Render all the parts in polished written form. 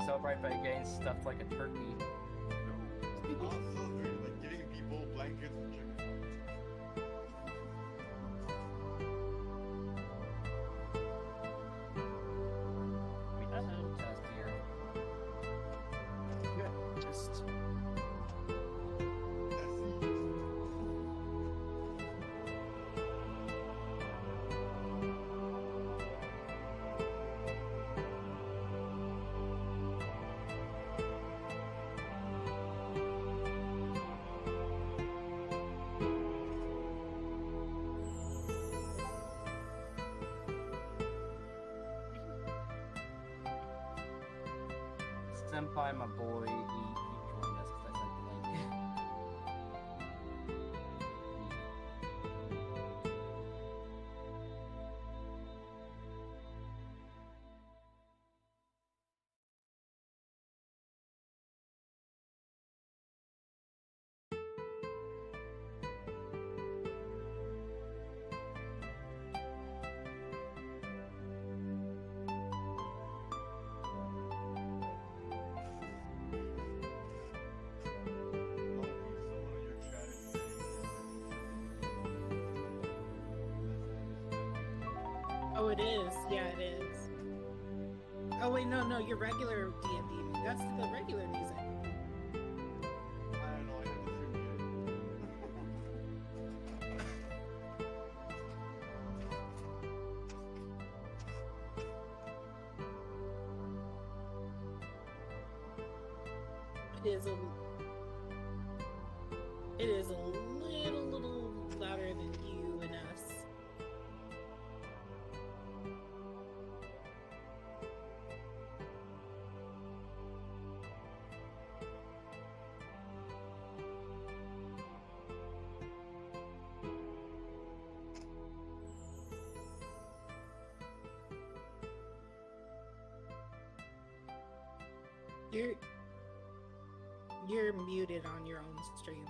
celebrate by getting stuffed like a turkey. No. Like giving people blankets and chicken. We have a test here. Yeah, just... Senpai, my boy, he joined us because I sent the link. Oh, it is. Yeah, it is. Oh wait, no, your regular D&D. That's the regular music. I don't know, I have the It is a little louder than you and us. You're muted on your own stream.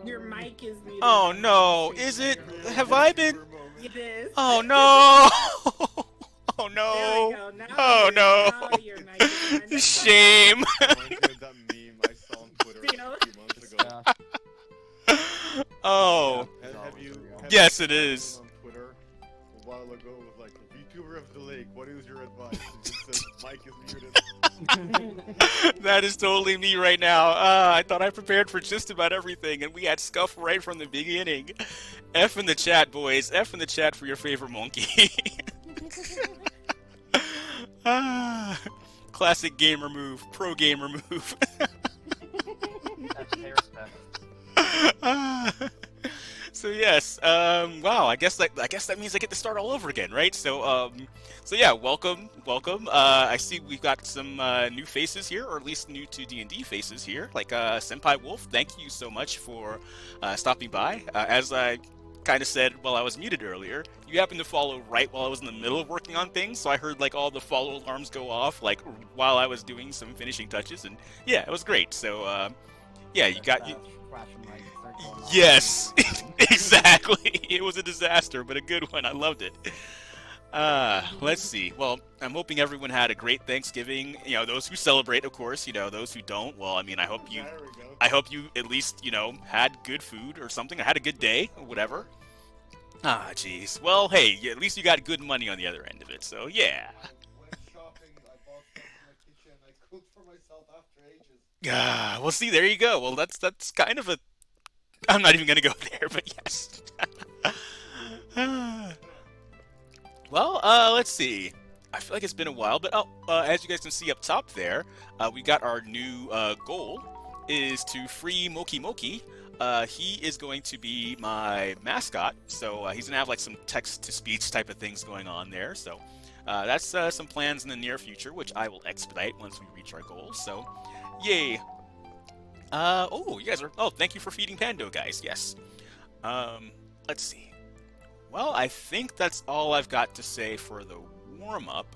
Your mic is muted. Oh no, is it? Have I been? It is. Oh no! Oh no! There we go. Now Oh no! now your mic is on. Shame! that meme I saw on Twitter a few months ago. Oh. Have you Yes, it is. on Twitter a while ago was like, VTuber of the lake, what is your advice? It just says, mic is muted. That is totally me right now. I thought I prepared for just about everything, and we had scuff right from the beginning. F in the chat, boys. F in the chat for your favorite monkey. Classic gamer move. Pro gamer move. That's pay respect. So yes, wow. I guess that means I get to start all over again, right? So yeah, welcome. I see we've got some new faces here, or at least new to D&D faces here, like Senpai Wolf. Thank you so much for stopping by. As I kind of said while I was muted earlier, you happened to follow right while I was in the middle of working on things, so I heard like all the follow alarms go off like while I was doing some finishing touches, and yeah, it was great. So yeah, you got you. Yes, exactly. It was a disaster, but a good one. I loved it. Let's see. Well, I'm hoping everyone had a great Thanksgiving. You know, those who celebrate, of course. You know, those who don't. Well, I mean, I hope you at least, you know, had good food or something. Or had a good day or whatever. Ah, jeez. Well, hey, at least you got good money on the other end of it. So yeah. Went shopping, I bought stuff in my kitchen, I cooked for myself after ages. Well, see, there you go. Well, that's kind of a. I'm not even gonna go there, but yes. Well, let's see. I feel like it's been a while, but as you guys can see up top there, we got our new goal is to free Moki Moki. He is going to be my mascot, so he's gonna have like some text-to-speech type of things going on there. So that's some plans in the near future, which I will expedite once we reach our goal. So, yay! Oh, you guys are. Oh, thank you for feeding Pando, guys. Yes. Let's see. Well, I think that's all I've got to say for the warm-up.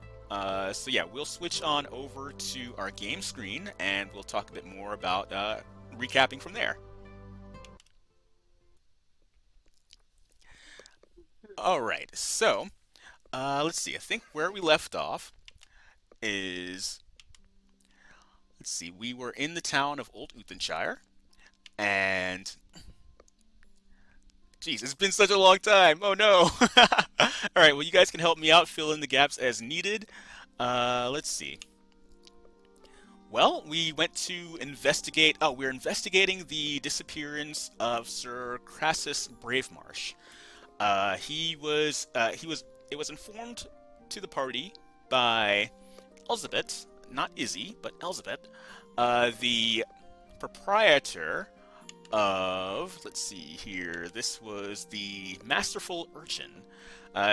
So yeah, we'll switch on over to our game screen, and we'll talk a bit more about recapping from there. All right. So, let's see. I think where we left off is. Let's see, we were in the town of Old Uthonshire, and jeez, it's been such a long time. Oh no! All right, well, you guys can help me out, fill in the gaps as needed. Let's see. Well, we went to investigate. Oh, we're investigating the disappearance of Sir Crassus Bravemarsh. It was informed to the party by Elizabeth. Not Izzy, but Elizabeth, the proprietor of, let's see here, this was the Masterful Urchin.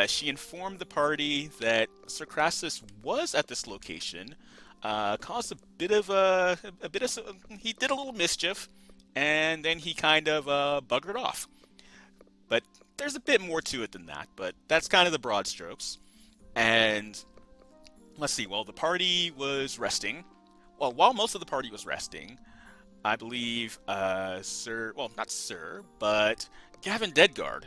She informed the party that Sir Crassus was at this location, caused he did a little mischief, and then he kind of buggered off. But there's a bit more to it than that, but that's kind of the broad strokes. And let's see, while the party was resting, while most of the party was resting, I believe not Sir, but Gavin Deadguard,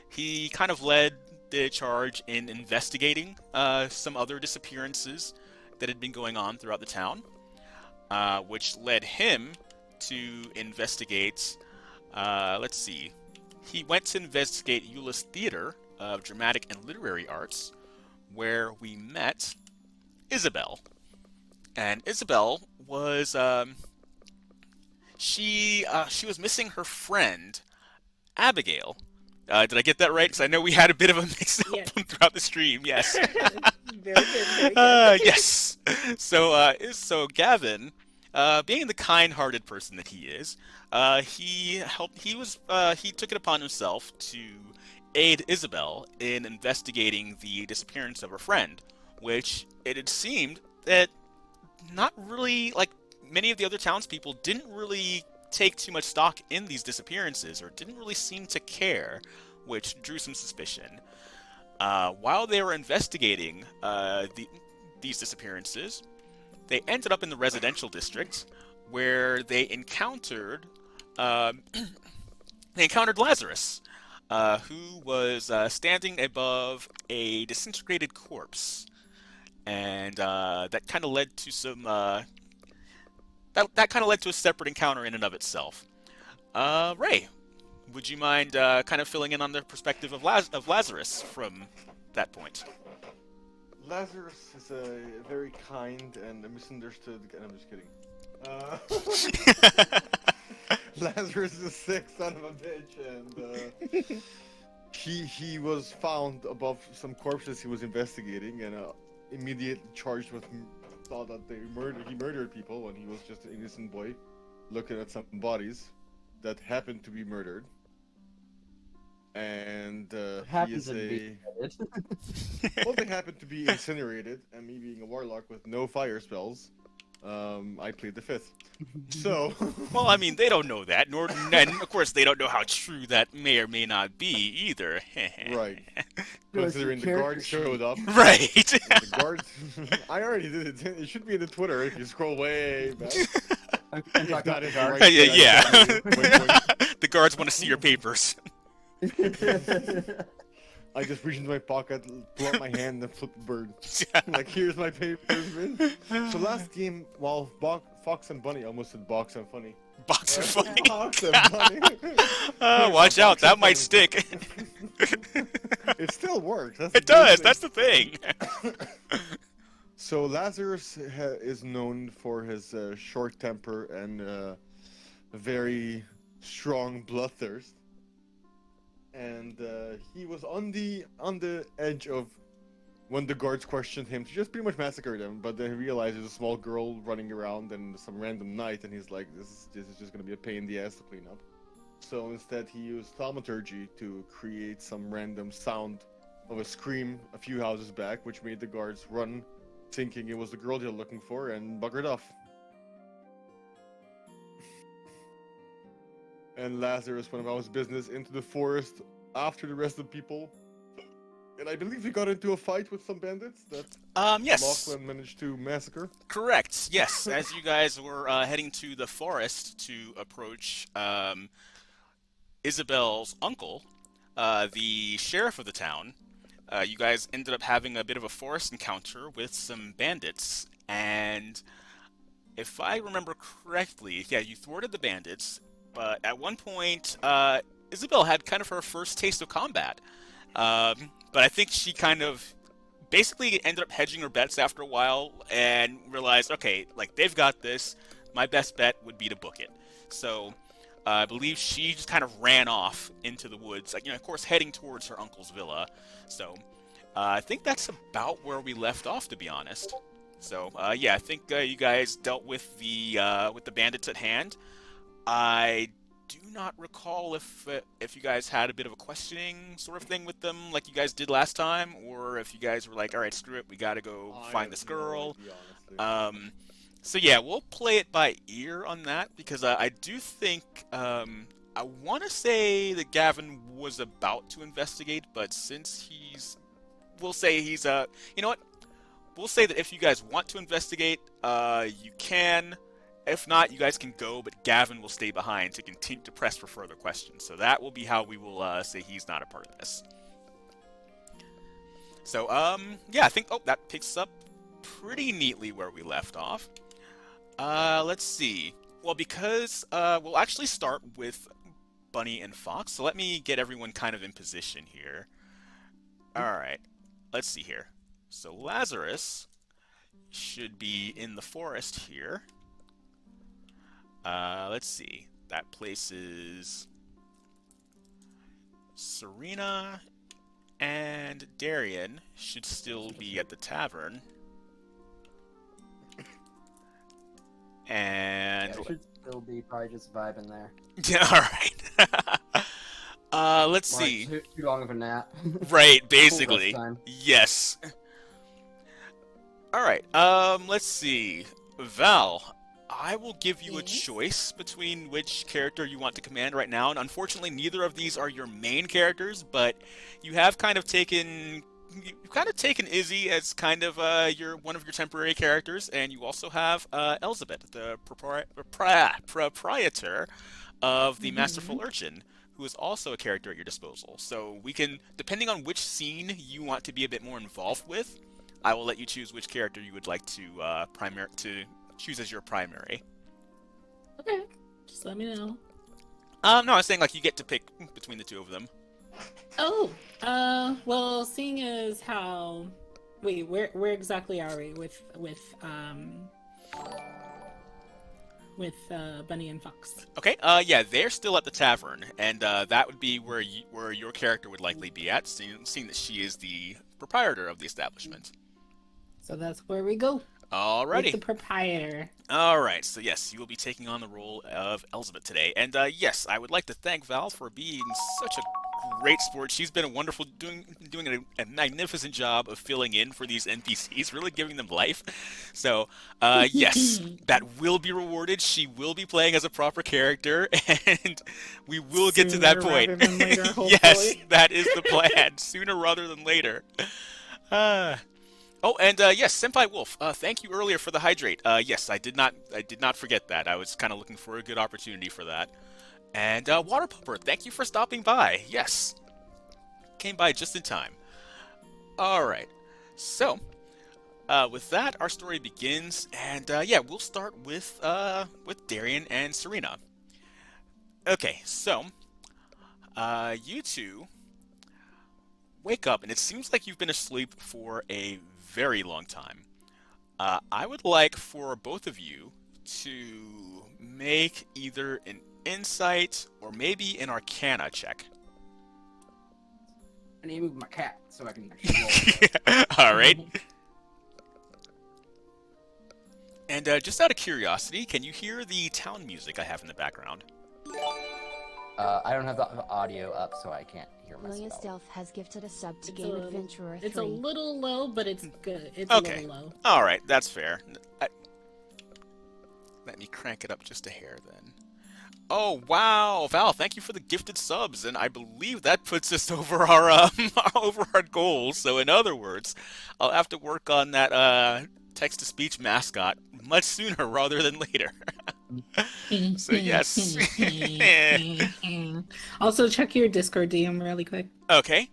he kind of led the charge in investigating some other disappearances that had been going on throughout the town, which led him to investigate, let's see, he went to investigate Euless Theater, of Dramatic and Literary Arts, where we met Isabel. And Isabel was she was missing her friend Abigail. Did I get that right? Because I know we had a bit of a mix-up Yes. throughout the stream. Yes. Very good, very good. Yes. So Gavin, being the kind-hearted person that he is, he took it upon himself to aid Isabel in investigating the disappearance of her friend, which it had seemed that not really, like, many of the other townspeople didn't really take too much stock in these disappearances, or didn't really seem to care, which drew some suspicion. While they were investigating these disappearances, they ended up in the residential district, where they encountered Lazarus, who was standing above a disintegrated corpse, and that kind of led to some that kind of led to a separate encounter in and of itself. Ray, would you mind kind of filling in on the perspective of Lazarus from that point? Lazarus is a very kind and a misunderstood. And I'm just kidding. Lazarus is a sick son of a bitch, and he was found above some corpses he was investigating, and immediately charged with thought that he murdered people when he was just an innocent boy looking at some bodies that happened to be murdered. And he is well, they happened to be incinerated, and me being a warlock with no fire spells, I plead the fifth. So well, I mean, they don't know that, and of course they don't know how true that may or may not be either. Right. Considering the guards showed up. Right. The guards. I already did it. It should be in the Twitter if you scroll way back. If that is right, yeah. Wait. The guards want to see your papers. I just reach into my pocket, pull out my hand, and flip the bird. Like, here's my papers, man. So last game, while Fox and Bunny, I almost said Box and Funny. Box and Funny. Box and Bunny. Watch out, that might stick. It still works. It does, that's the thing. So Lazarus is known for his short temper and very strong bloodthirst. And he was on the edge of, when the guards questioned him, to just pretty much massacre them. But then he realized there's a small girl running around and some random night, and he's like, this is just gonna be a pain in the ass to clean up. So instead, he used thaumaturgy to create some random sound of a scream a few houses back, which made the guards run, thinking it was the girl they're looking for, and buggered off. And Lazarus went about his business into the forest after the rest of the people. And I believe he got into a fight with some bandits that yes. Lachlan managed to massacre. Correct, yes. As you guys were heading to the forest to approach Isabel's uncle, the sheriff of the town, you guys ended up having a bit of a forest encounter with some bandits. And if I remember correctly, yeah, you thwarted the bandits. But at one point, Isabel had kind of her first taste of combat. But I think she kind of basically ended up hedging her bets after a while and realized, okay, like, they've got this. My best bet would be to book it. So I believe she just kind of ran off into the woods, like, of course, heading towards her uncle's villa. So I think that's about where we left off, to be honest. So yeah, I think you guys dealt with the bandits at hand. I do not recall if you guys had a bit of a questioning sort of thing with them, like you guys did last time, or if you guys were like, all right, screw it, we gotta go find this girl. So yeah, we'll play it by ear on that, because I do think I want to say that Gavin was about to investigate, but since we'll say he's you know what? We'll say that if you guys want to investigate, you can. If not, you guys can go, but Gavin will stay behind to continue to press for further questions. So that will be how we will say he's not a part of this. So, yeah, I think, that picks up pretty neatly where we left off. Let's see. Well, because, we'll actually start with Bunny and Fox, so let me get everyone kind of in position here. All right. Let's see here. So Lazarus should be in the forest here. Let's see. That places Serena and Darian should still be at the tavern. And Yeah, should still be probably just vibing there. yeah, all right. Let's Like, see. too long of a nap. Right, Full basically. rest time. Yes. All right. Let's see. Val, I will give you a Yes? choice between which character you want to command right now, and unfortunately, neither of these are your main characters, but you have kind of taken. You've kind of taken Izzy as kind of one of your temporary characters, and you also have Elizabeth, the proprietor of the Masterful Urchin, who is also a character at your disposal. So we can, depending on which scene you want to be a bit more involved with, I will let you choose which character you would like to choose as your primary. Okay. Just let me know. No, I was saying like you get to pick between the two of them. Oh, well, seeing as how, wait, where exactly are we with Bunny and Fox? Okay. Yeah, they're still at the tavern, and that would be where your character would likely be at, seeing that she is the proprietor of the establishment. So that's where we go. With Alrighty. the proprietor. All right. So yes, you will be taking on the role of Elizabeth today, and yes, I would like to thank Val for being such a great sport. She's been a wonderful doing a magnificent job of filling in for these NPCs, really giving them life. So yes, that will be rewarded. She will be playing as a proper character, and we will get to that Sooner point. rather than later, Yes, hopefully. that is the plan. Sooner rather than later. Oh, and yes, Senpai Wolf. Thank you earlier for the hydrate. Yes, I did not forget that. I was kind of looking for a good opportunity for that. And Water Pumper, thank you for stopping by. Yes, came by just in time. All right. So, with that, our story begins, and yeah, we'll start with Darian and Serena. Okay, so you two wake up, and it seems like you've been asleep for a very long time. I would like for both of you to make either an insight or maybe an arcana check. I need to move my cat so I can actually roll. All right. And just out of curiosity, can you hear the town music I have in the background? I don't have the audio up, so I can't hear William myself. Stealth has gifted a sub to It's Game a- Adventurer 3. It's a little low, but it's good. It's Okay. a little low. All right, that's fair. Let me crank it up just a hair then. Oh wow, Val! Thank you for the gifted subs, and I believe that puts us over our over our goals. So in other words, I'll have to work on that text-to-speech mascot much sooner rather than later. So yes. Also, check your Discord DM really quick Okay.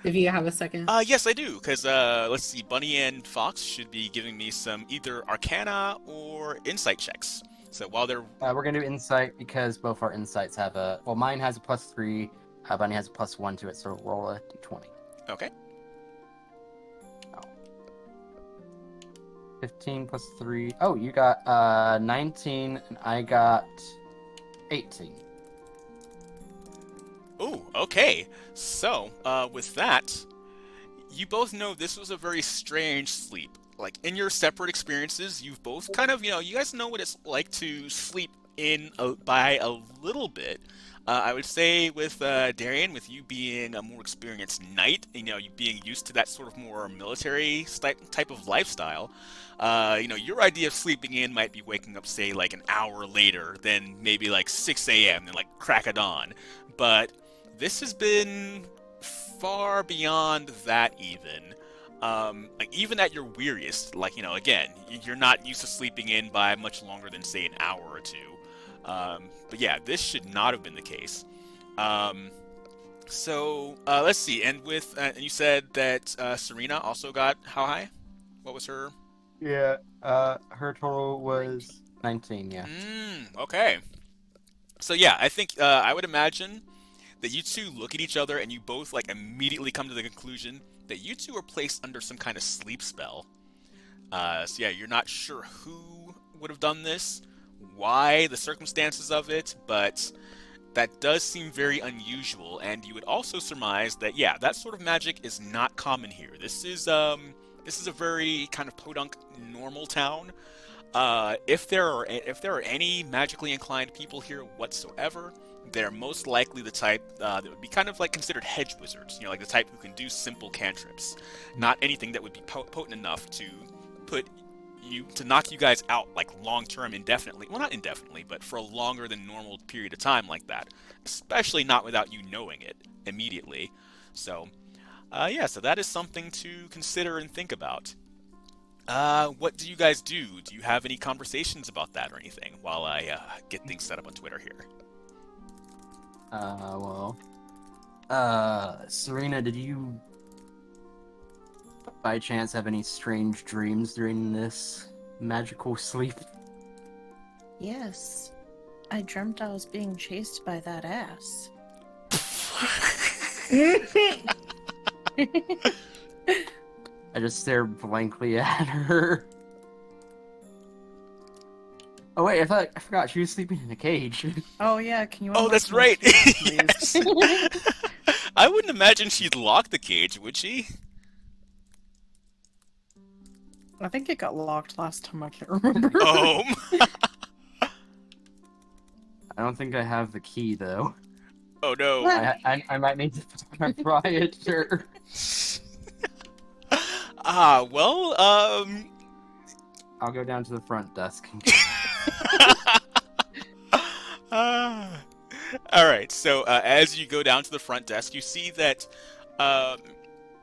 if you have a second. Yes, I do, because let's see, Bunny and Fox should be giving me some either Arcana or Insight checks. So while they're We're gonna do insight because both our insights have a. Well, mine has a +3. Bunny has a +1 to it, so roll a d20. okay, 15 +3. Oh, you got 19, and I got 18. ooh, okay. So with that, you both know this was a very strange sleep. Like in your separate experiences, you've both kind of, you guys know what it's like to sleep in by a little bit. I would say with Darian, with you being a more experienced knight, you being used to that sort of more military type of lifestyle, your idea of sleeping in might be waking up, say, like an hour later than maybe like 6 a.m. and like crack of dawn. But this has been far beyond that even. Like even at your weariest, like, again, you're not used to sleeping in by much longer than, say, an hour or two. But yeah, this should not have been the case. So let's see. And with you said that Serena also got how high? What was her? Yeah, her total was 19, yeah. Okay. So yeah, I think I would imagine that you two look at each other and you both like immediately come to the conclusion that you two are placed under some kind of sleep spell. So yeah, you're not sure who would have done this, why, the circumstances of it, but that does seem very unusual, and you would also surmise that, yeah, that sort of magic is not common here. This is a very kind of podunk normal town. If there are any magically inclined people here whatsoever, they're most likely the type that would be kind of like considered hedge wizards, like the type who can do simple cantrips, not anything that would be potent enough to knock you guys out like long term indefinitely. Well, not indefinitely, but for a longer than normal period of time like that. Especially not without you knowing it immediately. So, yeah, so that is something to consider and think about. What do you guys do? Do you have any conversations about that or anything while I get things set up on Twitter here? Serena, did you by chance have any strange dreams during this magical sleep? Yes. I dreamt I was being chased by that ass. I just stare blankly at her. Oh wait, I forgot she was sleeping in a cage. Oh yeah, can you? Oh, that's unlock my right. cage, please? Yes. I wouldn't imagine she'd lock the cage, would she? I think it got locked last time. I can't remember. Oh. I don't think I have the key though. Oh no. I might need to try it, sure. Well, I'll go down to the front desk. Alright, so as you go down to the front desk, you see that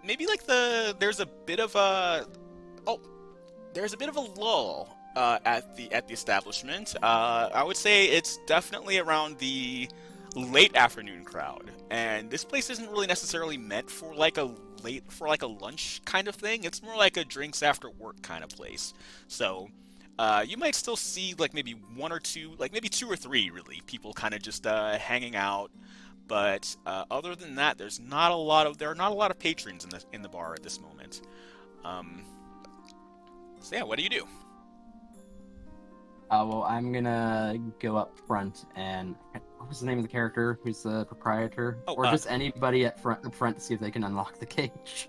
maybe like there's a bit of a lull at the establishment. I would say it's definitely around the late afternoon crowd, and this place isn't really necessarily meant for like a lunch kind of thing. It's more like a drinks after work kind of place. So you might still see like maybe one or two, like maybe two or three really people kind of just hanging out. But other than that, there are not a lot of patrons in the bar at this moment. So yeah, what do you do? Well, I'm gonna go up front and what was the name of the character? Who's the proprietor? Or just anybody up front to see if they can unlock the cage.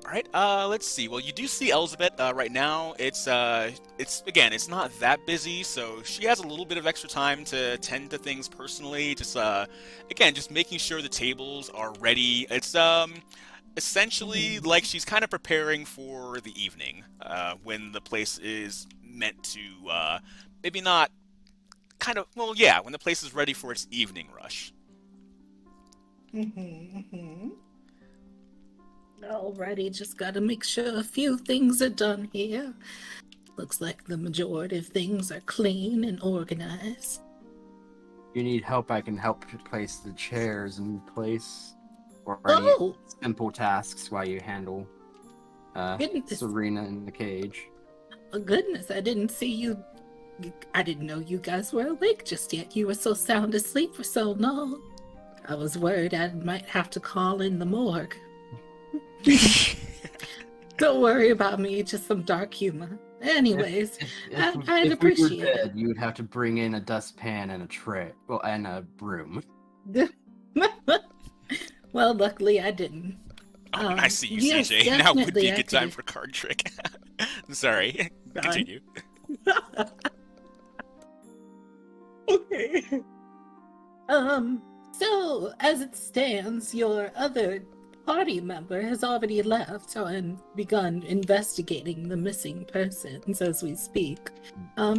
All right. Let's see. Well, you do see Elizabeth right now. It's not that busy, so she has a little bit of extra time to tend to things personally. Just making sure the tables are ready. It's essentially like she's kind of preparing for the evening when the place is meant to maybe not kind of, well, yeah, when the place is ready for its evening rush. Alrighty, just gotta make sure a few things are done here. Looks like the majority of things are clean and organized. If you need help, I can help to place the chairs in place. Or any simple tasks while you handle Serena in the cage. Oh goodness, I didn't see you. I didn't know you guys were awake just yet. You were so sound asleep for so long. I was worried I might have to call in the morgue. Don't worry about me, just some dark humor. Anyways, I'd appreciate we were dead, you would have to bring in a dustpan and a tray, and a broom. Well, luckily I didn't. Oh, I see you, yes, CJ. Now would be a good time could... for card trick. Sorry. Continue. Okay. So, as it stands, your other party member has already left and begun investigating the missing persons as we speak.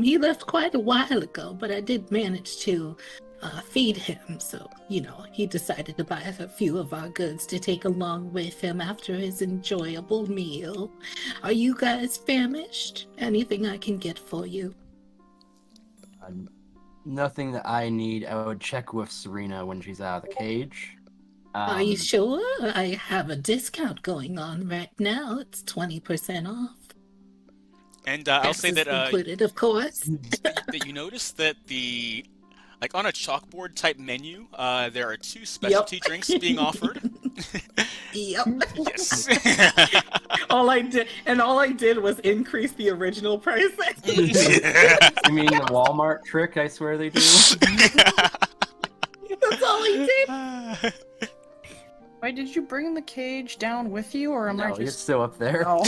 He left quite a while ago, but I did manage to feed him, so, he decided to buy a few of our goods to take along with him after his enjoyable meal. Are you guys famished? Anything I can get for you? Nothing that I need. I would check with Serena when she's out of the cage. Are you sure? I have a discount going on right now. It's 20% off. And I'll say that included, of course. that you notice that the like on a chalkboard type menu, there are 2 specialty drinks being offered. Yep. Yes. all I did was increase the original price. You mean the Walmart trick? I swear they do. That's all I did. Wait, did you bring the cage down with you, or am I No, just... it's still up there. Oh,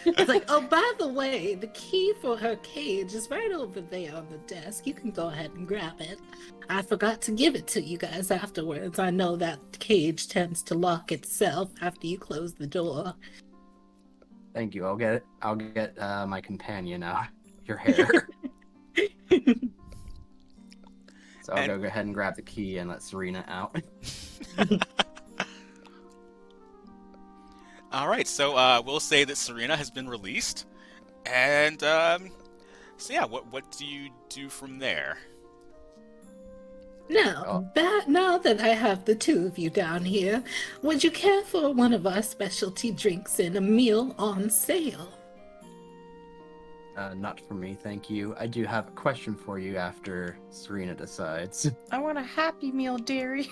It's like, oh, by the way, the key for her cage is right over there on the desk. You can go ahead and grab it. I forgot to give it to you guys afterwards. I know that cage tends to lock itself after you close the door. Thank you. I'll get my companion your hair. So I'll go ahead and grab the key and let Serena out. All right, so we'll say that Serena has been released, and so yeah, what do you do from there? Now that I have the 2 of you down here, would you care for one of our specialty drinks and a meal on sale? Not for me, thank you. I do have a question for you after Serena decides. I want a Happy Meal, dearie.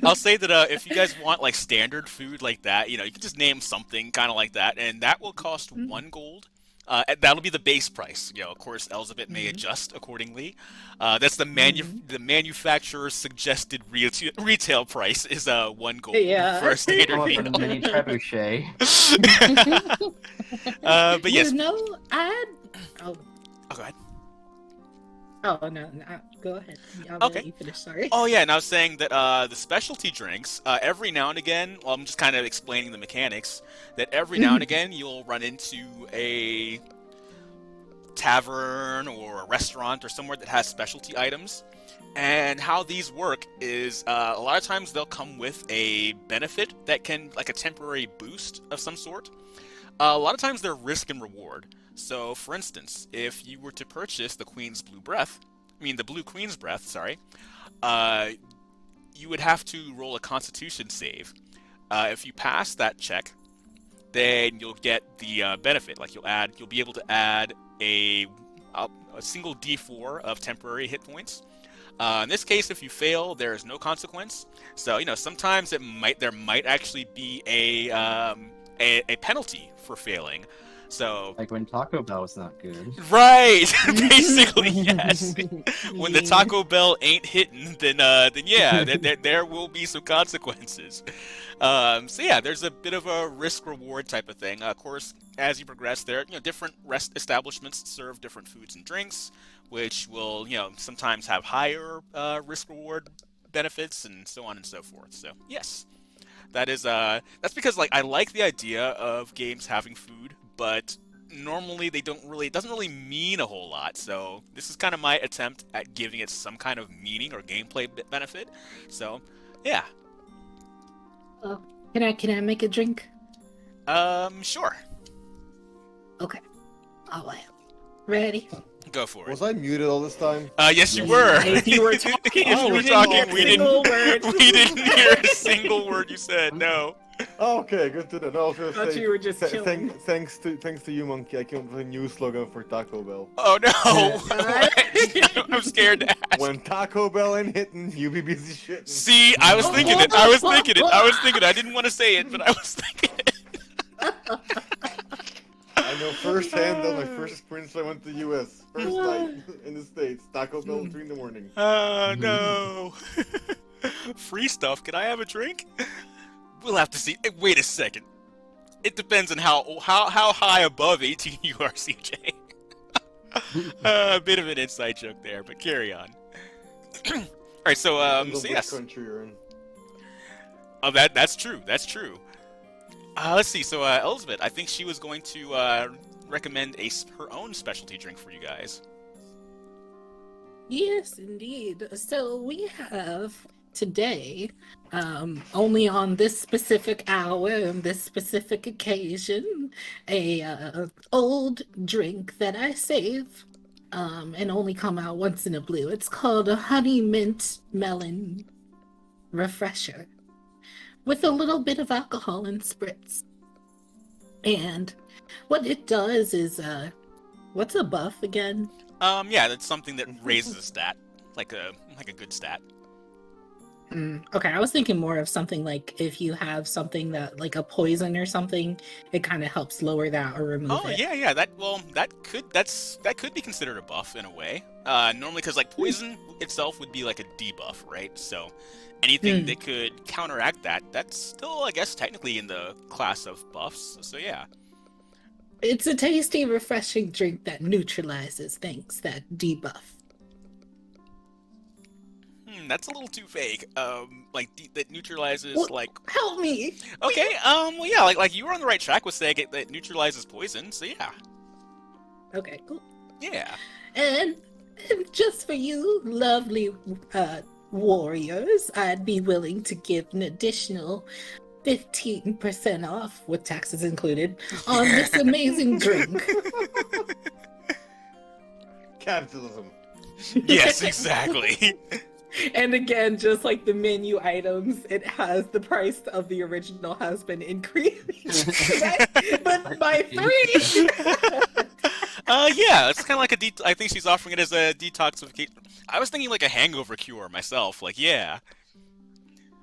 I'll say that if you guys want like standard food like that, you can just name something kind of like that, and that will cost 1 gold. That'll be the base price. Of course, Elizabeth may adjust accordingly. That's the manufacturer's suggested retail price is 1 gold for a standard For meal. the mini trebuchet. But yes. Oh, go ahead. Oh, no, go ahead. I'll let you finish, sorry. Oh, yeah, and I was saying that the specialty drinks, every now and again, well, I'm just kind of explaining the mechanics, that every now and again you'll run into a tavern or a restaurant or somewhere that has specialty items. And how these work is a lot of times they'll come with a benefit that can, like a temporary boost of some sort. A lot of times they're risk and reward. So, for instance, if you were to purchase the Blue Queen's Breath, sorry, you would have to roll a Constitution save. If you pass that check, then you'll get the benefit. Like you'll be able to add a single D4 of temporary hit points. In this case, if you fail, there is no consequence. So, sometimes there might actually be a penalty for failing. So, like when Taco Bell's not good. Right, basically, yes. When the Taco Bell ain't hitting, then yeah, there will be some consequences. So yeah, there's a bit of a risk-reward type of thing. Of course, as you progress, there different rest establishments serve different foods and drinks, which will sometimes have higher risk-reward benefits and so on and so forth. So yes, that's because I like the idea of games having food, but normally it doesn't really mean a whole lot. So this is kind of my attempt at giving it some kind of meaning or gameplay benefit. So yeah. Can I make a drink? Sure. Okay. All right. Ready? Go for it. Was I muted all this time? Yes, you were. If you were talking, we didn't hear a single word you said. No. Oh, okay, good to know. No, I was gonna Thought say, you were just chilling. thanks to you, Monkey. I came up with a new slogan for Taco Bell. Oh no! I'm scared to ask. When Taco Bell ain't hitting, you be busy shitting. See, I was thinking it. I didn't want to say it, but I was thinking it. I know firsthand that my first experience when I went to the US. First night in the States. Taco Bell 3 in the morning. Oh no! Free stuff. Can I have a drink? We'll have to see. Wait a second. It depends on how high above 18 you are, CJ. A bit of an inside joke there, but carry on. All right, so yes. Country you're in. Oh, that's true. That's true. Let's see. So Elizabeth, I think she was going to recommend her own specialty drink for you guys. Yes, indeed. So we have today, only on this specific hour and this specific occasion, a old drink that I save and only come out once in a blue. It's called a honey mint melon refresher with a little bit of alcohol and spritz. And what it does is What's a buff again? Yeah, that's something that raises a stat, like a good stat. Okay, I was thinking more of something like if you have something that, like a poison or something, it kind of helps lower that or remove it. Oh yeah, that could be considered a buff in a way. Normally, because like poison itself would be like a debuff, right? So anything that could counteract that, that's still, I guess, technically in the class of buffs. So yeah. It's a tasty, refreshing drink that neutralizes things that debuff. That's a little too vague. That neutralizes, Well, like... Help me! Okay, well, yeah, like you were on the right track with saying it neutralizes poison, so yeah. Okay, cool. Yeah. And just for you lovely warriors, I'd be willing to give an additional 15% off, with taxes included, on this amazing drink. Capitalism. Yes, exactly. And again, just like the menu items, it has the price of the original has been increased, but by 3. Yeah, it's kind of like I think she's offering it as a detoxification. I was thinking like a hangover cure myself. Like, yeah.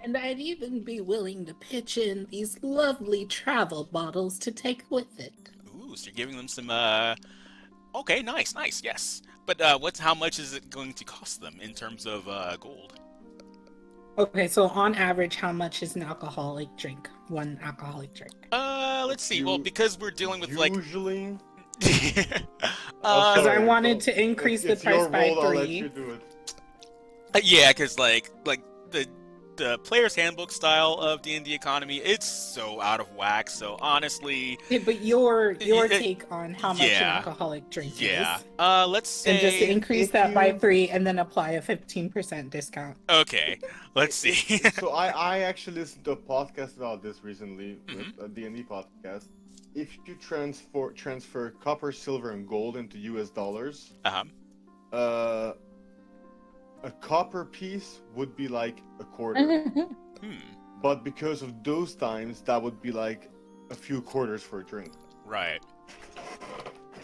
And I'd even be willing to pitch in these lovely travel bottles to take with it. Ooh, so you're giving them some. Okay, nice, yes. But how much is it going to cost them in terms of gold? Okay, so on average, how much is an alcoholic drink? One alcoholic drink. Let's see. Well, because we're dealing with like usually. Because I wanted to increase the price by 3. I'll let you do it. Yeah, because like the player's handbook style of D&D economy, it's so out of whack. So honestly, but your take on how much an alcoholic drink is? Let's say, and just increase that by 3, and then apply a 15% discount. Okay, let's see. So I actually listened to a podcast about this recently, with a D&D podcast. If you transfer copper, silver, and gold into US dollars, a copper piece would be like a quarter. But because of those times, that would be like a few quarters for a drink. Right.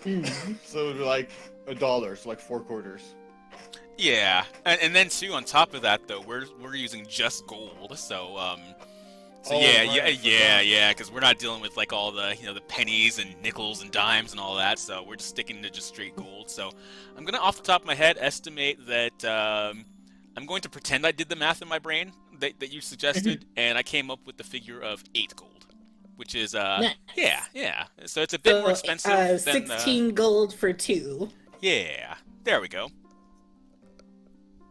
So it would be like $1, so like 4 quarters. Yeah, and then too, on top of that though, we're using just gold, so yeah, because we're not dealing with like all the the pennies and nickels and dimes and all that, so we're just sticking to just straight gold. So I'm gonna, off the top of my head, estimate that I'm going to pretend I did the math in my brain that you suggested, and I came up with the figure of 8 gold, which is nice. yeah. So it's a bit more expensive than 16 gold for 2. Yeah, there we go.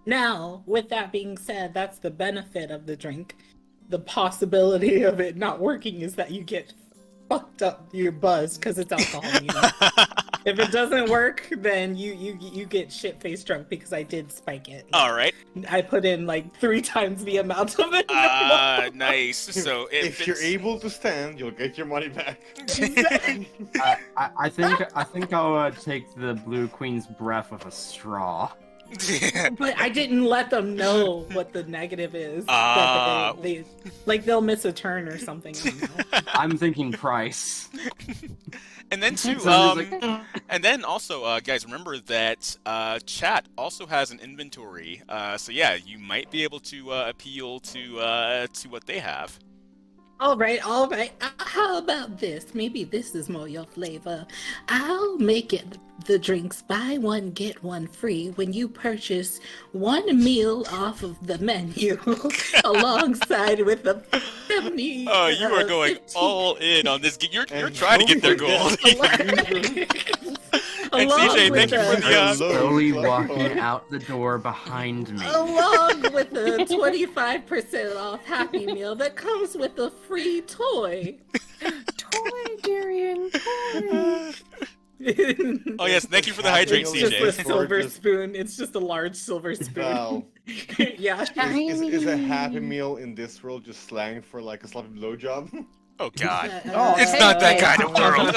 Now, with that being said, that's the benefit of the drink. The possibility of it not working is that you get fucked up, you're buzzed because it's alcohol. If it doesn't work, then you get shit-faced drunk, because I did spike it. All right. I put in like 3 times the amount of it. Nice. So if you're able to stand, you'll get your money back. I think I'll take the Blue Queen's breath with a straw. But I didn't let them know what the negative is. They'll miss a turn or something. I don't know. I'm thinking price. And then too, and then also, guys, remember that chat also has an inventory. So yeah, you might be able to appeal to what they have. All right. How about this? Maybe this is more your flavor. I'll make it the drinks buy one, get one free when you purchase 1 meal off of the menu alongside with a 70. Oh, you are going 15. All in on this. You're trying to get their goal. And CJ, thank you for the slowly walking out the door behind me. Along with a 25% off Happy Meal that comes with a free toy. Toy, Darian, toy. Oh yes, thank you for the hydrate, CJ. It's just a silver spoon. It's just a large silver spoon. Wow. Yeah. Is a Happy Meal in this world just slang for like a sloppy blowjob? Oh God! It's not that kind of world.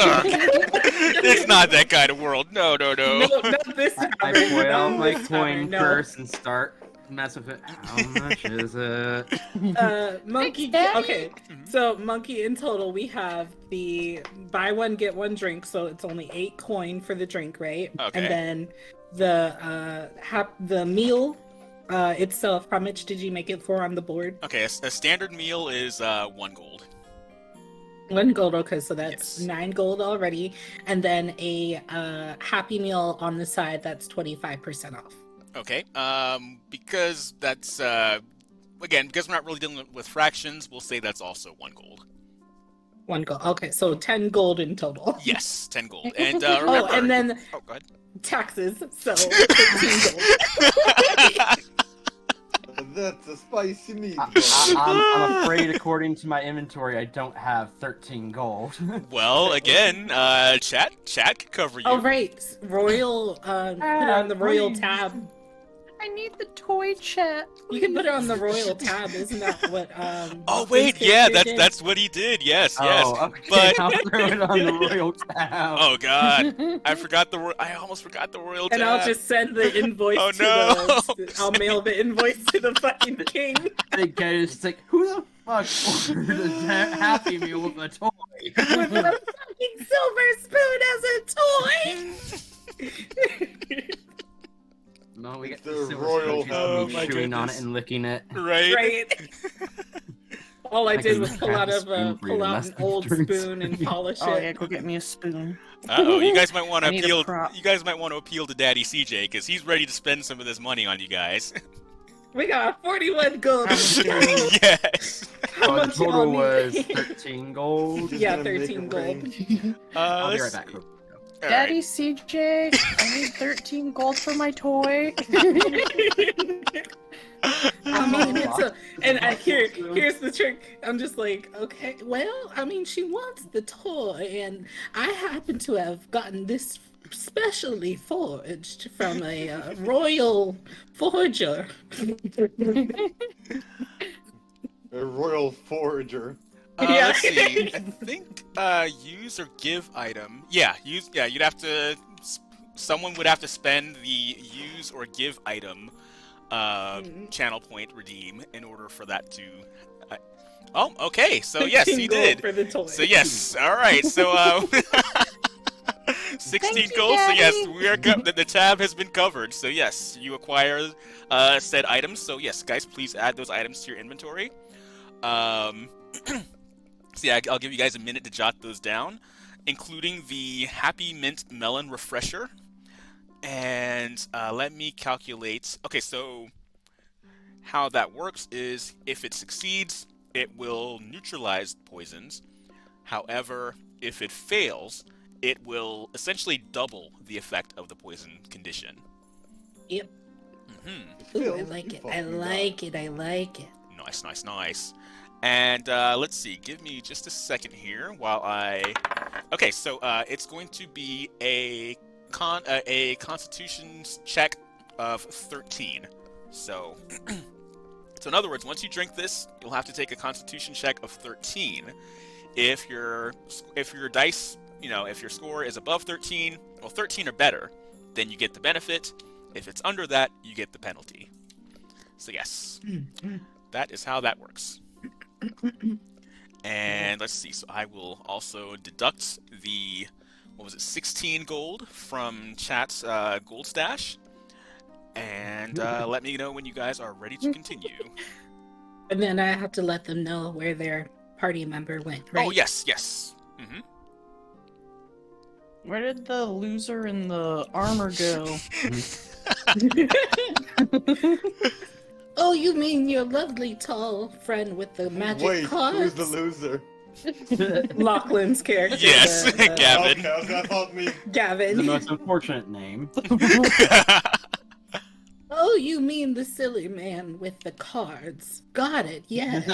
It's not that kind of world. No. No, not this time. I pull out my coin purse and start mess with it. How much is it? Monkey. Thanks, Daddy. Okay, so Monkey, in total, we have the buy one get one drink, so it's only 8 coin for the drink, right? Okay. And then the meal itself. How much did you make it for on the board? Okay, a standard meal is 1 gold. 1 gold. Okay, so that's Yes. 9 gold already, and then a Happy Meal on the side. That's 25% off. Okay, because that's, again, because we're not really dealing with fractions, we'll say that's also 1 gold. 1 gold. Okay, so 10 gold in total. Yes, 10 gold. And remember... Oh, and then Oh, go ahead. taxes. So 13 gold. That's a spicy meat. I'm afraid, according to my inventory, I don't have 13 gold. Well, again, chat can cover you. Oh right, royal. Put it on the royal please. tab. I need the toy chat. You can put it on the royal tab. Isn't that what? Oh His wait, yeah, character did? that's what he did. Yes, yes. Oh, okay. But I'll throw it on the royal tab. oh god, I almost forgot the royal tab. And I'll just send the invoice Oh, to no. I'll mail the invoice to the fucking king. The guy is like, who the fuck ordered a Happy Meal with a toy? With a fucking silver spoon as a toy. No, we got The the silver royal- spoon, Oh, me my chewing on it goodness. and licking it. right. Right. All I I did can was grab a spoon for you pull to out mess an the old drinks. spoon and polish Oh it. yeah, go get me a spoon. Uh-oh, you guys might want to I need a appeal. prop. You guys might want to appeal to Daddy CJ because he's ready to spend some of this money on you guys. We got 41 gold. Yes. How The much total y'all was need? 13 gold. Just Yeah, gonna make 13 it gold. rain. I'll be let's right back. see. All Daddy right. CJ, I need 13 gold for my toy. I mean, here's the trick. I'm just like, okay, well, I mean, she wants the toy, and I happen to have gotten this specially forged from a royal forger. A royal forager. Yeah. Let's see. I think use or give item. Yeah, use. Yeah, you'd have to. Someone would have to spend the use or give item channel point redeem in order for that to. Oh, okay. So yes, 15 he gold did. for the toy. So yes. All right. So 16 Thank you, gold. So yes, Daddy. we are. The tab has been covered. So yes, you acquire said items. So yes, guys, please add those items to your inventory. So yeah, I'll give you guys a minute to jot those down, including the Happy Mint Melon Refresher. And let me calculate. Okay, so how that works is if it succeeds, it will neutralize poisons. However, if it fails, it will essentially double the effect of the poison condition. Yep. Mm-hmm. Ooh, I like it. I like it. I like it. Nice, nice, nice. And let's see, give me just a second here while I... Okay, so it's going to be a Constitution check of 13. So, in other words, once you drink this, you'll have to take a Constitution check of 13. If your dice, if your score is above 13, well, 13 or better, then you get the benefit. If it's under that, you get the penalty. So yes, that is how that works. And let's see, so I will also deduct the, 16 gold from chat's gold stash. And let me know when you guys are ready to continue. And then I have to let them know where their party member went, right? Oh, yes, yes. Mm-hmm. Where did the loser in the armor go? Oh, you mean your lovely tall friend with the magic Wait, cards? who's the loser? Lachlan's character. Yes, Gavin. Okay, I thought me. The Gavin. most unfortunate name. Oh, you mean the silly man with the cards. Got it, yes.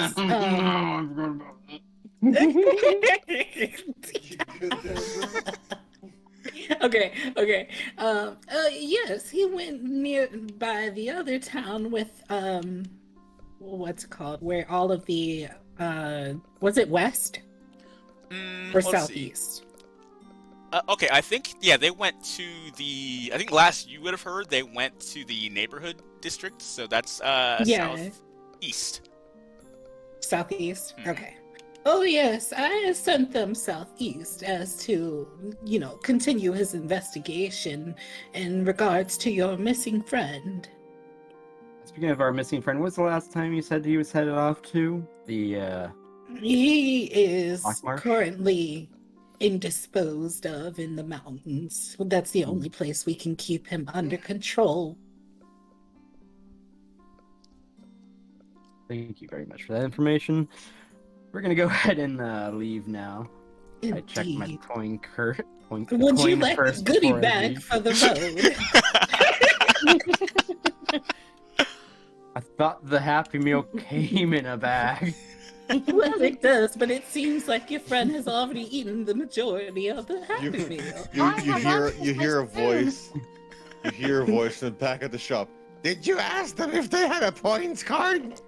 Okay. Yes, he went nearby the other town with what's it called? Where all of the was it west or Let's see. southeast? Okay, I think, yeah, they went to the... I think last you would have heard, they went to the neighborhood district, so that's Yeah. southeast. Southeast? Mhm. Okay. Oh, yes, I sent them southeast as to, continue his investigation in regards to your missing friend. Speaking of our missing friend, what's the last time you said he was headed off to? The, He is Blackmarsh? currently indisposed of in the mountains. That's the only place we can keep him under control. Thank you very much for that information. We're gonna go ahead and leave now. I checked my Indeed. coin Would you coin like a first goodie before I bag leave. for the road? I thought the Happy Meal came in a bag. Well, it does, but it seems like your friend has already eaten the majority of the Happy Meal. You hear a voice. You hear a voice in the back of the shop. Did you ask them if they had a points card?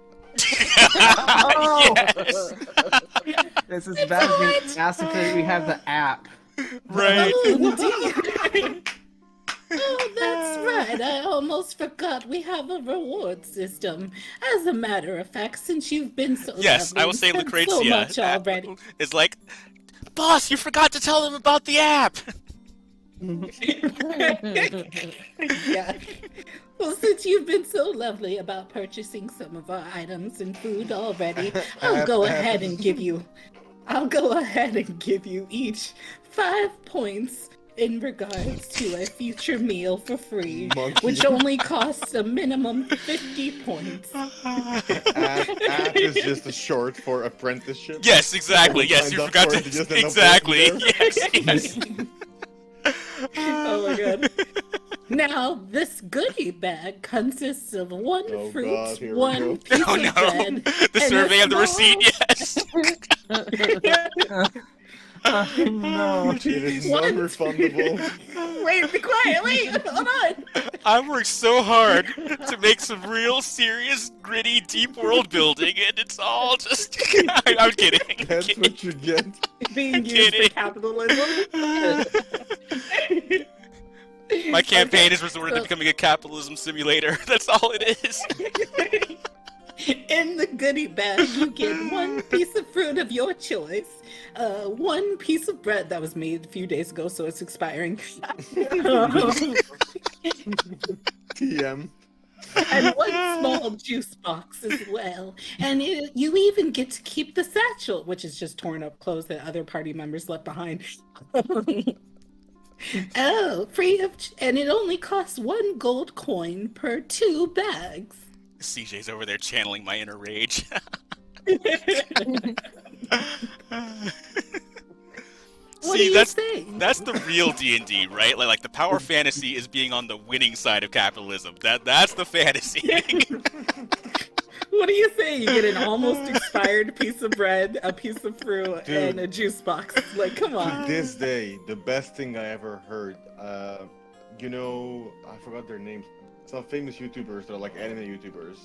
Oh! Yes. This is bad as being asked if we have the app. Right. Oh, indeed. Oh, that's right. I almost forgot we have a reward system. As a matter of fact, since you've been so Yes, lovely I will say and spent so Lucrezia much already. is like, boss, you forgot to tell them about the app. Yeah. Well, since you've been so lovely about purchasing some of our items and food already, I'll go ahead and give you each 5 points in regards to a future meal for free, Monkey. which only costs a minimum 50 points. App is just a short for apprenticeship. Yes, exactly. Yes, you Signed up forgot for to it, just end up exactly. working Yes, yes. Oh my god. Now, this goodie bag consists of one Oh fruit, God, here we go. one piece Oh of no! bread, The and a survey of the small- receipt. Yes. No. It is One- non-refundable. Wait, be quiet, wait, hold on. I worked so hard to make some real serious, gritty, deep world building, and it's all just. I'm kidding. I'm That's kidding. what you get. Being used kidding. for capitalism. My campaign has resorted to becoming a capitalism simulator. That's all it is. In the goodie bag, you get one piece of fruit of your choice, one piece of bread that was made a few days ago, so it's expiring, TM. and one small juice box as well. And you even get to keep the satchel, which is just torn up clothes that other party members left behind. Oh, free of, and it only costs 1 gold coin per 2 bags. CJ's over there channeling my inner rage. What do you that's say? that's the real D&D, right? Like the power fantasy is being on the winning side of capitalism. That's the fantasy. What do you say? You get an almost expired piece of bread, a piece of fruit, Dude. and a juice box. Like, come To on. this day, the best thing I ever heard. I forgot their names. Some famous YouTubers that are like anime YouTubers,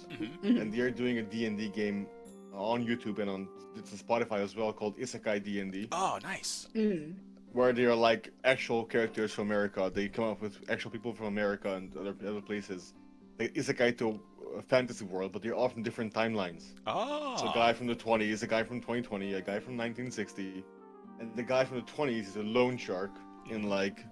Mhm. and they're doing a D&D game on YouTube and on Spotify as well called Isekai D&D, Oh, nice. Mm. where they are like actual characters from America. They come up with actual people from America and other places. Like Isekai to a fantasy world, but they're all from different timelines. Oh. So a guy from the 20s, a guy from 2020, a guy from 1960, and the guy from the 20s is a loan shark in like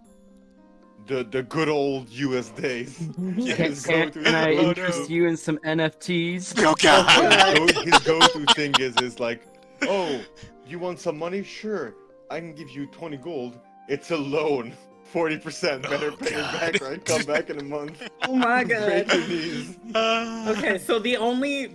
the good old US days. His go-to- Can I Oh, interest no. you in some NFTs? Oh God. his go-to thing is like, oh, you want some money? Sure, I can give you 20 gold. It's a loan. 40%. Better Oh, pay it God. back, right? Come back in a month. Oh my Break god. your knees. Okay, so the only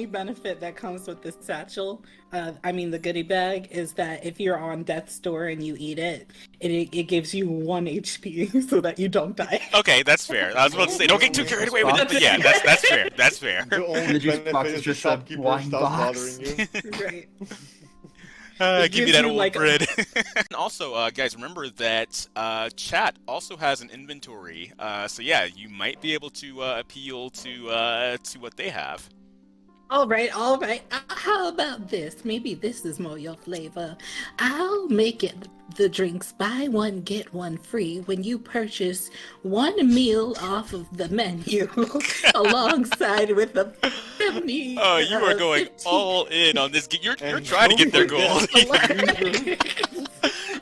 benefit that comes with this satchel, the goodie bag, is that if you're on death's door and you eat it, it gives you 1 HP so that you don't die. Okay, that's fair. I was about to say, don't get too carried away with it, but yeah, that's fair. That's fair. The only The juice benefit box is is the just a shopkeeper wine stops box. bothering you. Right. Give It me gives that you, old like, bread. And also, guys, remember that chat also has an inventory. So yeah, you might be able to appeal to what they have. All right. How about this? Maybe this is more your flavor. I'll make it the drinks buy one, get one free when you purchase one meal off of the menu alongside with a 70. Oh, you are going 15 all in on this. You're And trying to get their don't gold.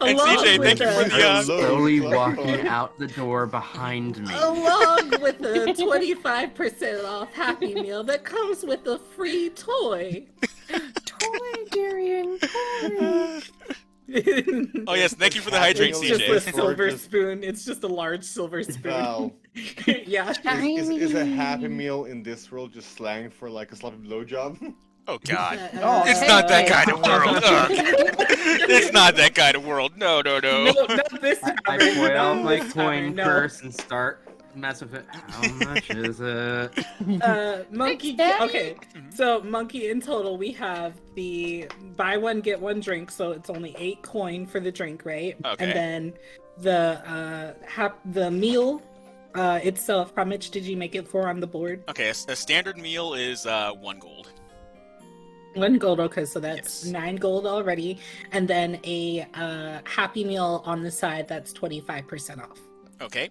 And Along CJ, with thank you for the Hello. Slowly walking out the door behind me. Along with a 25% off Happy Meal that comes with a free toy. Toy, Darian, toy. Oh yes, thank you for the hydrate, It's just a CJ. silver Gorgeous. spoon. It's just a large silver spoon. Wow. Yeah. Is a Happy Meal in this world just slang for like a sloppy blowjob? Oh God, Oh, it's hey, not that hey. kind of world. Ugh. It's not that kind of world. No. No, not this I time. pull out Not my this coin time, no. purse and start mess with it. How much is it? Monkey. Thanks, Daddy. Okay, so Monkey, in total, we have the buy one get one drink, so it's only 8 coin for the drink, right? Okay. And then the meal itself. How much did you make it for on the board? Okay, a standard meal is 1 gold. 1 gold. Okay, so that's Yes. 9 gold already, and then a Happy Meal on the side. That's 25% off. Okay,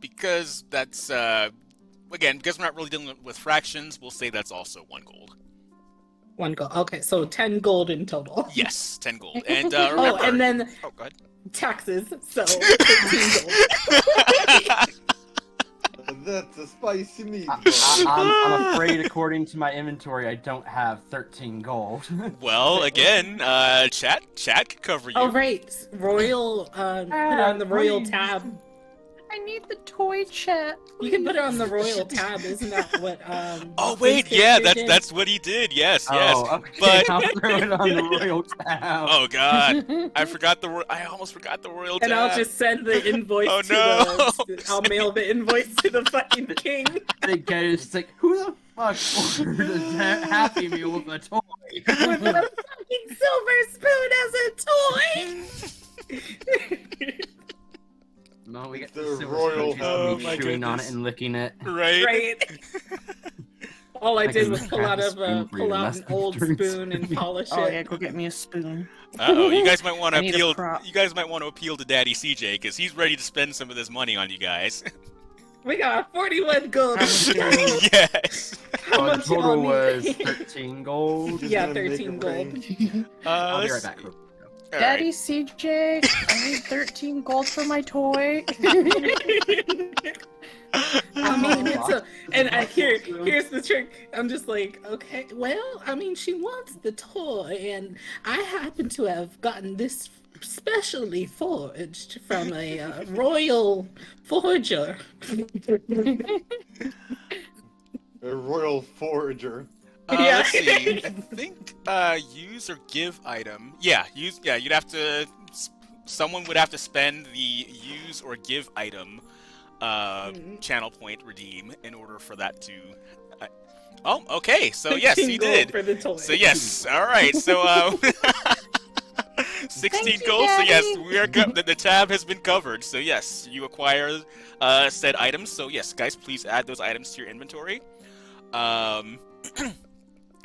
because that's again, because we're not really dealing with fractions, we'll say that's also 1 gold. 1 gold. Okay, so 10 gold in total. Yes, 10 gold. And remember, Oh, and then oh, go ahead. taxes. So 13 gold. That's a spicy meat. I'm afraid, according to my inventory, I don't have 13 gold. Well, again, chat can cover you. Oh right, royal. Put it on the royal please. tab. I need the toy chat. You can put it on the royal tab. Isn't that what? Oh wait, Prince yeah, Victor did? that's what he did. Yes. Oh, okay. But I'll throw it on the royal tab. oh God, I almost forgot the royal tab. And I'll just send the invoice Oh, to no. I'll mail the invoice to the fucking king. The guy is like, who the fuck ordered a Happy Meal with a toy? With a fucking silver spoon as a toy. No, we get The the silver royal- spoon, Oh, me my chewing on it goodness. and licking it. right. Right. All I I did can was have pull a out spoon for you to an mess with old drinks. spoon and polish Oh it. yeah, go get me a spoon. Uh-oh, you guys might want to I need a appeal. prop. You guys might want to appeal to Daddy CJ because he's ready to spend some of this money on you guys. We got 41 gold. Yes. How Oh, the much total on me? was 13 gold. Yeah, Gonna make 13 it gold. rain. I'll be right let's back. see. All Daddy right. CJ, I need 13 gold for my toy. I mean, here's the trick. I'm just like, okay, well, I mean, she wants the toy, and I happen to have gotten this specially forged from a royal forger. A royal forager. Yeah. Let's see. I think use or give item. Yeah, use. Yeah, you'd have to. Someone would have to spend the use or give item channel point redeem in order for that to. Oh, okay. So yes, 16 he gold did. for the toy. So yes. All right. So 16 Thank you, gold. So yes, Daddy. we are the tab has been covered. So yes, you acquire said items. So yes, guys, please add those items to your inventory.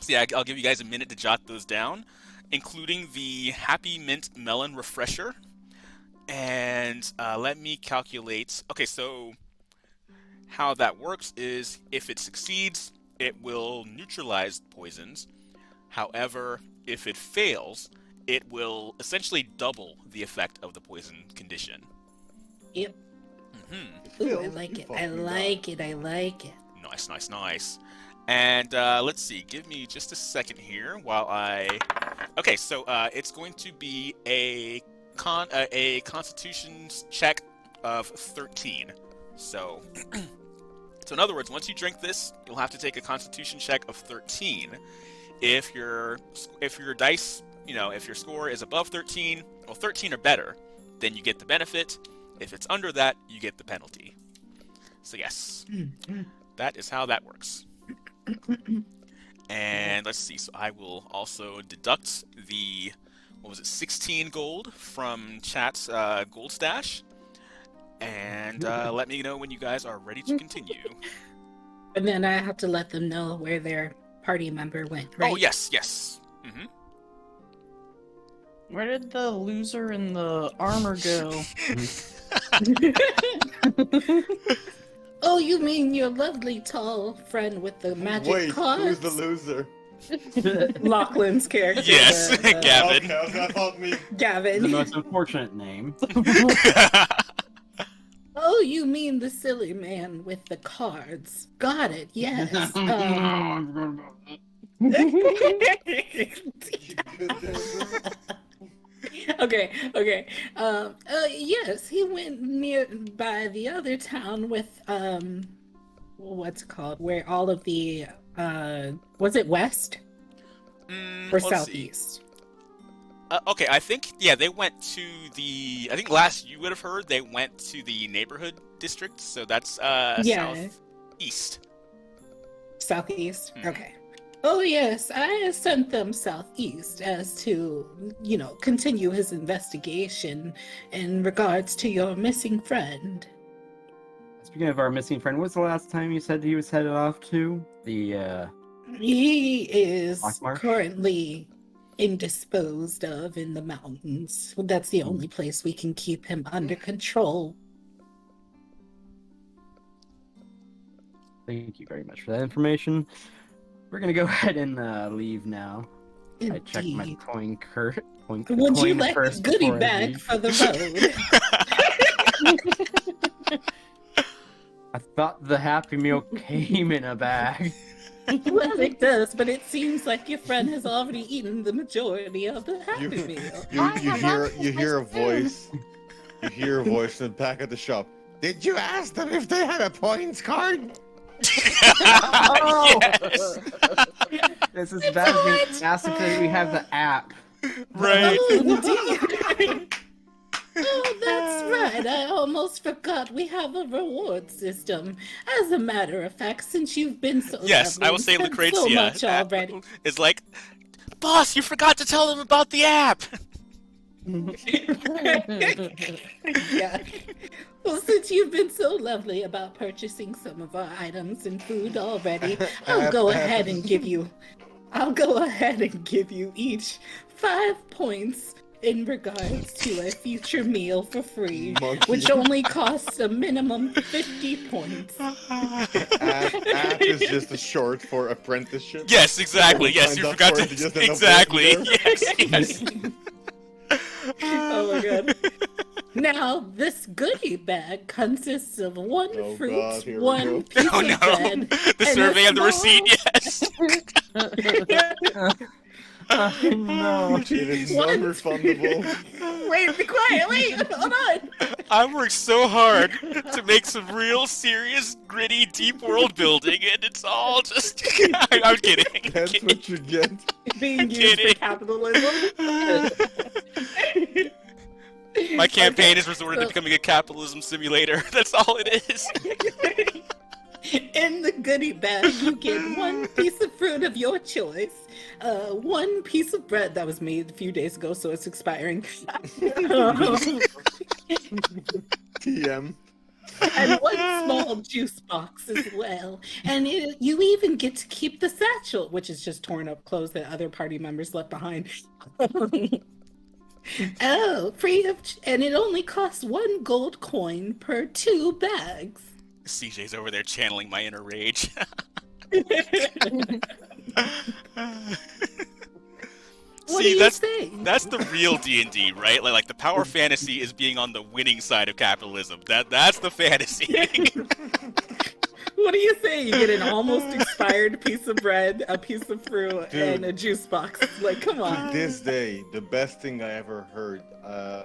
So yeah, I'll give you guys a minute to jot those down, including the Happy Mint Melon Refresher. And let me calculate. Okay, so how that works is if it succeeds, it will neutralize poisons. However, if it fails, it will essentially double the effect of the poison condition. Yep. Mm-hmm. Ooh, I like it. I like it. I like it. Nice, nice, nice. And let's see. Give me just a second here while I. Okay, so it's going to be a Constitution check of 13. So, so in other words, once you drink this, you'll have to take a Constitution check of 13. If your dice, if your score is above 13, well, 13 or better, then you get the benefit. If it's under that, you get the penalty. So yes, that is how that works. And let's see, so I will also deduct the, 16 gold from chat's gold stash. And let me know when you guys are ready to continue. And then I have to let them know where their party member went, right? Oh, yes, yes. Mm-hmm. Where did the loser in the armor go? Oh, you mean your lovely tall friend with the magic Wait, cards? who's the loser? Lachlan's character. Yes, Gavin. Okay, I thought me. Gavin. The most unfortunate name. Oh, you mean the silly man with the cards. Got it, yes. Okay. Yes, he went nearby the other town with, what's it called? Where all of the, was it west? Or Let's southeast? see. Okay, I think, yeah, they went to the, I think last you would have heard, they went to the neighborhood district, so that's, southeast. Southeast? Okay. Oh, yes, I sent them southeast as to, continue his investigation in regards to your missing friend. Speaking of our missing friend, what's the last time you said he was headed off to? He is Blackmarsh? currently indisposed of in the mountains. That's the only place we can keep him under control. Thank you very much for that information. We're gonna go ahead and leave now. I checked my Indeed. coin Would you like a first goodie before I bag leave. for the road? I thought the Happy Meal came in a bag. Well, it does, but it seems like your friend has already eaten the majority of the Happy Meal. You hear a voice. You hear a voice in the back of the shop. Did you ask them if they had a points card? Yes! This is bad as being asked if we have the app. Right. Oh, indeed. Oh, that's right. I almost forgot we have a reward system. As a matter of fact, since you've been so Yes, lovely I will say and spent so Lucrezia much already. is like, boss, you forgot to tell them about the app. Yeah. Well, since you've been so lovely about purchasing some of our items and food already, I'll go ahead and give you each 5 points in regards to a future meal for free, Monkey. which only costs a minimum 50 points. App is just a short for apprenticeship. Yes, exactly. Yes, Signed you up forgot for it, to. just end up Exactly. working Yes, yes. Oh my god. Now, this goodie bag consists of one Oh fruit, God, here we one go. piece Oh of no! bread, The and a survey of the receipt. small- Yes. No. It is What? non-refundable. Wait, be quiet, wait, hold on. I worked so hard to make some real serious, gritty, deep world building, and it's all just. I'm kidding. That's what you get. Being used for Kidding. capitalism. My campaign has resorted to becoming a capitalism simulator. That's all it is. In the goodie bag, you get one piece of fruit of your choice, one piece of bread that was made a few days ago, so it's expiring, TM. and one small juice box as well. And you even get to keep the satchel, which is just torn up clothes that other party members left behind. Oh, free of, and it only costs 1 gold coin per 2 bags. CJ's over there channeling my inner rage. What See, do you think? that's the real D&D, right? Like the power fantasy is being on the winning side of capitalism. That's the fantasy. What do you say? You get an almost expired piece of bread, a piece of fruit, Dude. and a juice box. Like, come To on. this day, the best thing I ever heard. I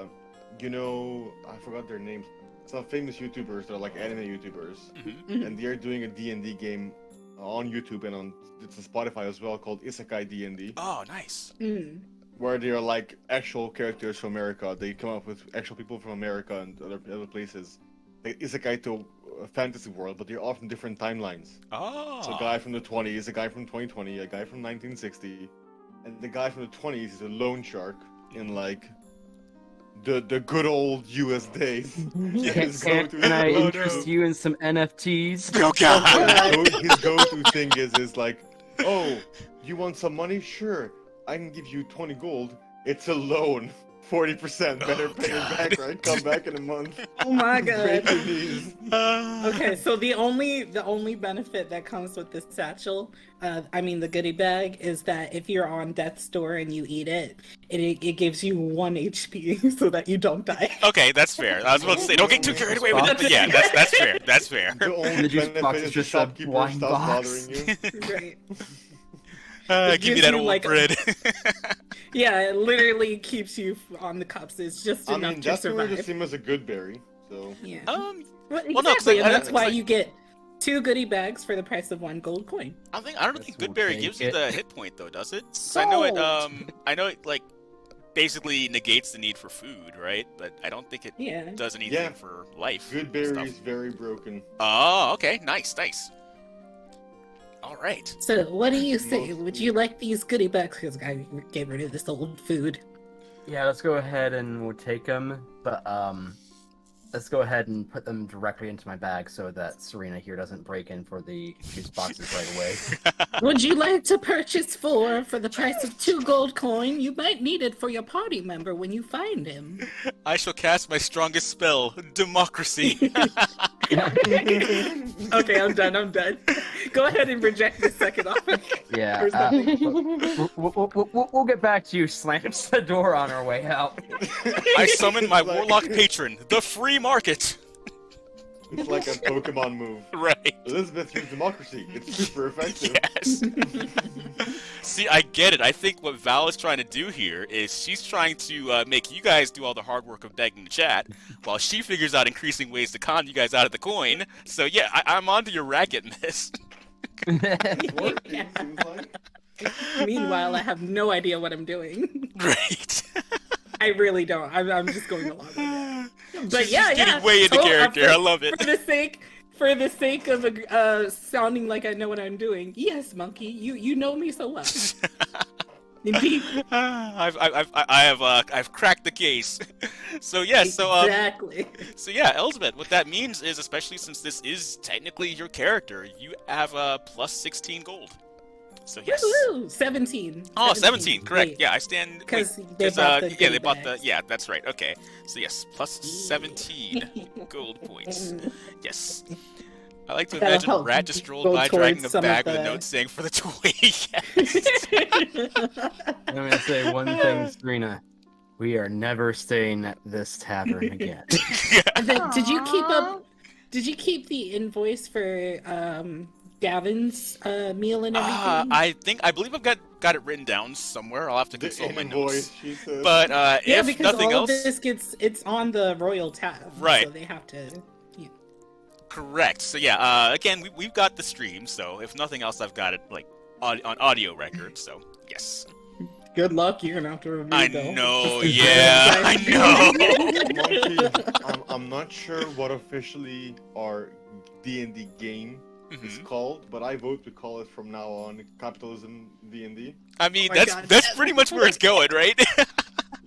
forgot their names. Some famous YouTubers, they're like anime YouTubers, Mhm. and they're doing a D&D game on YouTube and on Spotify as well called Isekai D&D, Oh, nice. Mm. where they are like actual characters from America. They come up with actual people from America and other places. Like Isekai to a fantasy world, but they're all from different timelines. Oh. So a guy from the 20s, a guy from 2020, a guy from 1960, and the guy from the 20s is a loan shark in like the good old US days. Can I interest you in some NFTs? Oh god. His go-to thing is like Oh, you want some money? Sure. I can give you 20 gold. It's a loan. 40%. Better pay it back, right? Come back in a month. Oh my god. Break your knees. Okay, so the only benefit that comes with this satchel, the goodie bag, is that if you're on death's door and you eat it, it gives you 1 HP so that you don't die. Okay, that's fair. I was about to say, don't get too carried away with it, but yeah, that's fair. That's fair. The only juice benefit box is is the just a shopkeeper wine stops box. bothering you. Right. Give me gives that you, old like, bread. Yeah, it literally keeps you on the cups. It's just I enough mean, to that's what survive. just seem as a good berry, so... Yeah. Well, Well, no, 'cause exactly, I- and that's I- why I- you get 2 goodie bags for the price of 1 gold coin. I don't think We'll Goodberry take gives you it. the hit point though, does it? 'Cause I know it like basically negates the need for food, right? But I don't think it Yeah. does anything Yeah. for life. Good stuff. berry is very broken. Oh, okay, nice. All right. So, what do you say? Mostly. Would you like these goodie bags? Because I get rid of this old food. Yeah, let's go ahead and we'll take them, but let's go ahead and put them directly into my bag so that Serena here doesn't break in for the juice boxes right away. Would you like to purchase 4 for the price of 2 gold coin? You might need it for your party member when you find him. I shall cast my strongest spell, democracy. Okay, I'm done. Go ahead and reject the second offer. Yeah, There's nothing. we'll get back to you. Slams the door on our way out. I summon my It's like- warlock patron, the free market. It's like a Pokemon move. Right. Elizabeth used democracy. It's super effective. Yes. See, I get it. I think what Val is trying to do here is she's trying to make you guys do all the hard work of begging the chat, while she figures out increasing ways to con you guys out of the coin. So yeah, I'm onto your racket, miss. It's working, seems like. Meanwhile, I have no idea what I'm doing. Great. I really don't. I'm just going along with it. But She's yeah, getting yeah. way into So, character. I love it. For the sake of sounding like I know what I'm doing, yes, monkey, you know me so well. Indeed. I've cracked the case. So yeah, Exactly. so yeah, Elsbeth, what that means is, especially since this is technically your character, you have plus 16 gold. So yes. Woohoo! 17. Oh, 17, correct. Wait, Yeah, I stand. Because wait, they 'cause, bought the yeah, goodie they bought the. bags. Yeah, that's right. Okay, so yes, plus 17 gold points. Yes. I like to That'll imagine a help rat just strolled go by dragging towards a some of bag with a the- note saying for the toy. Yes. I'm gonna say one thing, Serena. We are never staying at this tavern again. And then, did you keep up? Did you keep the invoice for Gavin's meal and everything? I believe I've got it written down somewhere. I'll have to The consult my invoice, notes. she said. But Yeah, if because nothing all else, of this it's on the royal tab, Right. So they have to. correct. So yeah, again, we've got the stream. So if nothing else, I've got it like on audio record. So yes. Good luck. You're gonna have to review. I though. know. Just Yeah, I know. Monkey, I'm not sure what officially our D&D game is Mhm. called, but I vote to call it from now on Capitalism D&D. I mean, Oh my that's God. pretty much where it's going, right?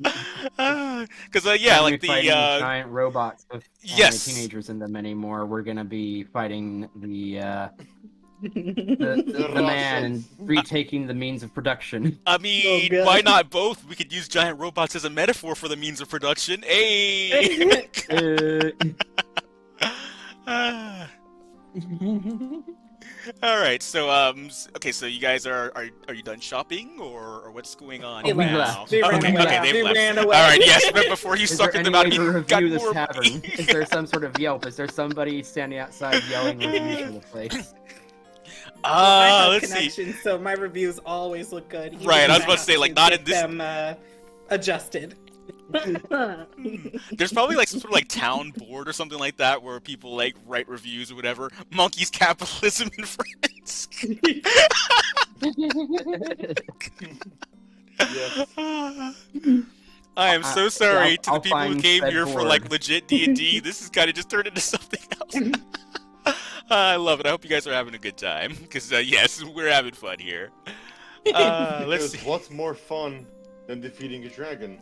Because yeah, We're like gonna be the fighting giant robots with yes. teenagers in them anymore. We're gonna be fighting the The man and Russians. retaking the means of production. I mean, God. why not both? We could use giant robots as a metaphor for the means of production. Hey. Ah. All right. So okay. So you guys are you done shopping or what's going on They left. now? They ran okay. away. Okay. They've They left. ran away. All right. Yes. But before you Is sucked there them any out, way you to got review this more tavern? money. Is there some sort of Yelp? Is there somebody standing outside yelling reviews for the place? I have Let's see. connections, so my reviews always look good. even Right, I was if about to say, have like, not get in this- them adjusted. There's probably like some sort of like town board or something like that where people like write reviews or whatever. Monkeys, capitalism, and friends. Yes. I am so sorry to the I'll people who find came said here for like board. legit D&D. This has kind of just turned into something else. I love it. I hope you guys are having a good time because yes, we're having fun here. Let's Because see. what's more fun than defeating a dragon?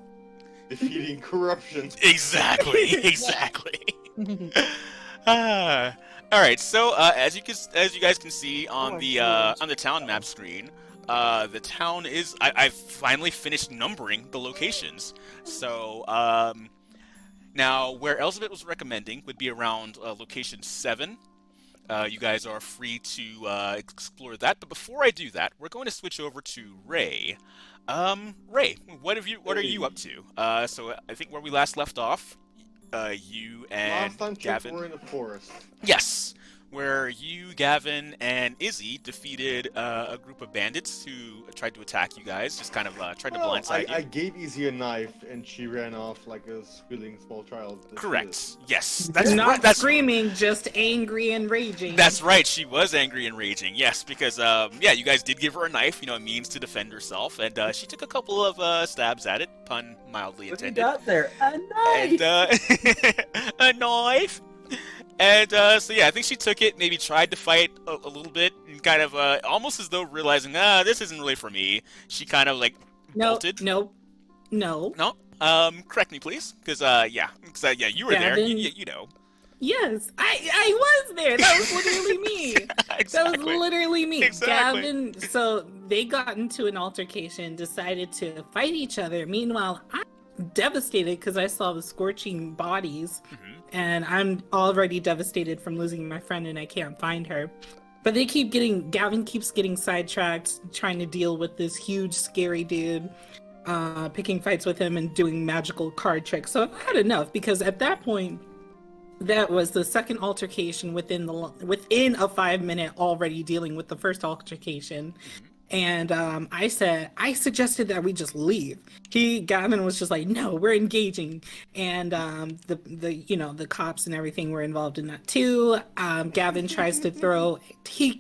Defeating corruption. Exactly. All All right. So as you guys can see on my the God. on the town map screen, the town is. I've finally finished numbering the locations. So now where Elizabeth was recommending would be around location 7. You guys are free to explore that. But before I do that, we're going to switch over to Ray. Ray, what are you up to? So I think where we last left off, you and Last time Gavin. we're in the forest. Yes, where you, Gavin, and Izzy defeated a group of bandits who tried to attack you guys. Just kind of tried to blindside you. I gave Izzy a knife, and she ran off like a squealing small child. that she is. Correct. Yes, Not screaming, just angry and raging. That's right. She was angry and raging. Yes, because you guys did give her a knife, a means to defend herself, and she took a couple of stabs at it. Pun mildly What you intended. got there? A knife! And a knife. And so I think she took it, maybe tried to fight a little bit, and kind of almost as though realizing, this isn't really for me. She kind of like bolted. No. No. Correct me, please, because you were there. Gavin? You know. Yes, I was there. That was literally me. Exactly. That was literally me. Exactly. Gavin, so they got into an altercation, decided to fight each other. Meanwhile, I'm devastated because I saw the scorching bodies, and I'm already devastated from losing my friend and I can't find her. But Gavin keeps getting sidetracked, trying to deal with this huge, scary dude, picking fights with him and doing magical card tricks. So I've had enough, because at that point, that was the second altercation within a 5-minute already dealing with the first altercation. And I suggested that we just leave. Gavin was just like, no, we're engaging. And the cops and everything were involved in that too. Gavin tries to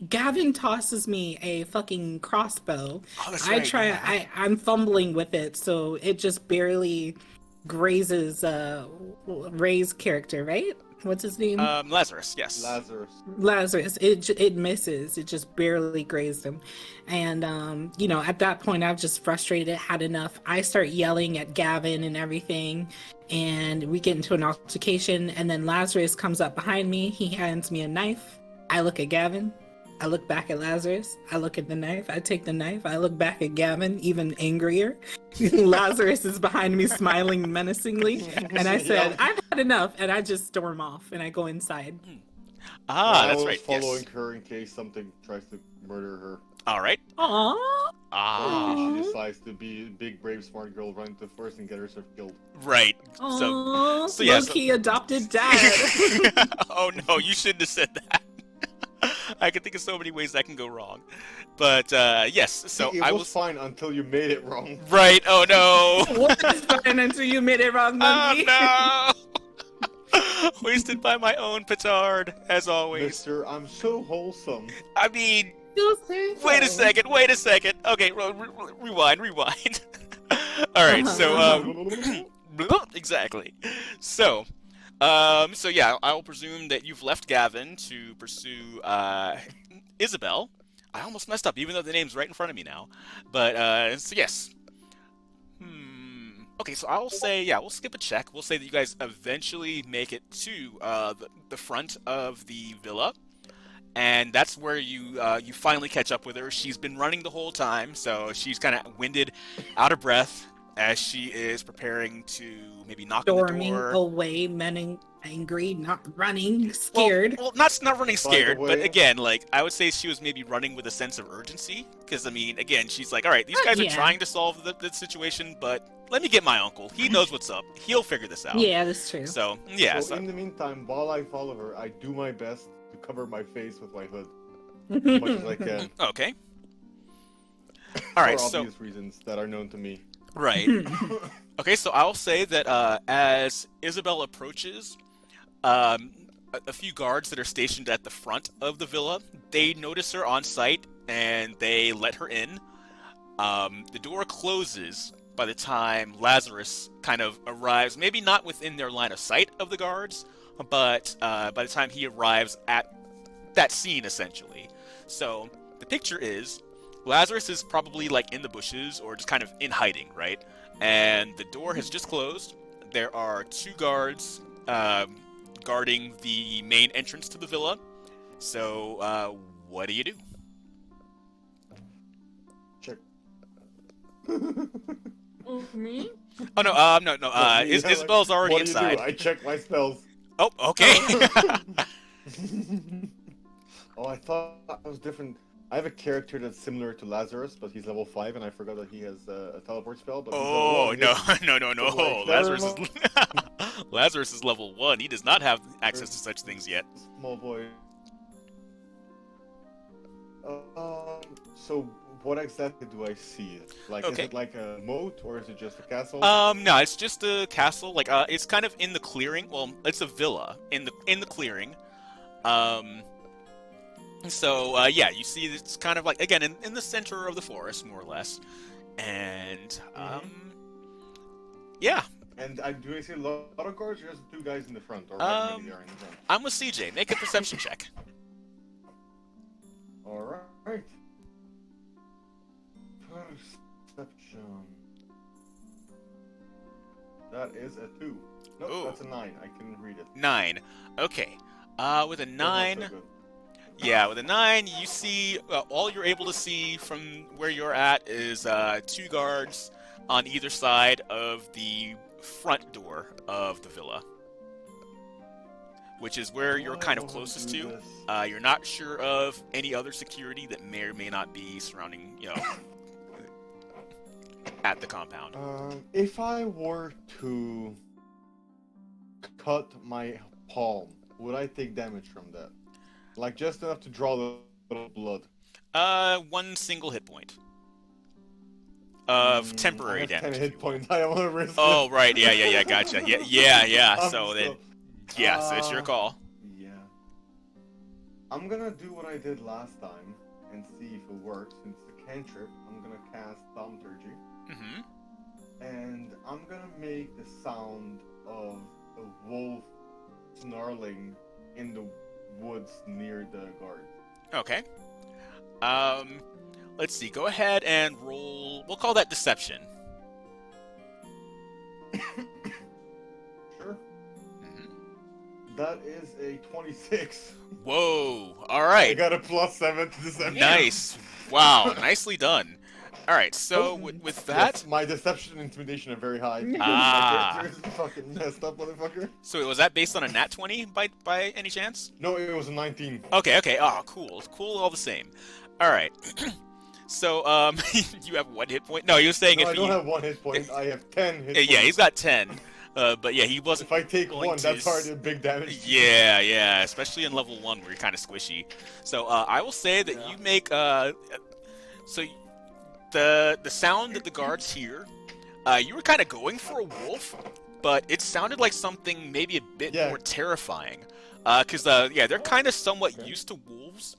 Gavin tosses me a fucking crossbow. Oh, that's right. I'm fumbling with it, so it just barely grazes Ray's character, right? What's his name? Lazarus, yes. Lazarus. It misses. It just barely grazed him. And, at that point, I was just frustrated, had enough. I start yelling at Gavin and everything, and we get into an altercation, and then Lazarus comes up behind me. He hands me a knife. I look at Gavin. I look back at Lazarus. I look at the knife. I take the knife. I look back at Gavin, even angrier. Lazarus is behind me, smiling menacingly. And I said, I've had enough. And I just storm off and I go inside. That's right. Following her in case something tries to murder her. All right. Aww. Or in case she decides to be a big, brave, smart girl, run to first and get herself killed. Right. Aww. So low-key adopted dad. Oh no, you shouldn't have said that. I can think of so many ways that can go wrong, but yes. So it was fine until you made it wrong. Right? Oh no. What is fine until you made it wrong, monkey? Oh no. Wasted by my own petard, as always. Mister, I'm so wholesome. I mean, wait a second. Okay, rewind. All right. So exactly. So. I will presume that you've left Gavin to pursue Isabel. I almost messed up, even though the name's right in front of me now. But, so yes. Okay, so I will say, we'll skip a check. We'll say that you guys eventually make it to the front of the villa. And that's where you finally catch up with her. She's been running the whole time, so she's kind of winded, out of breath, as she is preparing to maybe knock on the door. Storming away, angry, not running, scared. Well, not running scared, but again, I would say she was maybe running with a sense of urgency. Because, again, she's like, all right, these guys are trying to solve the situation, but let me get my uncle. He knows what's up. He'll figure this out. Yeah, that's true. So, So in the meantime, while I follow her, I do my best to cover my face with my hood. As much as I can. Okay. All right, for obvious reasons that are known to me. Right. Okay, so I'll say that as Isabel approaches, a few guards that are stationed at the front of the villa, they notice her on site and they let her in. The door closes by the time Lazarus kind of arrives, maybe not within their line of sight of the guards, but by the time he arrives at that scene, essentially. So the picture is Lazarus is probably in the bushes or just kind of in hiding, right? And the door has just closed. There are 2 guards guarding the main entrance to the villa, So, what do you do? Check. Me? Oh no, no, no. No, me, Isabel's already what do you inside. do? I check my spells. Oh, okay. Oh, I thought that was different. I have a character that's similar to Lazarus, but he's level 5, and I forgot that he has a teleport spell. But he's Oh level 1. no! Like, Lazarus never is Lazarus is level 1. He does not have access to such things yet. Small boy. So what exactly do I see? Like, Okay. is it like a moat, or is it just a castle? No, it's just a castle. Like, it's kind of in the clearing. Well, it's a villa in the clearing. So, yeah, you see it's kind of like, again, in the center of the forest, more or less. And, yeah. And do I see a lot of guards, or just 2 guys in the front? Or how many are in the front? I'm with CJ. Make a perception check. Alright. Perception. That is a 2. Nope, Ooh. that's a 9. I couldn't read it. 9. Okay. With a That's 9... not so good. Yeah, with a 9, you see, all you're able to see from where you're at is 2 guards on either side of the front door of the villa, which is where you're kind of closest to. You're not sure of any other security that may or may not be surrounding, at the compound. If I were to cut my palm, would I take damage from that? Like, just enough to draw a little blood. 1 single hit point. Of temporary I have damage. 10 hit points. I don't want to risk it. Oh, right, yeah, gotcha. Yeah. I'm So then, still- yeah, so it's your call. Yeah. I'm gonna do what I did last time and see if it works. Since it's a cantrip, I'm gonna cast Thaumaturgy. Mm-hmm. And I'm gonna make the sound of a wolf snarling in the woods near the guard. Okay. Let's see. Go ahead and roll. We'll call that deception. Sure. Mm-hmm. That is a 26. Whoa. All I right. got a +7 to deception. Nice. Wow. Nicely done. All right. So with that, Yes, my deception and intimidation are very high. Ah. My character is fucking messed up, motherfucker. so was that based on a nat 20 by any chance? No, it was a 19. Okay. Oh, cool. Cool all the same. All right. So you have 1 hit point. No, you were saying No, if I don't you. have 1 hit point. I have 10 hit points. Yeah, he's got 10. But yeah, he wasn't. If I take going 1, to that's already a big damage. Yeah, especially in level 1 where you're kind of squishy. So I will say that you make so the sound that the guards hear, you were kind of going for a wolf, but it sounded like something maybe a bit more terrifying. Because they're kind of somewhat used to wolves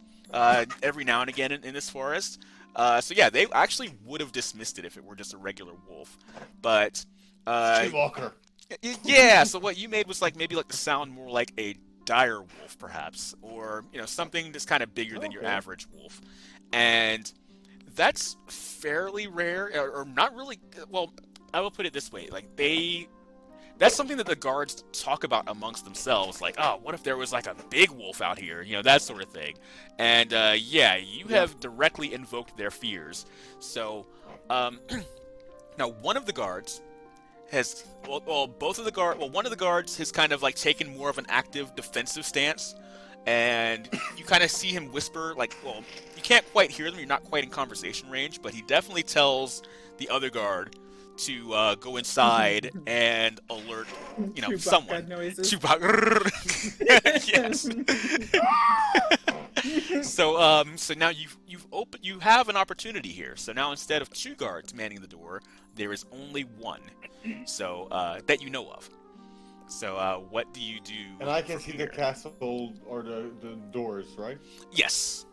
every now and again in this forest. So yeah, they actually would have dismissed it if it were just a regular wolf, but. Streetwalker. Yeah, so what you made was maybe the sound more like a dire wolf, perhaps, or something that's kind of bigger than your average wolf, and that's fairly rare, or not really. Well, I will put it this way: that's something that the guards talk about amongst themselves, oh, what if there was a big wolf out here, that sort of thing, and you have directly invoked their fears. So, now one of the guards has one of the guards has kind of taken more of an active defensive stance, and you kind of see him whisper you can't quite hear them, you're not quite in conversation range, but he definitely tells the other guard to go inside and alert Chewbacca someone. noises. Chewbacca. Yes. So now you have an opportunity here. So now instead of 2 guards manning the door, there is only 1. So that you know of. So what do you do? And I can from see here? the castle or the doors, right? Yes.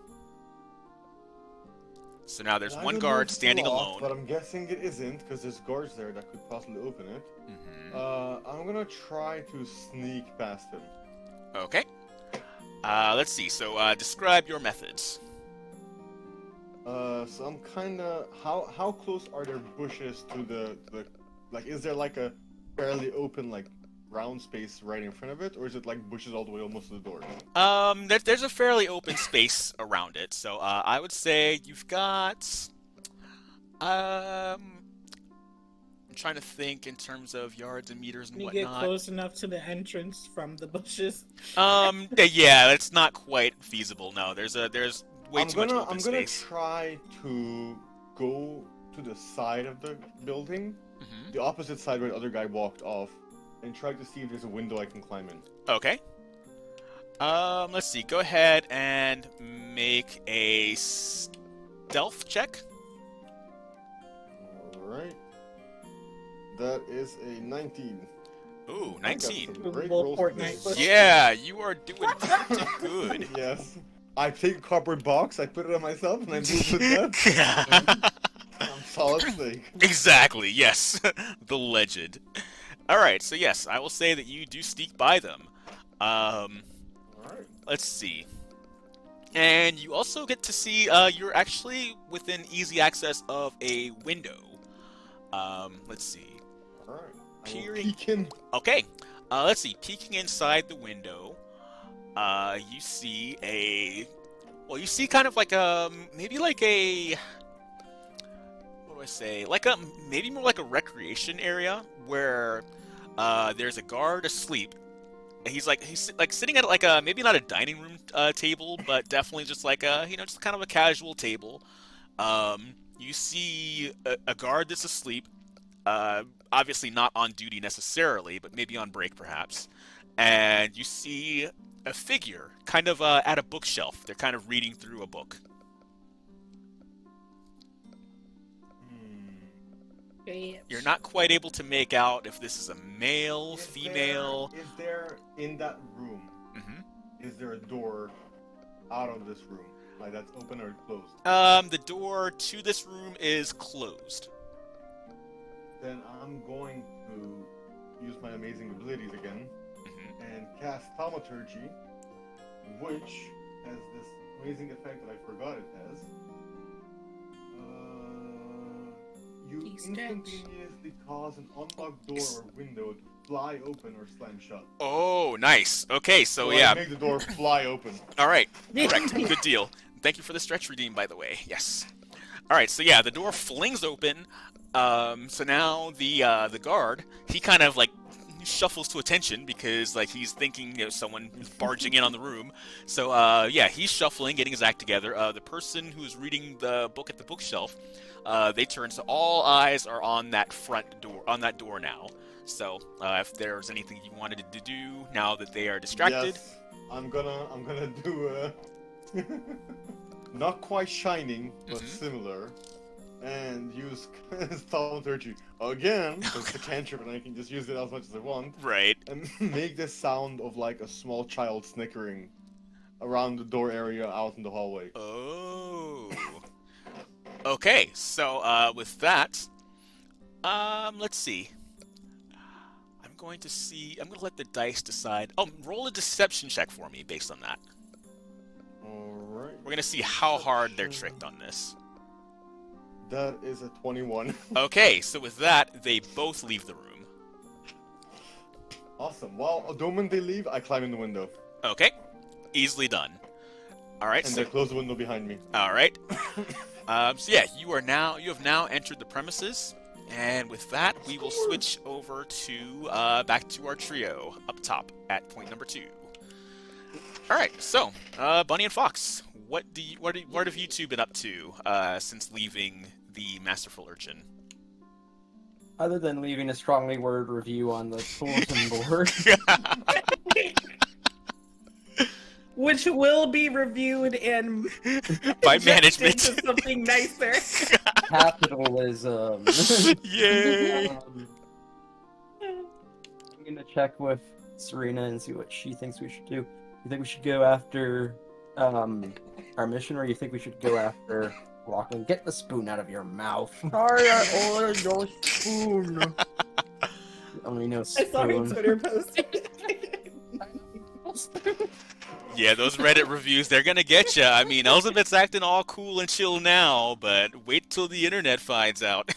So now there's I 1 don't know guard if it's standing locked, alone. but I'm guessing it isn't, because there's guards there that could possibly open it. Mm-hmm. I'm gonna try to sneak past him. Okay. Let's see. So describe your methods. So I'm kinda... How close are there bushes to the is there a fairly open, round space right in front of it, or is it like bushes all the way almost to the door? There's a fairly open space around it, so I would say you've got. I'm trying to think in terms of yards and meters and Can you whatnot. get close enough to the entrance from the bushes? Yeah, it's not quite feasible. No, there's way too much open I'm space. gonna try to go to the side of the building, Mhm. the opposite side where the other guy walked off, and try to see if there's a window I can climb in. Okay. Let's see. Go ahead and make a stealth check. Alright. That is a 19. Ooh, I got 19. some great Little rolls Fortnite. today. Yeah, you are doing pretty good. Yes. I take a cardboard box, I put it on myself, and I move with that. I'm solid snake. Exactly, yes. The legend. Alright, so yes, I will say that you do sneak by them. Alright. Let's see. And you also get to see, you're actually within easy access of a window. Let's see. Alright. Peering. Peek in. Okay, let's see. Peeking inside the window, you see you see kind of like maybe like a, what do I say? Like maybe more like a recreation area where, there's a guard asleep. He's sitting at like a, maybe not a dining room table, but definitely just like a, just kind of a casual table. You see a guard that's asleep. Obviously not on duty necessarily, but maybe on break perhaps. And you see a figure kind of at a bookshelf. They're kind of reading through a book. You're not quite able to make out if this is a male, female. Is there in that room? Is there a door out of this room, like that's open or closed? The door to this room is closed. Then I'm going to use my amazing abilities again and cast Thaumaturgy, which has this amazing effect that I forgot it has. You instantaneously cause an unlocked door or window to fly open or slam shut. Oh, nice. Okay, so I yeah. make the door fly open. All right, correct. Good deal. Thank you for the stretch redeem, by the way. Yes. All right, so yeah, the door flings open. So now the guard, he kind of like shuffles to attention because like he's thinking someone is barging in on the room. So yeah, he's shuffling, getting his act together. The person who's reading the book at the bookshelf, they turn, so all eyes are on that front door, on that door now. So if there's anything you wanted to do now that they are distracted, yes, I'm gonna do not quite shining, but similar. And use Thaumaturgy again, because it's a cantrip and I can just use it as much as I want. right? And make this sound of like a small child snickering around the door area out in the hallway. Oh. Okay, so with that, let's see. I'm going to let the dice decide. Oh, roll a deception check for me based on that. Alright. We're gonna see how hard they're tricked on this. That is a 21. Okay, so with that, they both leave the room. Awesome. Well, the moment they leave, I climb in the window. Okay, easily done. All right, And so they close the window behind me. all right. So yeah, you have now entered the premises, and with that, we will switch over to back to our trio up top at point number 2. All right, so Bunny and Fox, what have you two been up to since leaving the Masterful Urchin? Other than leaving a strongly worded review on the bulletin board. Which will be reviewed and By adjusted management. into something nicer. Capitalism. Yay! I'm gonna check with Serena and see what she thinks we should do. You think we should go after our mission, or you think we should go after Lachlan? Get the spoon out of your mouth. Sorry, I ordered your spoon. Only no I saw your spoon. Twitter post. Yeah, those Reddit reviews, they're gonna get ya. I mean, Elizabeth's acting all cool and chill now, but wait till the internet finds out.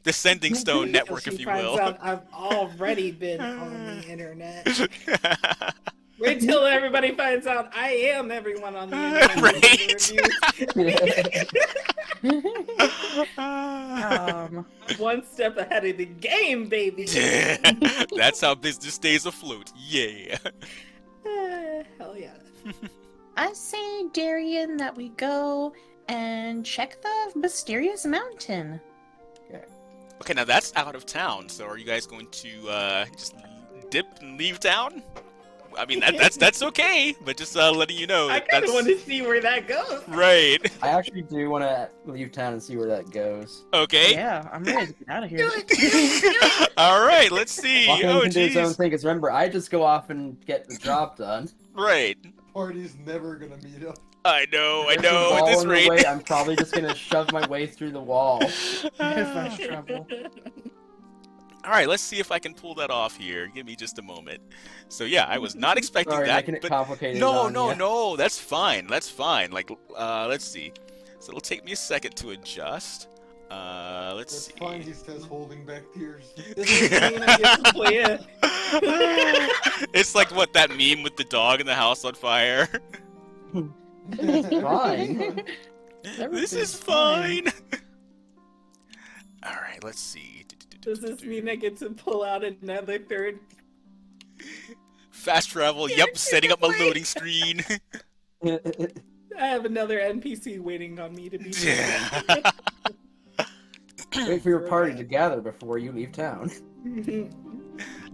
The Sending Stone Network, She if you finds will. out I've already been on the internet. Wait till everybody finds out I am everyone on the internet. Right. One step ahead of the game, baby. That's how business stays afloat. Yeah. Hell yeah. I say, Darian, that we go and check the mysterious mountain. Okay, now that's out of town. So are you guys going to just dip and leave town? I mean, that's okay, but just letting you know. I kind of want to see where that goes. Right. I actually do want to leave town and see where that goes. Okay. Yeah, I'm ready to get out of here. All right, let's see. Walking Oh, can do his own jeez. thing, because remember, I just go off and get the job done. Right. Party's never gonna meet up. I know. There's a At wall this in the rate. way, I'm probably just gonna shove my way through the wall. There's much trouble. All right, let's see if I can pull that off here. Give me just a moment. So yeah, I was not expecting Sorry, that. making it But complicated. no, on no, ya. no. That's fine. That's fine. Like, let's see. So it'll take me a second to adjust. Let's That's see. fine, he says, holding back tears. This is the scene I get to play it. It's like what that meme with the dog in the house on fire. It's fine. This is fine. All right, let's see. Does this mean I get to pull out another third? Fast travel. Yep, setting up my loading screen. I have another NPC waiting on me to be. Yeah. Wait for your party to gather before you leave town.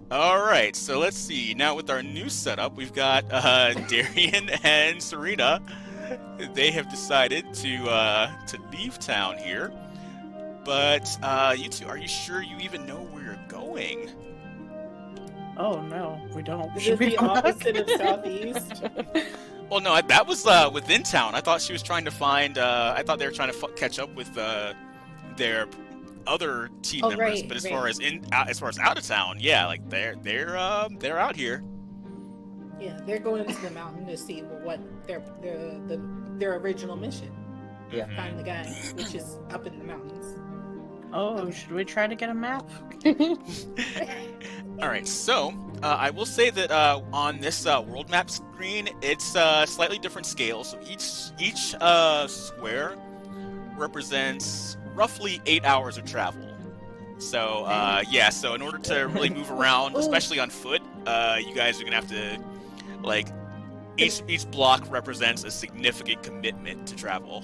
All right, so let's see. Now with our new setup, we've got Darian and Serena. They have decided to leave town here. But you two, are you sure you even know where you're going? Oh no, we don't. Is Should it we the go back? opposite of southeast? Well, no, that was within town. I thought she was trying to find. I thought they were trying to catch up with their other team members. Right, But as right. far as as far as out of town, yeah, like they're out here. Yeah, they're going into the mountain to see what their original mission. Yeah. Find the guy, which is up in the mountains. Oh, should we try to get a map? All right, so I will say that on this world map screen, it's slightly different scale. So each square represents roughly 8 hours of travel. So yeah, so in order to really move around, especially on foot, you guys are gonna have to like each block represents a significant commitment to travel.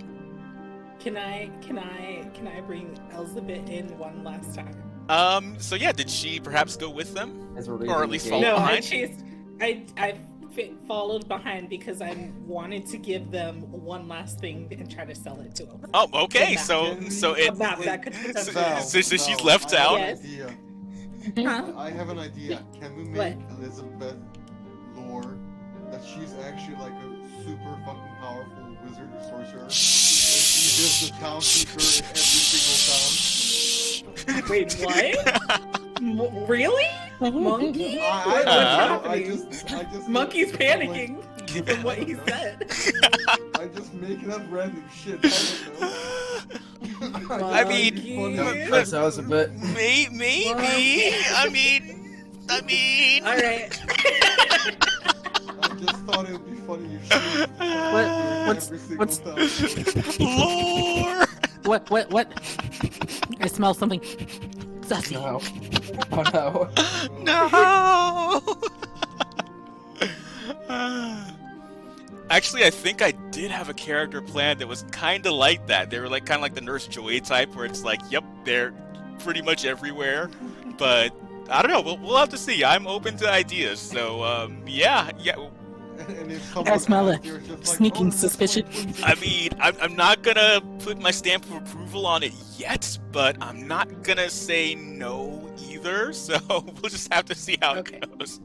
Can I bring Elizabeth in one last time? So yeah, did she perhaps go with them, As we're or leaving at least the follow gate. No, behind? I followed behind because I wanted to give them one last thing and try to sell it to them. Oh, okay. A So map. so A it. map that could So- Val, so she's Val, left I have town? an Yes. idea. Huh? I have an idea. Can we What? make Elizabeth lore that she's actually like a super fucking powerful wizard or sorcerer? And she's just the town keeper in every single town? Wait, what? Really? Monkey? What's happening? I just Monkey's like, panicking I from what he don't know. said. I just making up random shit. I don't know. I mean, Monkey. That's us a bit. Maybe. I mean. All right. I just thought it would be funny if she was What's- every single town. Lore. What? I smell something. Sussy. No. Oh no. No. Actually, I think I did have a character plan that was kind of like that. They were like kind of like the Nurse Joy type, where it's like, yep, they're pretty much everywhere. But I don't know. We'll have to see. I'm open to ideas. So yeah. And if I smell someone a asks, you're just like, sneaking "Oh, that's suspicion." my I mean, I'm not gonna put my stamp of approval on it yet, but I'm not gonna say no either. So we'll just have to see how Okay. it goes.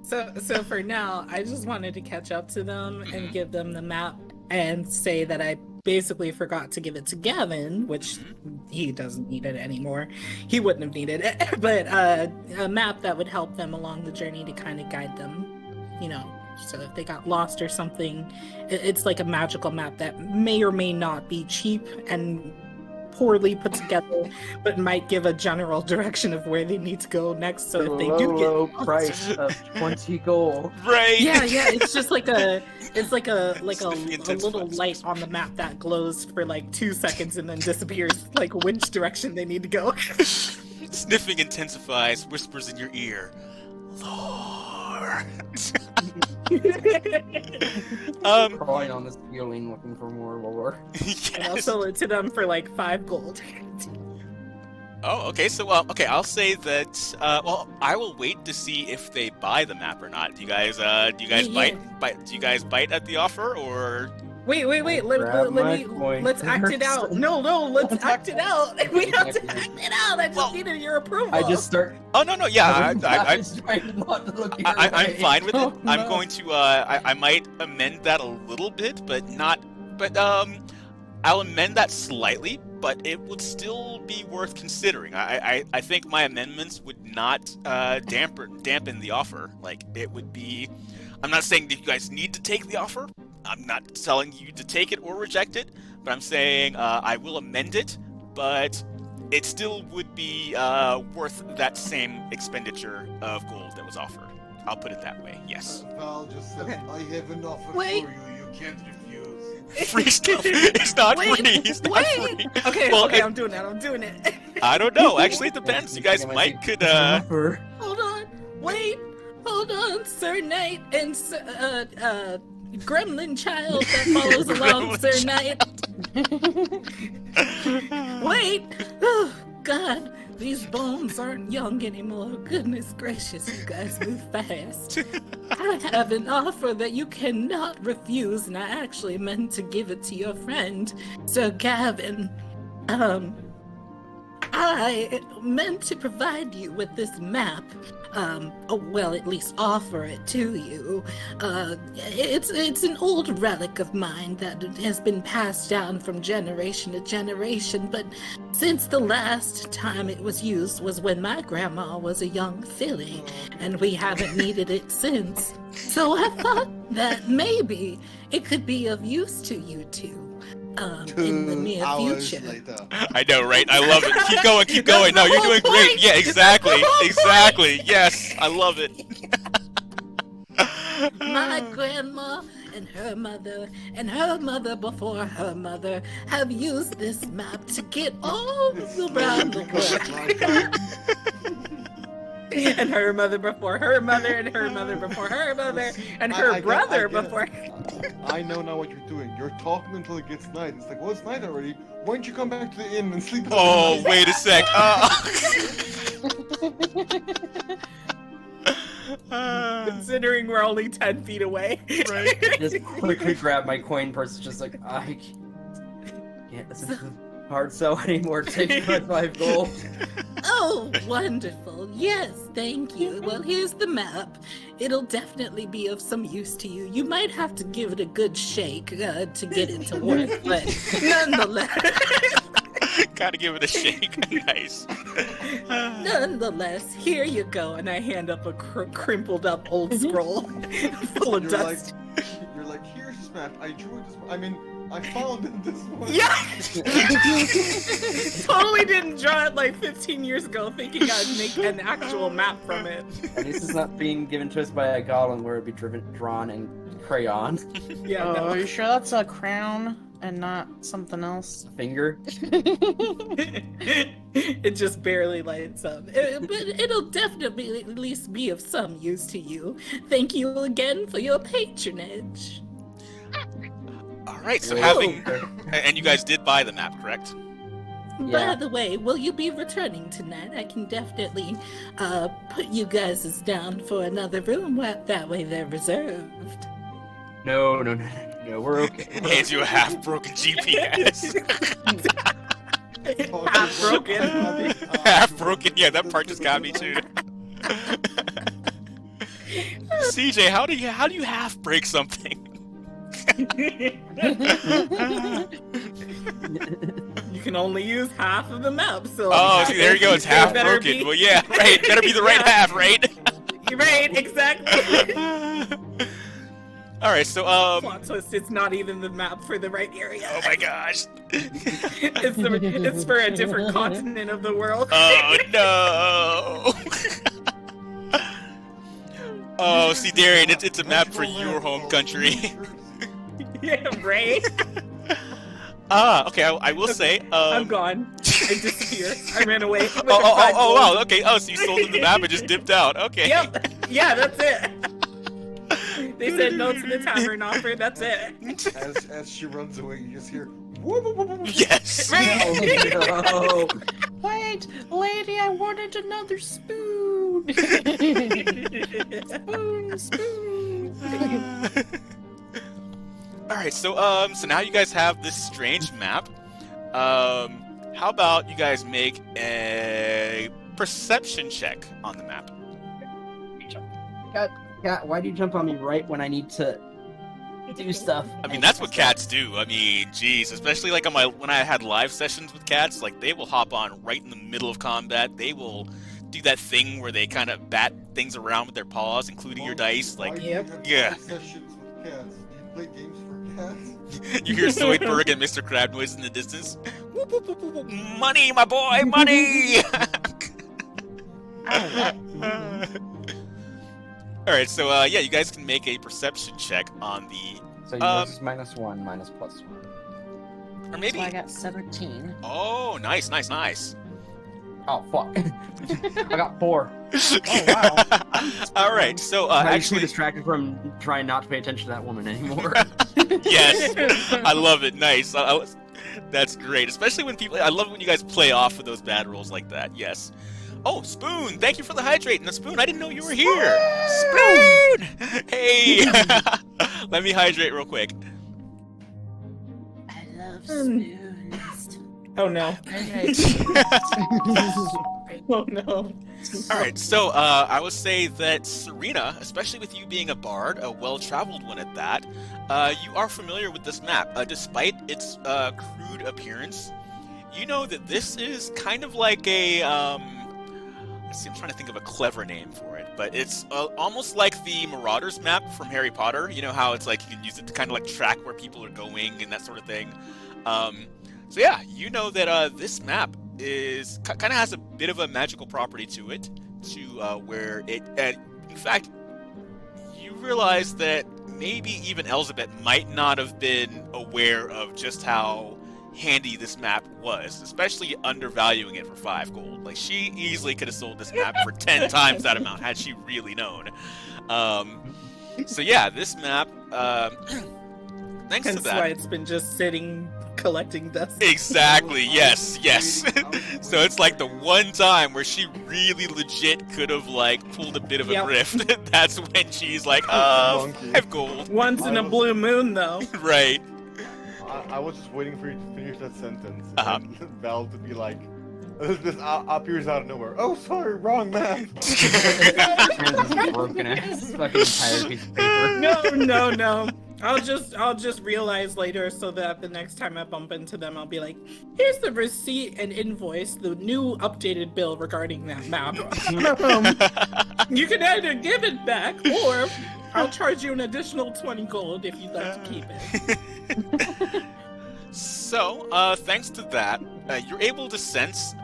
So for now, I just wanted to catch up to them Mhm. and give them the map and say that I basically forgot to give it to Gavin, which he doesn't need it anymore. He wouldn't have needed it, but a map that would help them along the journey to kind of guide them, you know. So if they got lost or something, it's like a magical map that may or may not be cheap and poorly put together, but might give a general direction of where they need to go next. So if they do get low lost- price of 20 gold. Right. yeah, it's just like a little intensifies. light on the map that glows for like 2 seconds and then disappears, like which direction they need to go. Sniffing intensifies, whispers in your ear. Lore. Crawling on the ceiling looking for more lore. And I'll Yes. sell it to them for like 5 gold. Oh, okay. So, I'll say that. Well, I will wait to see if they buy the map or not. Do you guys Yeah. bite? Do you guys bite at the offer, or? Wait. Grab my coin Let's act it out. No, let's act it out. We have to act it out. I just Well, needed your approval. I just start. Oh no, yeah. I'm trying not to look your I'm way. fine with it. Oh, I'm no. going to. I might amend that a little bit, but not. But I'll amend that slightly, but it would still be worth considering. I think my amendments would not dampen the offer. Like, it would be. I'm not saying that you guys need to take the offer. I'm not telling you to take it or reject it, but I'm saying I will amend it, but it still would be worth that same expenditure of gold that was offered. I'll put it that way. Yes. Val just said, Okay. I have an offer Wait. for you. You can't refuse. Free stuff. It's not Wait, free. It's not free. Okay, Well, okay, it- I'm doing it. I don't know. Actually, it depends. You guys might could. Offer. Hold on, Sir Knight and Gremlin Child that follows along, Sir Knight. Wait! Oh, God, these bones aren't young anymore. Goodness gracious, you guys move fast. I have an offer that you cannot refuse, and I actually meant to give it to your friend, Sir Gavin. I meant to provide you with this map. Well, at least offer it to you. It's an old relic of mine that has been passed down from generation to generation, but since the last time it was used was when my grandma was a young filly, and we haven't needed it since. So I thought that maybe it could be of use to you two. In the 2 near hours future. later. I know, right? I love it. Keep going, keep going. No, you're doing great. Yeah, exactly, exactly. Yes, I love it. My grandma and her mother before her mother have used this map to get all around the world. And her mother before her mother, and her mother before her mother, and her I brother get it. before. I know now what you're doing. You're talking until it gets night. It's like, well, it's night already. Why don't you come back to the inn and sleep? Oh, wait a sec. Considering we're only 10 feet away. Right. Just quickly grab my coin purse. Just like I can't listen to the hard sell anymore. Take my 5 gold. Oh, wonderful. Yes, thank you. Well, here's the map. It'll definitely be of some use to you. You might have to give it a good shake to get it to work, but nonetheless, Gotta give it a shake. Nice. nonetheless, here you go. And I hand up a crimpled up old scroll full of You're dust. You're like, here's this map. I drew it this. I mean, I found it this one. Yeah! Totally didn't draw it like 15 years ago thinking I'd make an actual map from it. At least it's not being given to us by a goblin where it'd be drawn in crayon. Yeah, Oh, no. are you sure that's a crown and not something else? Finger. It just barely lights up. But it'll definitely at least be of some use to you. Thank you again for your patronage. All right. So Wait. having, and you guys did buy the map, correct? Yeah. By the way, will you be returning tonight? I can definitely put you guys down for another room. That way they're reserved. No, we're okay. Hands you a half-broken GPS. Half broken. Half-broken. Yeah, that part just got me too. CJ, how do you half break something? You can only use half of the map, so. Oh, see, there you go. It's It half better broken. be- Well, yeah, right. Better be the right Yeah. half, right? You're right, exactly. All right, so Plot twist, it's not even the map for the right area. oh my gosh. It's for a different continent of the world. Oh no! Oh, see, Darian, it's a map for your home country. Yeah, right? Okay, I will say, I'm gone. I disappeared. I ran away. with Oh, the five gold. wow, okay, so you sold them the map and just dipped out, okay. Yep. Yeah, that's it. They said no to the tavern offer, that's it. As she runs away, you just hear. Whoop, whoop, whoop, whoop. Yes! No. Wait, lady, I wanted another spoon. spoon. Alright, so now you guys have this strange map. How about you guys make a perception check on the map? Cat, why do you jump on me right when I need to do stuff? I mean, that's what cats do. I mean, geez, especially like when I had live sessions with cats, like they will hop on right in the middle of combat. They will do that thing where they kind of bat things around with their paws, including your dice. Like, Yep. yeah. Sessions with cats. Do you play games for cats? You hear Zoidberg and Mr. Crab noise in the distance. Whoop, whoop, whoop, whoop, whoop. Money, my boy, money! Alright, so yeah, you guys can make a perception check on the... So yours is -1, mine is +1. Or maybe... So I got 17. Oh, nice. Oh, fuck. I got 4. Oh, wow. Alright, so I'm actually actually... distracted from trying not to pay attention to that woman anymore. Yes! I love it, nice. That's great, especially when people... I love when you guys play off with those bad rolls like that, yes. Oh, Spoon! Thank you for the hydrate. And Spoon, I didn't know you were here. Spoon! Hey! Let me hydrate real quick. I love spoons. Oh no. Oh no. Alright, so I would say that Serena, especially with you being a bard, a well-traveled one at that, you are familiar with this map. Despite its crude appearance, you know that this is kind of like a... let's see, I'm trying to think of a clever name for it, but it's almost like the Marauders map from Harry Potter. You know how it's like you can use it to kind of like track where people are going and that sort of thing. So yeah, you know that this map is kind of has a bit of a magical property to it, to where it. In fact, you realize that maybe even Elizabeth might not have been aware of just how handy this map was, especially undervaluing it for 5 gold. Like, she easily could have sold this map for 10 times that amount had she really known. So yeah, this map, thanks to That's that. why it's been just sitting, collecting dust. Exactly, yes. So it's like the one time where she really legit could have, like, pulled a bit of a grift. That's when she's like, 5 gold. Once in a blue moon, though. Right. I was just waiting for you to finish that sentence. Uh-huh. And Val to be like, this appears out of nowhere. Oh, sorry, wrong man. Broken ass fucking entire piece of paper. No. I'll just realize later so that the next time I bump into them, I'll be like, here's the receipt and invoice, the new updated bill regarding that map. You can either give it back or I'll charge you an additional 20 gold if you'd like to keep it. So, thanks to that, you're able to sense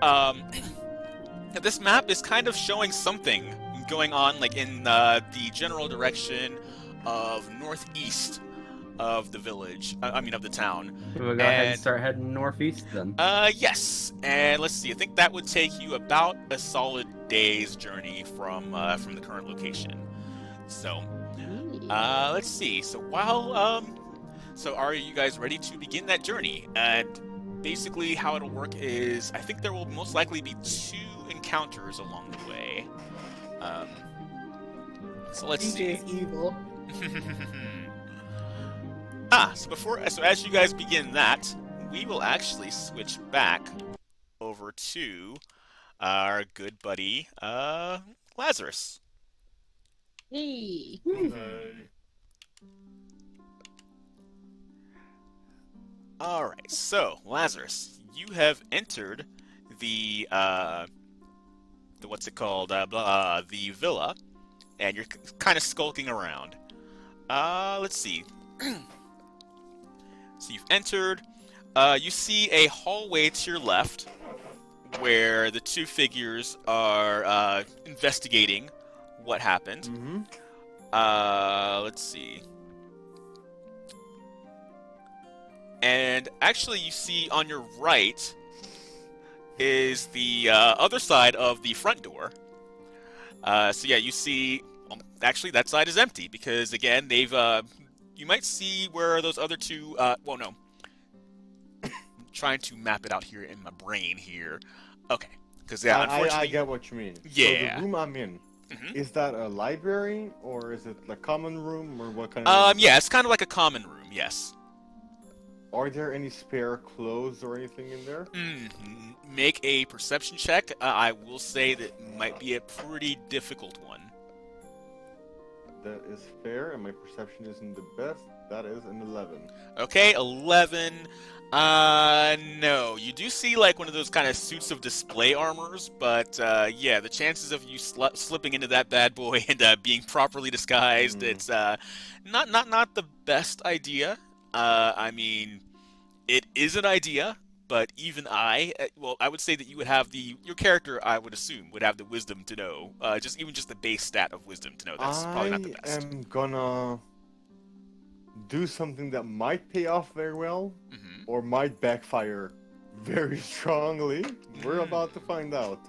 that this map is kind of showing something going on, like in the general direction of northeast of the village. Of the town. We'll go ahead and start heading northeast then. Yes. And let's see. I think that would take you about a solid day's journey from the current location. So, let's see. So so are you guys ready to begin that journey? And basically how it'll work is, I think there will most likely be 2 encounters along the way. So let's see. DJ's evil. So as you guys begin that, we will actually switch back over to our good buddy, Lazarus. Hey. Alright, so, Lazarus, you have entered the what's it called, the villa, and you're kind of skulking around. Let's see. So you've entered, You see a hallway to your left, where the two figures are investigating what happened. Mm-hmm. Let's see. And actually, you see on your right is the other side of the front door. So yeah, you see. Actually, that side is empty because again, they've. You might see where those other two. Well, no. I'm trying to map it out here in my brain here. Okay, because yeah, unfortunately, I get what you mean. Yeah. So the room I'm in, Mhm. is that a library or is it a common room or what kind Yeah, it's kind of like a common room. Yes. Are there any spare clothes or anything in there? Make a perception check. I will say that might be a pretty difficult one. That is fair, and my perception isn't the best. That is an 11. Okay, 11. No. You do see like one of those kind of suits of display armors, but yeah, the chances of you slipping into that bad boy and being properly disguised, it's not the best idea. I mean, it is an idea, but even I would say that you would have your character, I would assume, would have the wisdom to know, just the base stat of wisdom to know that's probably not the best. I am gonna do something that might pay off very well, or might backfire very strongly. We're about to find out.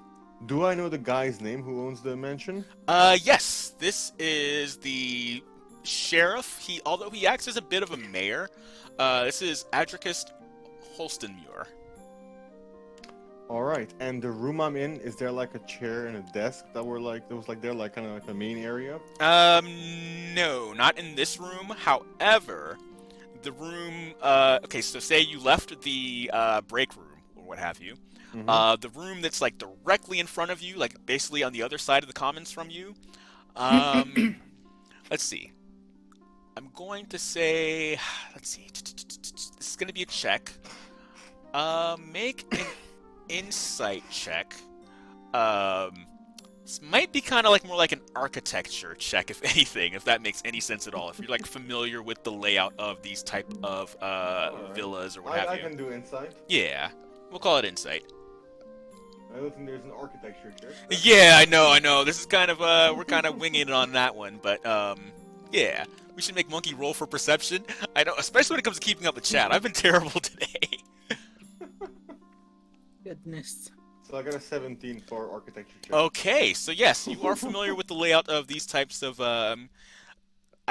Do I know the guy's name who owns the mansion? Yes, this is the sheriff. Although he acts as a bit of a mayor, this is Adricus Holstenmuir. All right, and the room I'm in, is there like a chair and a desk that was kind of like the main area? No, not in this room. However, the room. Okay, so say you left the break room or what have you. The room that's like directly in front of you, like basically on the other side of the commons from you. Let's see. I'm going to say, let's see. This is going to be a check. Make an insight check. This might be kind of like more like an architecture check, if anything, if that makes any sense at all. If you're like familiar with the layout of these type of villas or what have you. I can do insight. Yeah, we'll call it insight. I don't think there's an architecture check. Yeah, I know. This is kind of we're kind of winging it on that one, but yeah. We should make Monkey roll for perception. I know, especially when it comes to keeping up with chat. I've been terrible today. Goodness. So I got a 17 for architecture check. Okay, so yes, you are familiar with the layout of these types of. I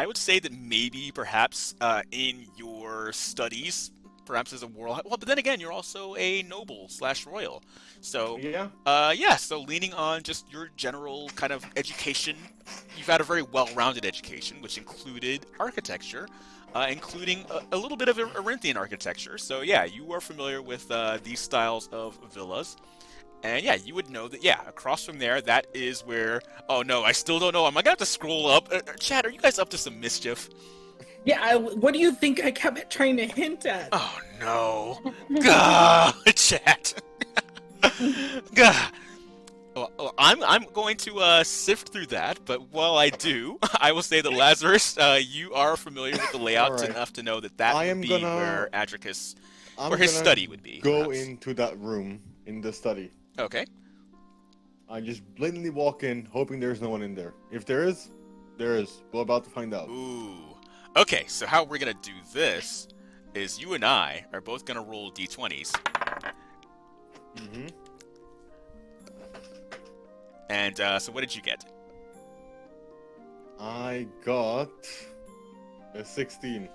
would say that maybe, perhaps, in your studies, perhaps as a warlock. Well, but then again, you're also a noble / royal. So yeah. So leaning on just your general kind of education, you've had a very well-rounded education, which included architecture, including a little bit of Arinthian architecture. So yeah, you are familiar with these styles of villas. And yeah, you would know that, yeah, across from there, that is where... Oh no, I still don't know. Am I going to have to scroll up? Chat, are you guys up to some mischief? Yeah, what do you think I kept trying to hint at? Oh no. Gah, chat. Gah. Well, I'm going to sift through that, but while I do, I will say that Lazarus, you are familiar with the layouts enough to know that would be where Adricus, where his study would be. Go into that room in the study. Okay. I just blatantly walk in, hoping there's no one in there. If there is, there is. We're about to find out. Ooh. Okay, so how we're gonna do this is you and I are both gonna roll d20s. And so what did you get? I got a 16.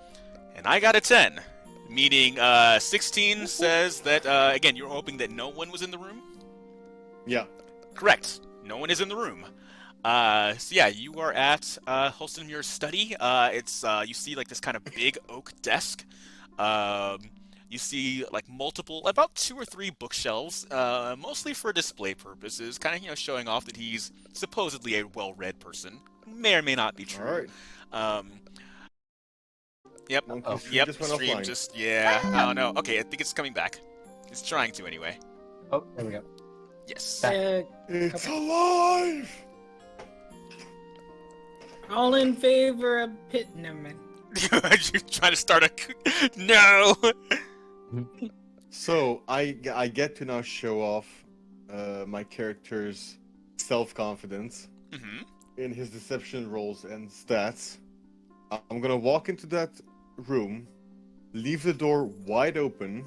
And I got a 10. Meaning 16 says that, again, you're hoping that no one was in the room? Yeah. Correct. No one is in the room. So yeah, you are at Holstenmuir's study. It's you see like this kind of big oak desk. You see like multiple, about 2 or 3 bookshelves, mostly for display purposes, kind of showing off that he's supposedly a well-read person. May or may not be true. All right. Yep. Yep. Stream just I don't know. Okay, I think it's coming back. It's trying to anyway. Oh, there we go. Yes. It's alive. All in favor of Pitnam. You're trying to start a... No! So I get to now show off my character's self-confidence Mm-hmm. in his deception rolls and stats. I'm gonna walk into that room, leave the door wide open,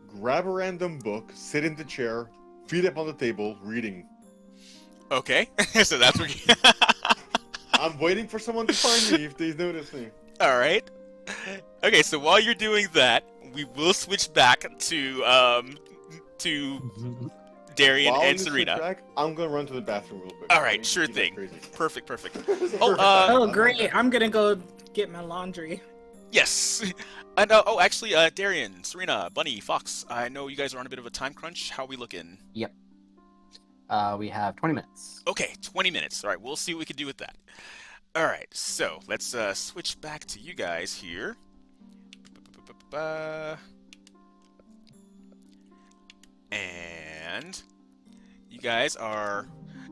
grab a random book, sit in the chair, feet up on the table, reading. Okay, so that's what. I'm waiting for someone to find me if they notice me. All right. Okay, so while you're doing that, we will switch back to Darian While and you sit Serena. back, I'm gonna run to the bathroom real quick. All I right, need sure to keep thing. that Perfect. crazy. Oh, great. I'm gonna go get my laundry. Yes. And actually, Darian, Serena, Bunny, Fox, I know you guys are on a bit of a time crunch. How are we looking? Yep. We have 20 minutes. Okay, 20 minutes. All right, we'll see what we can do with that. All right, so let's switch back to you guys here. And you guys are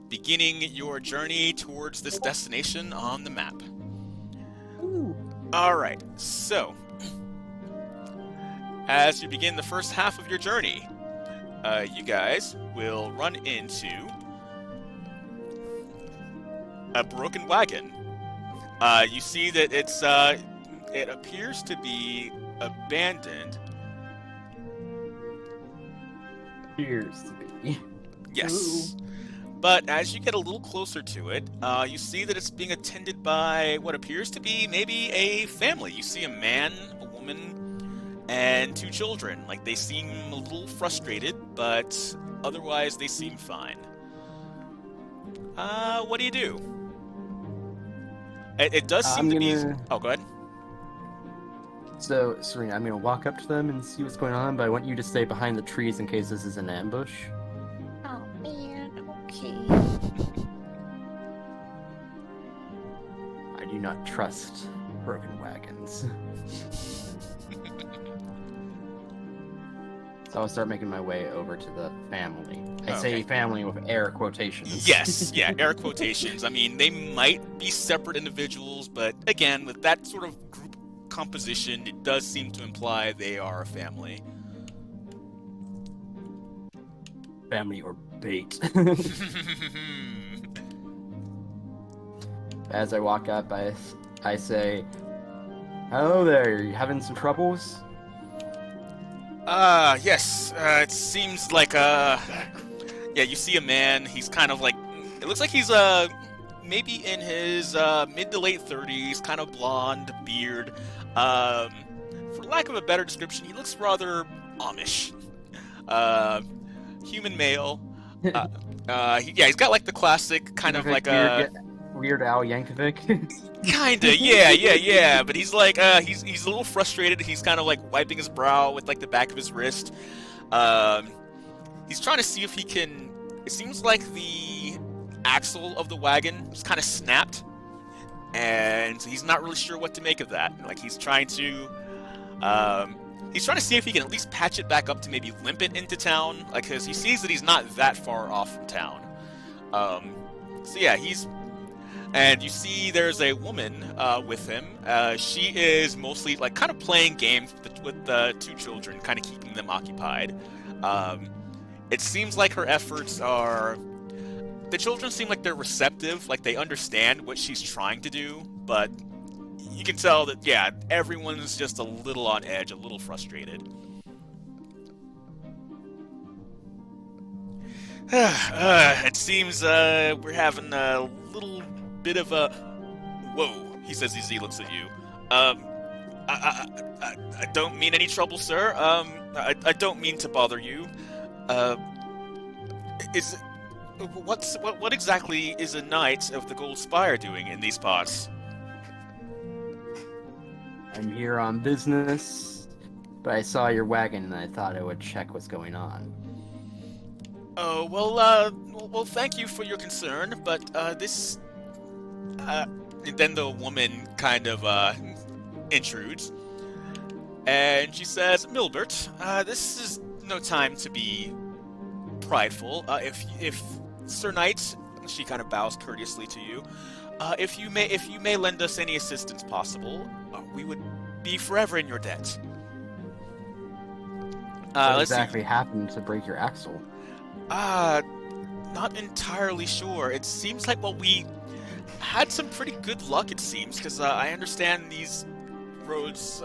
beginning your journey towards this destination on the map. Ooh. All right, so as you begin the first half of your journey, you guys will run into a broken wagon. You see that it appears to be abandoned. Appears to be. Yes. But as you get a little closer to it, you see that it's being attended by what appears to be maybe a family. You see a man, a woman, and 2 children. Like, they seem a little frustrated, but otherwise they seem fine. What do you do? It does seem to be... Oh, go ahead. So, Serena, I'm gonna walk up to them and see what's going on, but I want you to stay behind the trees in case this is an ambush. Oh man, okay. I do not trust broken wagons. So I'll start making my way over to the family. I say family with air quotations. Yes, yeah, air quotations. I mean, they might be separate individuals, but again, with that sort of group composition, it does seem to imply they are a family. Family or bait. As I walk up, I say, "Hello there, you having some troubles?" Yes, it seems like, yeah, you see a man, he's kind of like, it looks like he's, maybe in his, mid to late 30s, kind of blonde, beard. For lack of a better description, he looks rather Amish. Human male. He's got like the classic kind of like a... Weird Al Yankovic. Kinda, yeah. But he's like, he's a little frustrated. He's kind of like wiping his brow with like the back of his wrist. He's trying to see if he can. It seems like the axle of the wagon just kind of snapped, and he's not really sure what to make of that. Like he's trying to see if he can at least patch it back up to maybe limp it into town, like because he sees that he's not that far off from town. So yeah, and you see there's a woman with him. She is mostly like kind of playing games with the 2 children, kind of keeping them occupied. It seems like her efforts are... The children seem like they're receptive, like they understand what she's trying to do, but you can tell that, yeah, everyone's just a little on edge, a little frustrated. It seems we're having a little bit of a... Whoa, he says as he looks at you. I don't mean any trouble, sir. I don't mean to bother you. What exactly is a Knight of the Gold Spire doing in these parts? I'm here on business, but I saw your wagon and I thought I would check what's going on. Oh, well, thank you for your concern, but this... then the woman kind of intrudes, and she says, "Milbert, this is no time to be prideful. If Sir Knight," she kind of bows courteously to you, if you may lend us any assistance possible, we would be forever in your debt." What Let's exactly happened to break your axle? Not entirely sure. It seems like, well, we had some pretty good luck, it seems, because I understand these roads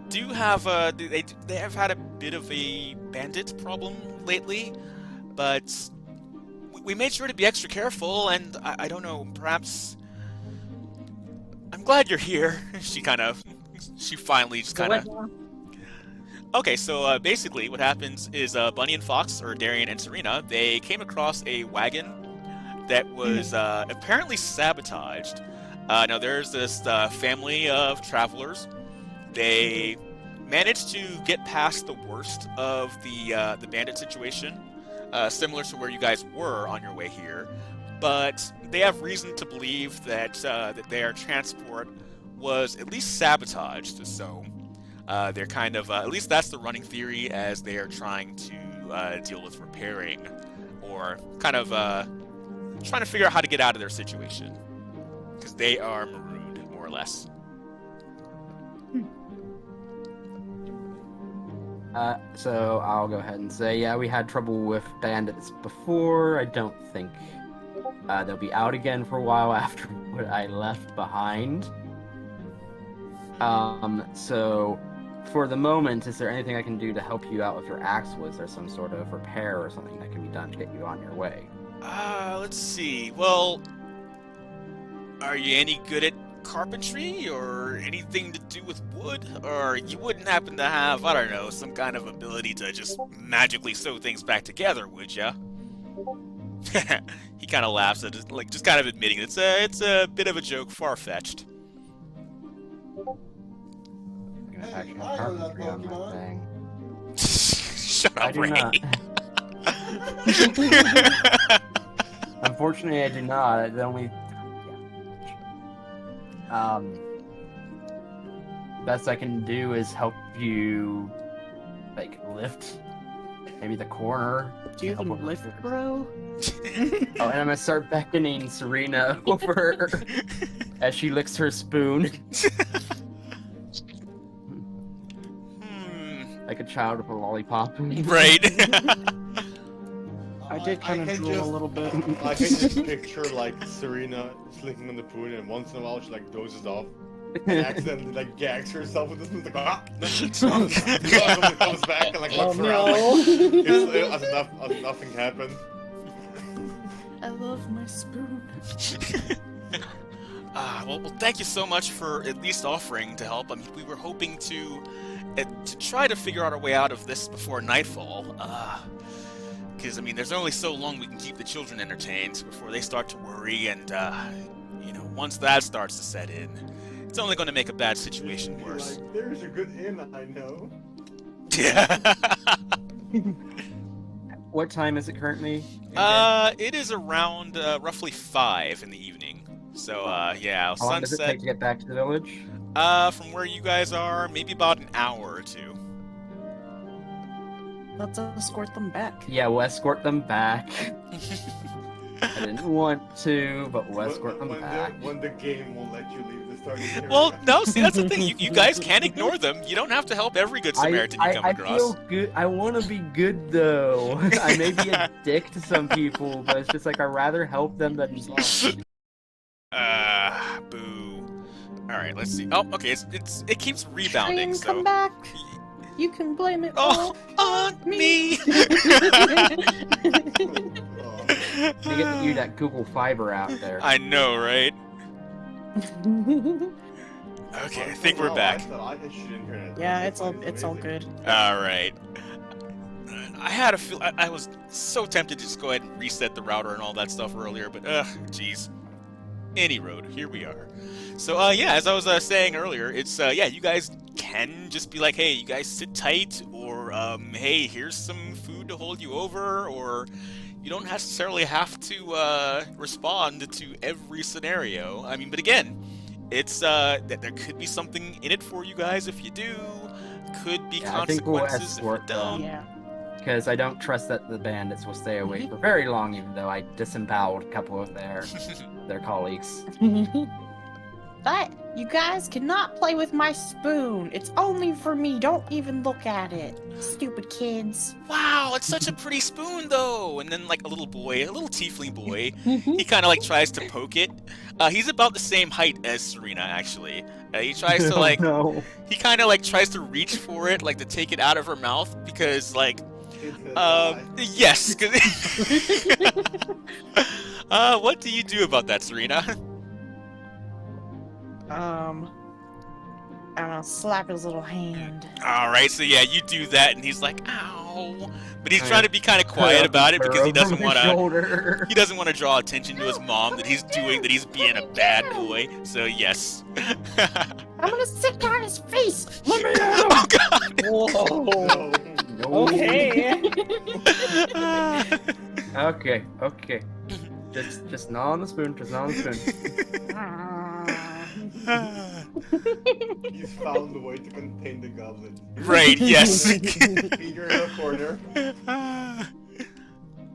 do have they have had a bit of a bandit problem lately, but we made sure to be extra careful, and I don't know, perhaps I'm glad you're here. She finally just kind of. Okay, so basically what happens is Bunny and Fox, or Darian and Serena, they came across a wagon that was apparently sabotaged. Now there's this family of travelers. They managed to get past the worst of the bandit situation, similar to where you guys were on your way here, but they have reason to believe that that their transport was at least sabotaged. So they're kind of at least that's the running theory, as they are trying to deal with repairing, or kind of trying to figure out how to get out of their situation, because they are marooned, more or less. So I'll go ahead and say, yeah, we had trouble with bandits before. I don't think they'll be out again for a while after what I left behind. So for the moment, is there anything I can do to help you out with your axle? Is there some sort of repair or something that can be done to get you on your way? Let's see. Well, are you any good at carpentry or anything to do with wood? Or you wouldn't happen to have, I don't know, some kind of ability to just magically sew things back together, would ya? He kind of laughs at it, like just kind of admitting it's a bit of a joke, far-fetched. I'm gonna actually have carpentry on my thing. Shut up, I do Ray. not. Unfortunately, I do not. The only best I can do is help you, like, lift maybe the corner. Do you even lift, bro? Oh, and I'm gonna start beckoning Serena over as she licks her spoon. Like a child with a lollipop. Right. I did kind of drool a little bit. I can just picture like Serena slicking on the spoon, and once in a while she like dozes off and accidentally like gags herself with the spoon. Like, ah! comes back and like looks around. Like, as nothing happened. I love my spoon. Well, thank you so much for at least offering to help. I mean, we were hoping to try to figure out our way out of this before nightfall. Because, I mean, there's only so long we can keep the children entertained before they start to worry, and, you know, once that starts to set in, it's only going to make a bad situation worse. Like, there's a good inn I know. Yeah. What time is it currently? It is around roughly 5 in the evening. So, yeah, How long does it sunset. take to get back to the village? From where you guys are, maybe about an hour or two. Let's escort them back. Yeah, we'll escort them back. I didn't want to, but we'll escort them back. When the game will let you leave the starting area. Well, no, see, that's the thing. You guys can ignore them. You don't have to help every good Samaritan you come across. I feel good. I want to be good, though. I may be a dick to some people, but it's just like I'd rather help them than not. Boo. Alright, let's see. Oh, okay, it keeps rebounding, so... Come back. You can blame it all on me! They get you that Google Fiber out there. I know, right? Okay, I think we're back. Yeah, it's all good. Alright. I had a feel... I was so tempted to just go ahead and reset the router and all that stuff earlier, but jeez. Any road, here we are. So, yeah, as I was saying earlier, it's, yeah, you guys can just be like, hey, you guys sit tight, or, hey, here's some food to hold you over, or you don't necessarily have to, respond to every scenario. I mean, but again, it's, that there could be something in it for you guys if you do, could be consequences if you don't. Yeah. Because I don't trust that the bandits will stay away for very long, even though I disemboweled a couple of their colleagues. But you guys cannot play with my spoon. It's only for me. Don't even look at it. Stupid kids. Wow, it's such a pretty spoon, though. And then, like, a little tiefling boy, he kind of, like, tries to poke it. He's about the same height as Serena, actually. He tries to, like, he kind of, like, tries to reach for it, like, to take it out of her mouth, because, like, yes. What do you do about that, Serena? I'm gonna slap his little hand. Alright, so yeah, you do that, and he's like, ow. But he's trying to be kind of quiet about it because he doesn't want to. He doesn't want to draw attention to his mom that he's being a bad boy. So yes. I'm gonna sit on his face. Let me Oh God. Whoa. No. Okay. Okay. Just gnaw on the spoon. Just gnaw on the spoon. He's found a way to contain the goblin. Right. Yes. Finger in the corner.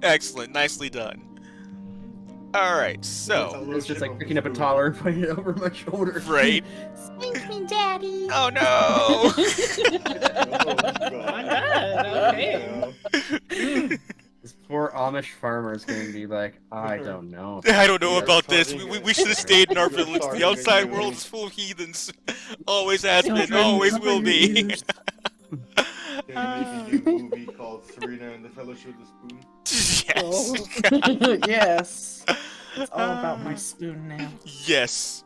Excellent. Nicely done. All right. So. It's just like picking up a toddler and putting it over my shoulder. Right. Spank me, Daddy. Oh no. Oh, My God, okay. This poor Amish farmer is going to be like, I don't know. I don't know Yes, about this. starting We should have stayed in our Starting village. The again. outside world is full of heathens. Always has been. Always will be. They're making a movie called Serena and the Fellowship of the Spoon. Yes. Yes. It's all about my spoon now. Yes.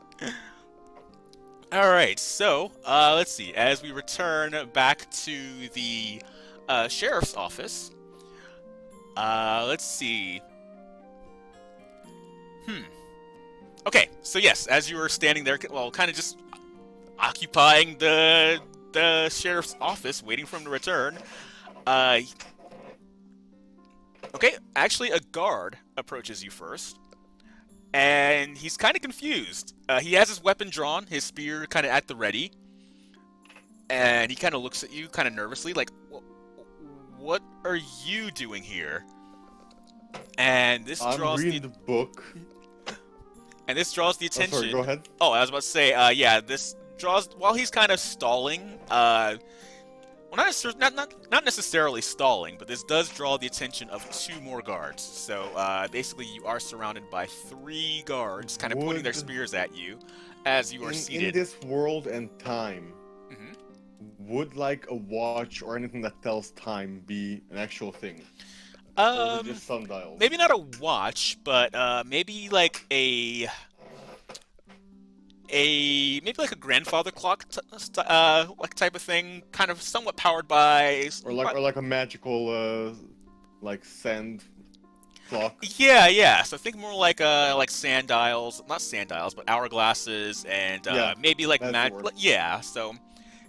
All right. So, let's see. As we return back to the sheriff's office, let's see. Okay. So yes, as you were standing there, well, kind of just occupying the sheriff's office, waiting for him to return. Okay. Actually, a guard approaches you first. And he's kind of confused. He has his weapon drawn, his spear kind of at the ready. And he kind of looks at you kind of nervously, like, what are you doing here? And this I'm draws reading the book. And this draws the Oh, attention. sorry, go ahead. Oh, I was about to say, yeah, this draws, while he's kind of stalling, well, not necessarily stalling, but this does draw the attention of 2 more guards. So basically, you are surrounded by 3 guards, kind of pointing their spears at you as you are seated. In this world and time, would like a watch or anything that tells time be an actual thing? Or is it just sundials? Maybe not a watch, but maybe like maybe like a grandfather clock like type of thing, kind of somewhat powered by or like a magical like sand clock. Yeah. So think more like sand dials, not sand dials, but hourglasses, and maybe like yeah. So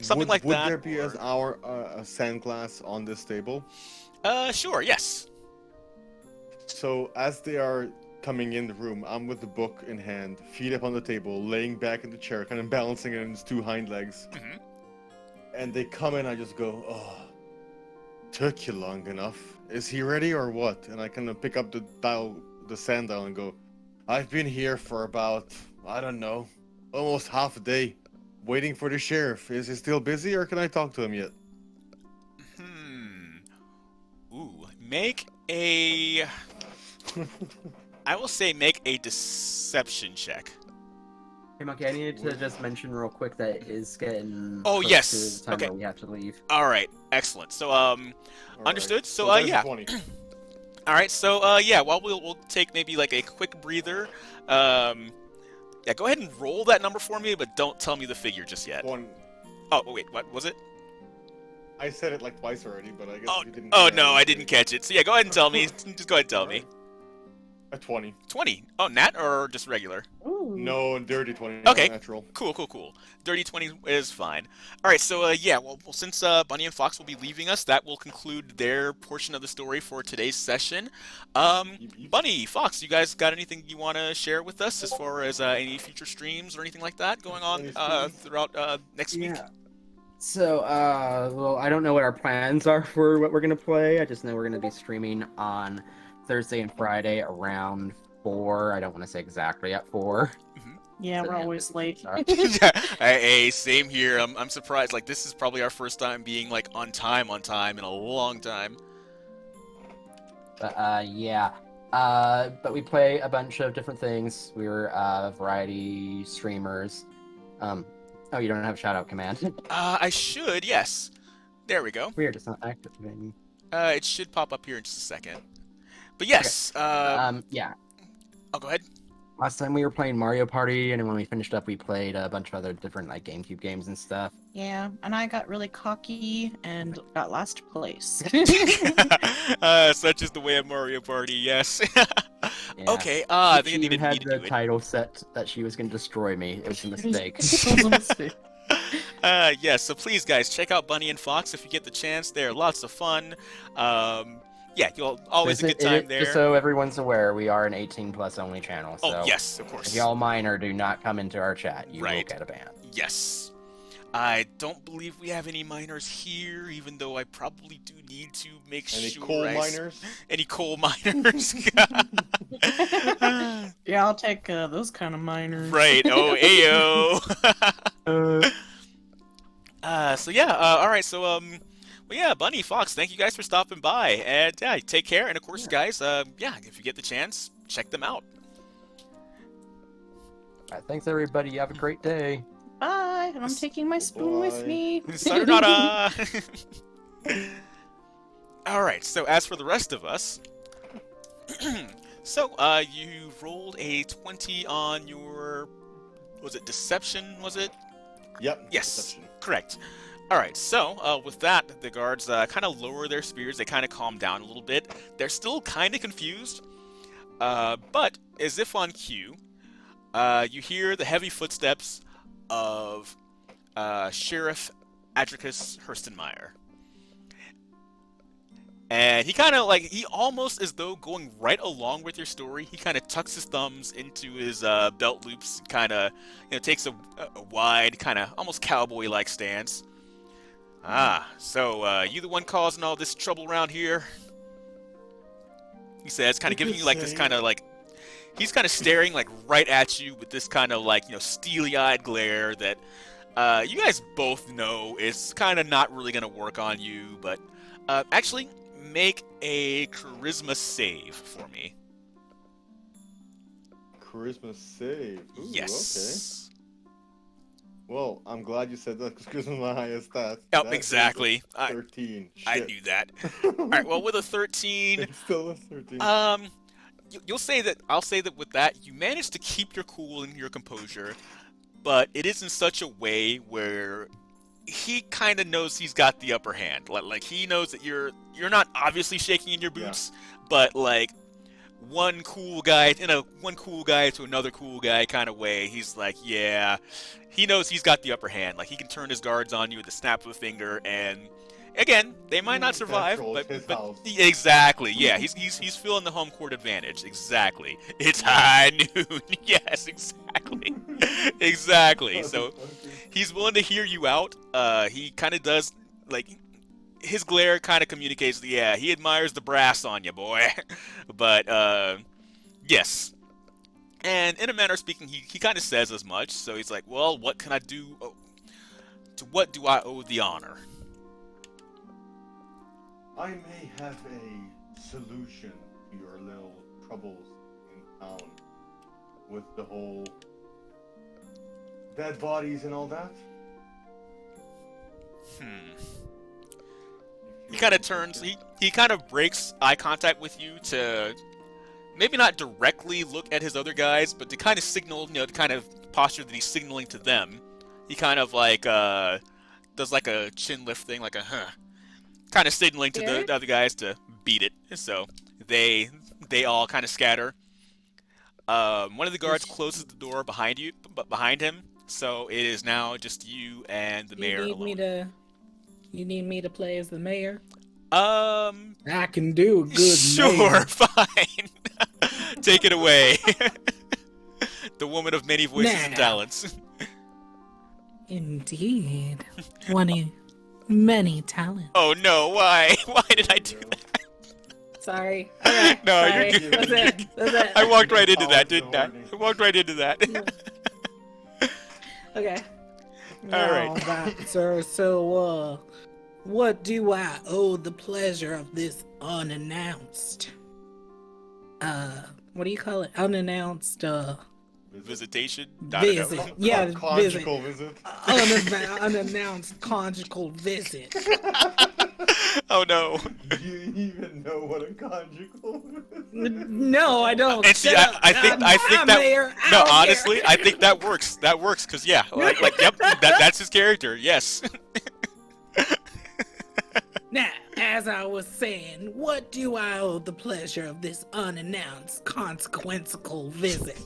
something like that. Would there be a sand glass on this table? Sure. Yes. So as they are coming in the room, I'm with the book in hand, feet up on the table, laying back in the chair, kind of balancing it on his 2 hind legs. And they come in, I just go, oh, took you long enough. Is he ready or what? And I kind of pick up the sand dial and go, I've been here for about, I don't know, almost half a day, waiting for the sheriff. Is he still busy or can I talk to him yet? Ooh, make a... I will say make a deception check. Hey, Monkey, I needed to just mention real quick that it is getting Oh, close yes. to the time Okay. that we have to leave. All right, excellent. So, understood. Right. So, there's yeah. 20. All right. So, yeah. Well, we'll take maybe like a quick breather. Yeah. Go ahead and roll that number for me, but don't tell me the figure just yet. Oh, wait. What was it? I said it like twice already, but I guess you didn't. Oh no, I didn't catch it. So yeah, go ahead and tell me. Just go ahead and tell me. A 20. 20. Oh, nat or just regular? Ooh. No, dirty 20. Okay. Natural. Cool. Dirty 20 is fine. All right, so yeah, well, since Bunny and Fox will be leaving us, that will conclude their portion of the story for today's session. Bunny, Fox, you guys got anything you want to share with us as far as any future streams or anything like that going on throughout next week? Yeah. So, well, I don't know what our plans are for what we're gonna play. I just know we're gonna be streaming on Thursday and Friday around 4. I don't want to say exactly at 4. Yeah, we're always late. Sorry. Hey, same here. I'm surprised. Like, this is probably our first time being like on time in a long time. But yeah. But we play a bunch of different things. We're variety streamers. Oh, you don't have shout out command. I should, yes. There we go. Weird, it's not activating. It should pop up here in just a second. But yes. Yeah. Oh, go ahead. Last time we were playing Mario Party, and then when we finished up, we played a bunch of other different like GameCube games and stuff. Yeah, and I got really cocky and got last place. Such is the way of Mario Party. Yes. Yeah. Okay. I think I She needed had me to the do it. title set that she was going to destroy me. It was a mistake. It was a mistake. Yes, so please, guys, check out Bunny and Fox if you get the chance. They're lots of fun. Yeah, you'll always a good time there. Just so everyone's aware, we are an 18+ only channel. So Oh, yes, of course. if y'all minor do not come into our chat, you will Right. get a ban. Yes. I don't believe we have any miners here, even though I probably do need to make Any sure. coal miners? Any coal miners? Yeah, I'll take those kind of miners. Right. Oh, ayo. So yeah. All right. So well, yeah, Bunny, Fox, thank you guys for stopping by, and yeah, take care. And of course, guys, yeah, if you get the chance, check them out. All right, thanks everybody. You have a great day. Bye, and I'm taking my spoon with Bye. me. Sayonara. All right. So as for the rest of us, so you rolled a 20 on your, was it deception? Was it? Yep. Yes, Deception. correct. All right, so with that, the guards kind of lower their spears. They kind of calm down a little bit. They're still kind of confused, but as if on cue, you hear the heavy footsteps of Sheriff Adricus Hurstenmeyer. And he kind of he almost as though going right along with your story, he kind of tucks his thumbs into his belt loops, kind of, takes a wide, kind of almost cowboy-like stance. Ah, so you the one causing all this trouble around here? He says, kind of giving you this kind of he's kind of staring right at you with this kind of steely-eyed glare that you guys both know is kind of not really gonna work on you, but actually. Make a charisma save for me. Charisma save. Ooh, Yes. Okay. Well, I'm glad you said that because charisma is my highest stat. Oh, That is exactly. a 13. I Shit. knew that. All right. Well, with a 13, It's still a 13. you'll say that. I'll say that with that, you managed to keep your cool and your composure, but it is in such a way where he kind of knows he's got the upper hand. Like he knows that you're not obviously shaking in your boots, but one cool guy to another cool guy kind of way. He's like, yeah, he knows he's got the upper hand. Like he can turn his guards on you with the snap of a finger, and again, they might not survive, but exactly, yeah, he's feeling the home court advantage. Exactly, it's high noon. Yes, exactly, exactly. So he's willing to hear you out. He kind of does his glare kind of communicates that, yeah, he admires the brass on you, boy. But yes. And in a manner of speaking, he kind of says as much. So he's like, well, what can I do? To what do I owe the honor? I may have a solution to your little troubles in town with the whole dead bodies and all that. He kind of turns, he kind of breaks eye contact with you to maybe not directly look at his other guys, but to kind of signal, to kind of posture that he's signaling to them. He kind of does a chin lift thing, kind of signaling to the other guys to beat it. So they all kind of scatter. One of the guards closes the door behind him, so it is now just you and the mayor alone. You need me to play as the mayor? I can do a good sure, mayor. Fine. Take it away. The woman of many voices and talents. Indeed. Many talents. Oh no, why? Why did I do that? Sorry. Okay, No, sorry. you're good. That's it. I walked right into that, didn't I? I walked right into that. Okay. All right. All right, sir. So, what do I owe the pleasure of this unannounced? What do you call it? Unannounced, Visitation? I don't know. visit. Yeah, visit. Conjugal visit. Unannounced conjugal visit. Oh no. Do you even know what a conjugal is? No, I don't. And see, Shut up. I think that Mayor, no, out honestly, here. I think that works. That works, cause yeah, like yep, that's his character. Yes. Now, as I was saying, what do I owe the pleasure of this unannounced consequential visit?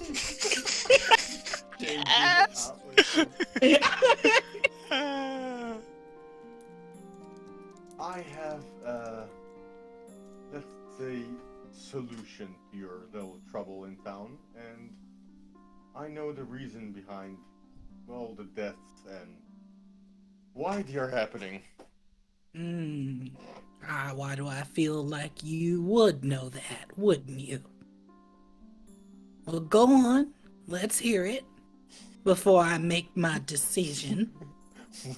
Yes. I have, let's say, solution to your little trouble in town, and I know the reason behind all the deaths and why they are happening. Why do I feel like you would know that, wouldn't you? Well, go on. Let's hear it before I make my decision.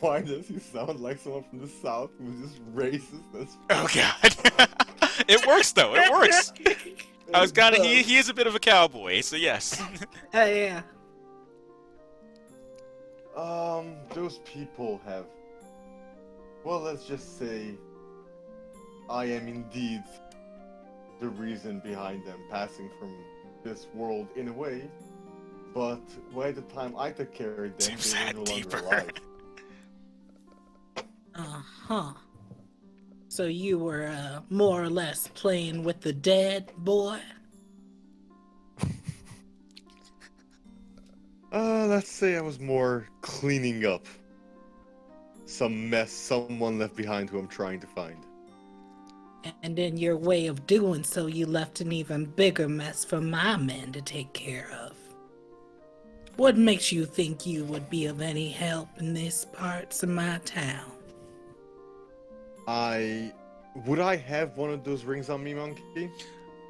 Why does he sound like someone from the south who's just racist as Oh god. It works though. It works. I was kind of he is a bit of a cowboy, so yes. Yeah. Those people have, well, let's just say I am indeed the reason behind them passing from this world in a way, but by the time I took care of them, Seems they were that no longer deeper. alive. Uh-huh. So you were, more or less playing with the dead, boy? Let's say I was more cleaning up some mess someone left behind who I'm trying to find. And in your way of doing so, you left an even bigger mess for my men to take care of. What makes you think you would be of any help in these parts of my town? Would I have one of those rings on me, Monkey? Like,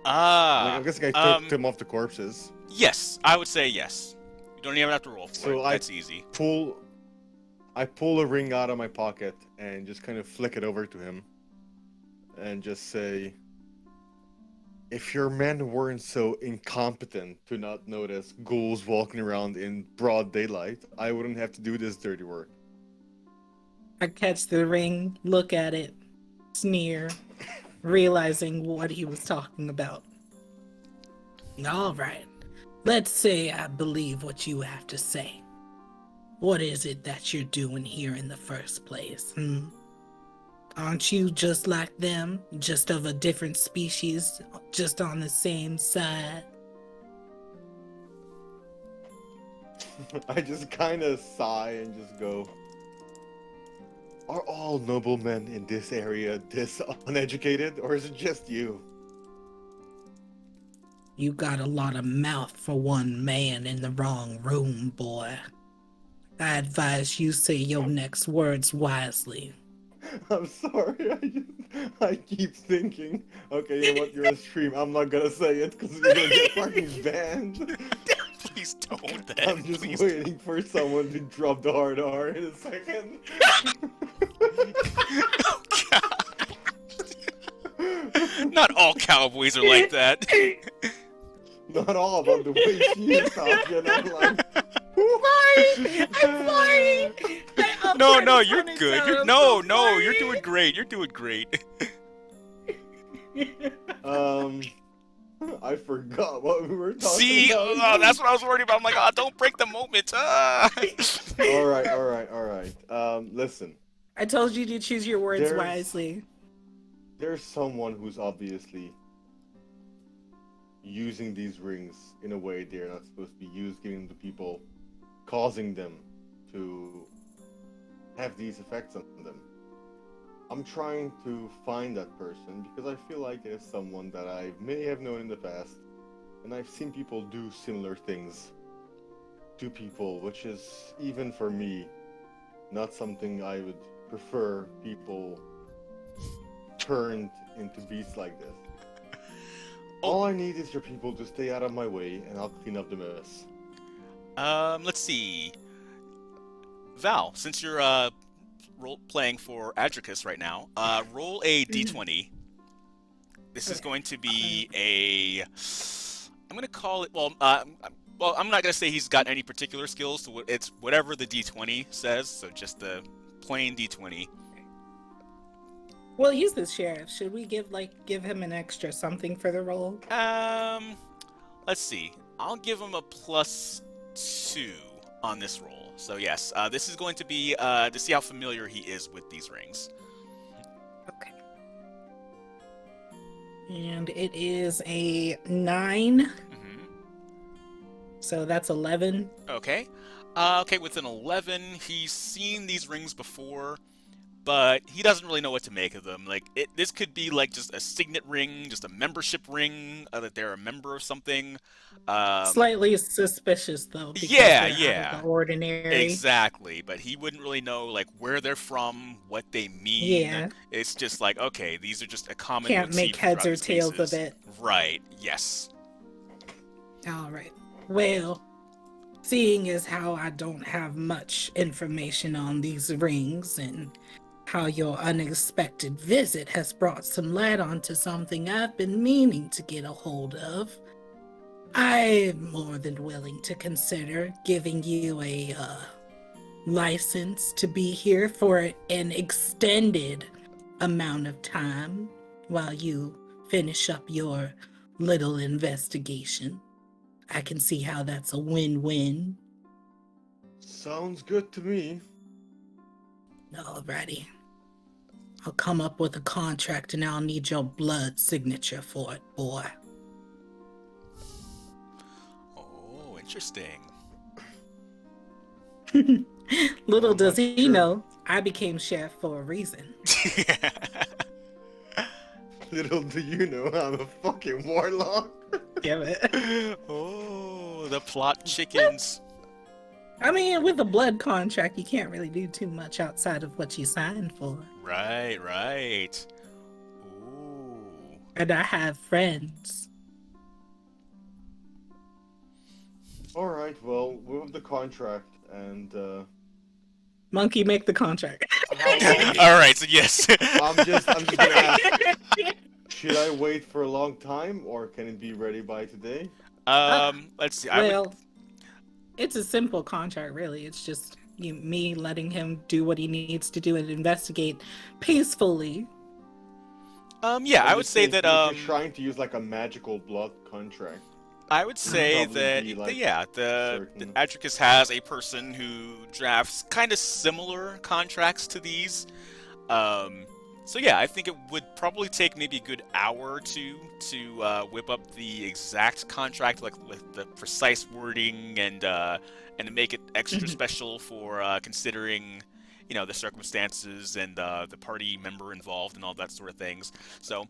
I'm guessing I took them off the corpses. Yes, I would say yes. You don't even have to roll for So it. That's easy. I pull a ring out of my pocket and just kind of flick it over to him. And just say, if your men weren't so incompetent to not notice ghouls walking around in broad daylight, I wouldn't have to do this dirty work. I catch the ring, look at it, sneer, realizing what he was talking about. All right, let's say I believe what you have to say. What is it that you're doing here in the first place, Aren't you just like them, just of a different species, just on the same side? I just kind of sigh and just go, are all noblemen in this area this uneducated, or is it just you? You got a lot of mouth for one man in the wrong room, boy. I advise you say your next words wisely. I'm sorry, I keep thinking, okay, you know what, you're a stream, I'm not gonna say it because you're gonna get fucking banned. Please don't then. I'm just Please waiting for someone to drop the hard R in a second. Oh, God. Not all cowboys are like that. Not all, but the way she is talking, I'm like... I'm sorry! No, you're good. You're doing great. You're doing great. I forgot what we were talking See, about. that's what I was worried about. I'm like, oh, don't break the moment. Alright. Listen. I told you to choose your words wisely. There's someone who's obviously using these rings in a way they're not supposed to be used, giving them to people, causing them to have these effects on them. I'm trying to find that person because I feel like it's someone that I may have known in the past, and I've seen people do similar things to people, which is, even for me, not something I would prefer people turned into beasts like this. All I need is your people to stay out of my way, and I'll clean up the mess. Let's see. Val, since you're playing for Adricus right now, roll a d20. This is going to be a... I'm going to call it... Well, I'm not going to say he's got any particular skills, so it's whatever the d20 says, so just the plain d20. Well, he's the sheriff. Should we give him an extra something for the roll? Let's see. I'll give him a +2 on this roll. So yes, this is going to be to see how familiar he is with these rings. Okay. And it is a 9. Mm-hmm. So that's 11. Okay. Okay, with an 11, he's seen these rings before, but he doesn't really know what to make of them. Like, this could be like just a signet ring, just a membership ring, that they're a member of something. Slightly suspicious, though. Because yeah. Out of the ordinary. Exactly, but he wouldn't really know like where they're from, what they mean. Yeah. It's just like, okay, these are just a common. Can't make heads or tails of it. Right. Yes. All right. Well, seeing as how I don't have much information on these rings and how your unexpected visit has brought some light onto something I've been meaning to get a hold of, I'm more than willing to consider giving you a license to be here for an extended amount of time while you finish up your little investigation. I can see how that's a win-win. Sounds good to me. Alrighty. I'll come up with a contract and I'll need your blood signature for it, boy. Oh, interesting. Little does he know, I became sheriff for a reason. Little do you know, I'm a fucking warlock. Damn it. Oh, the plot chickens. I mean, with a blood contract, you can't really do too much outside of what you signed for. Right. Ooh. And I have friends. Alright, well, with the contract and Monkey, make the contract. Alright, so yes. I'm just gonna ask, should I wait for a long time or can it be ready by today? Let's see. It's a simple contract, really. It's just me letting him do what he needs to do and investigate peacefully. Yeah, I would say that if you're trying to use like a magical blood contract. I would say probably that be, like, the certain. Adricus has a person who drafts kind of similar contracts to these. So yeah, I think it would probably take maybe a good hour or two to whip up the exact contract, like with the precise wording and to make it extra special for considering, the circumstances and the party member involved and all that sort of things. So,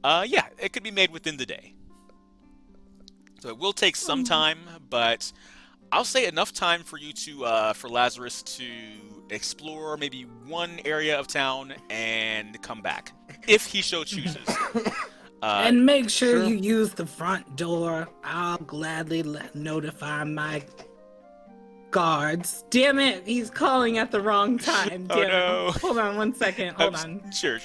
yeah, it could be made within the day. So it will take some time, but I'll say enough time for you for Lazarus to explore maybe one area of town and come back, if he so chooses. And make sure you use the front door. I'll gladly notify my guards. Damn it, he's calling at the wrong time. Oh no. Hold on 1 second. Hold on. Sure.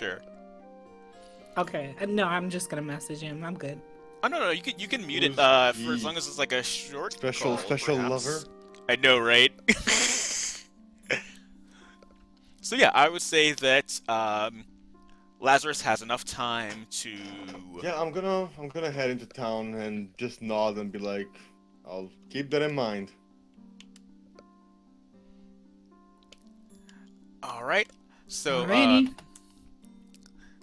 Okay, no, I'm just gonna message him. I'm good. Oh no, you can mute it for as long as it's like a short Special perhaps. lover. I know, right? So yeah, I would say that Lazarus has enough time to. Yeah, I'm gonna head into town and just nod and be like, I'll keep that in mind. All right. So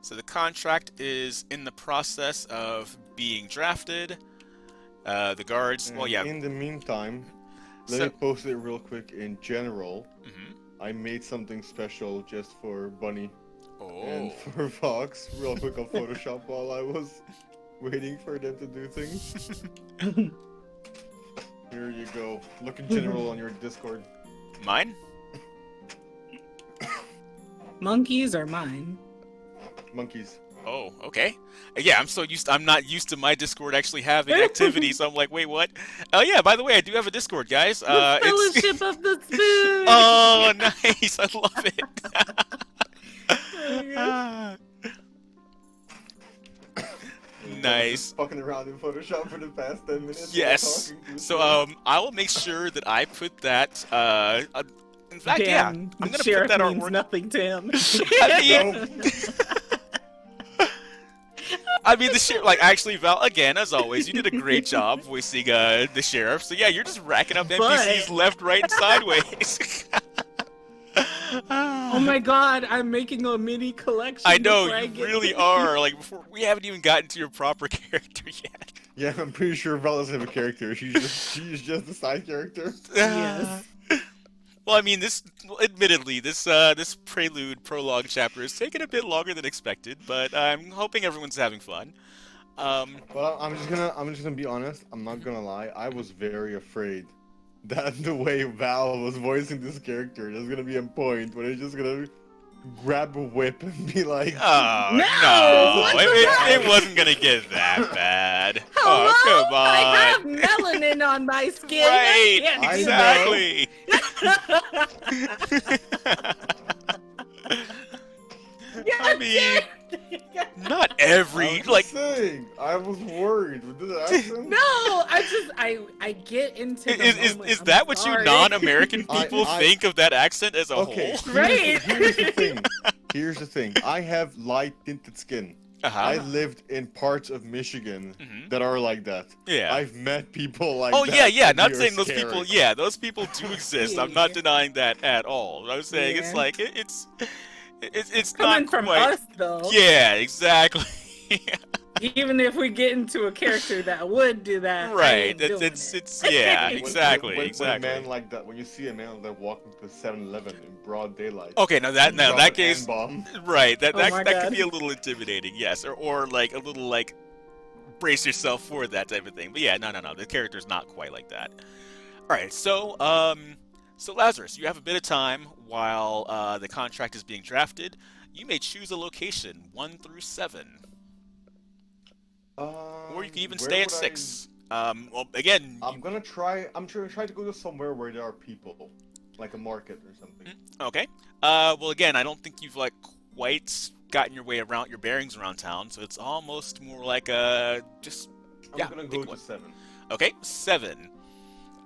so the contract is in the process of being drafted. The guards. And well, yeah. In the meantime, let me post it real quick in general. Mhm. I made something special just for Bunny and Oh. for Fox, real quick on Photoshop while I was waiting for them to do things. Here you go. Look in general on your Discord. Mine? Monkeys are mine. Monkeys. Oh, okay. Yeah, I'm not used to my Discord actually having activity, so I'm like, wait, what? Oh yeah, by the way, I do have a Discord, guys. The It's Fellowship of the Spoon. Oh, nice. I love it. Nice. Fucking around in Photoshop for the past 10 minutes. Yes. So I will make sure that I put that in fact, yeah, I'm the gonna sheriff put that means artwork. nothing to him. I mean, the sheriff, like, actually, Val, again, as always, you did a great job voicing the sheriff. So yeah, you're just racking up NPCs left, right, and sideways. Oh my god, I'm making a mini collection. I know, before I you get really to- are. Like, before we haven't even gotten to your proper character yet. Yeah, I'm pretty sure Val doesn't have a character. She's just a side character. Yes. Well, I mean, admittedly, this prelude prologue chapter is taking a bit longer than expected, but I'm hoping everyone's having fun. Well, I'm just gonna be honest. I'm not gonna lie. I was very afraid that the way Val was voicing this character, there's gonna be a point where it's just gonna grab a whip and be like, Oh, No! no! It wasn't gonna get that bad. Hello? Oh, come on! I have melanin on my skin. Right, I can't do exactly. that. I mean, not every I'm like. just saying, I was worried with this accent. No, I get into the moment. Is I'm that what you sorry. non-American people I- think of that accent as a Okay, whole? Right. Here's the thing. Here's the thing. I have light tinted skin. I lived in parts of Michigan Mhm. that are like that. Yeah. I've met people like Oh that. yeah, yeah. and Not they are saying those scary. people. Yeah, those people do exist. I'm not Yeah. denying that at all. I was saying it's Yeah. like it's Coming not from quite. us though. Yeah, exactly. Even if we get into a character that would do that, I Right. ain't doing It's it. yeah, When- exactly, when exactly. a man like that, when you see a man like that walking to 7-Eleven in broad daylight. Okay, now that drop that an case, N-bomb. right? That Oh that my that God. could be a little intimidating, yes, or like a little like brace yourself for that type of thing. But yeah, no. The character's not quite like that. All right, so so Lazarus, you have a bit of time while the contract is being drafted. You may choose a location 1 through 7, or you can even Where stay at would 6. Well, again, I'm gonna try to go to somewhere where there are people, like a market or something. okay. Well, again, I don't think you've like quite gotten your bearings around town, so it's almost more like just I'm yeah. gonna pick go to one. 7. Okay, 7.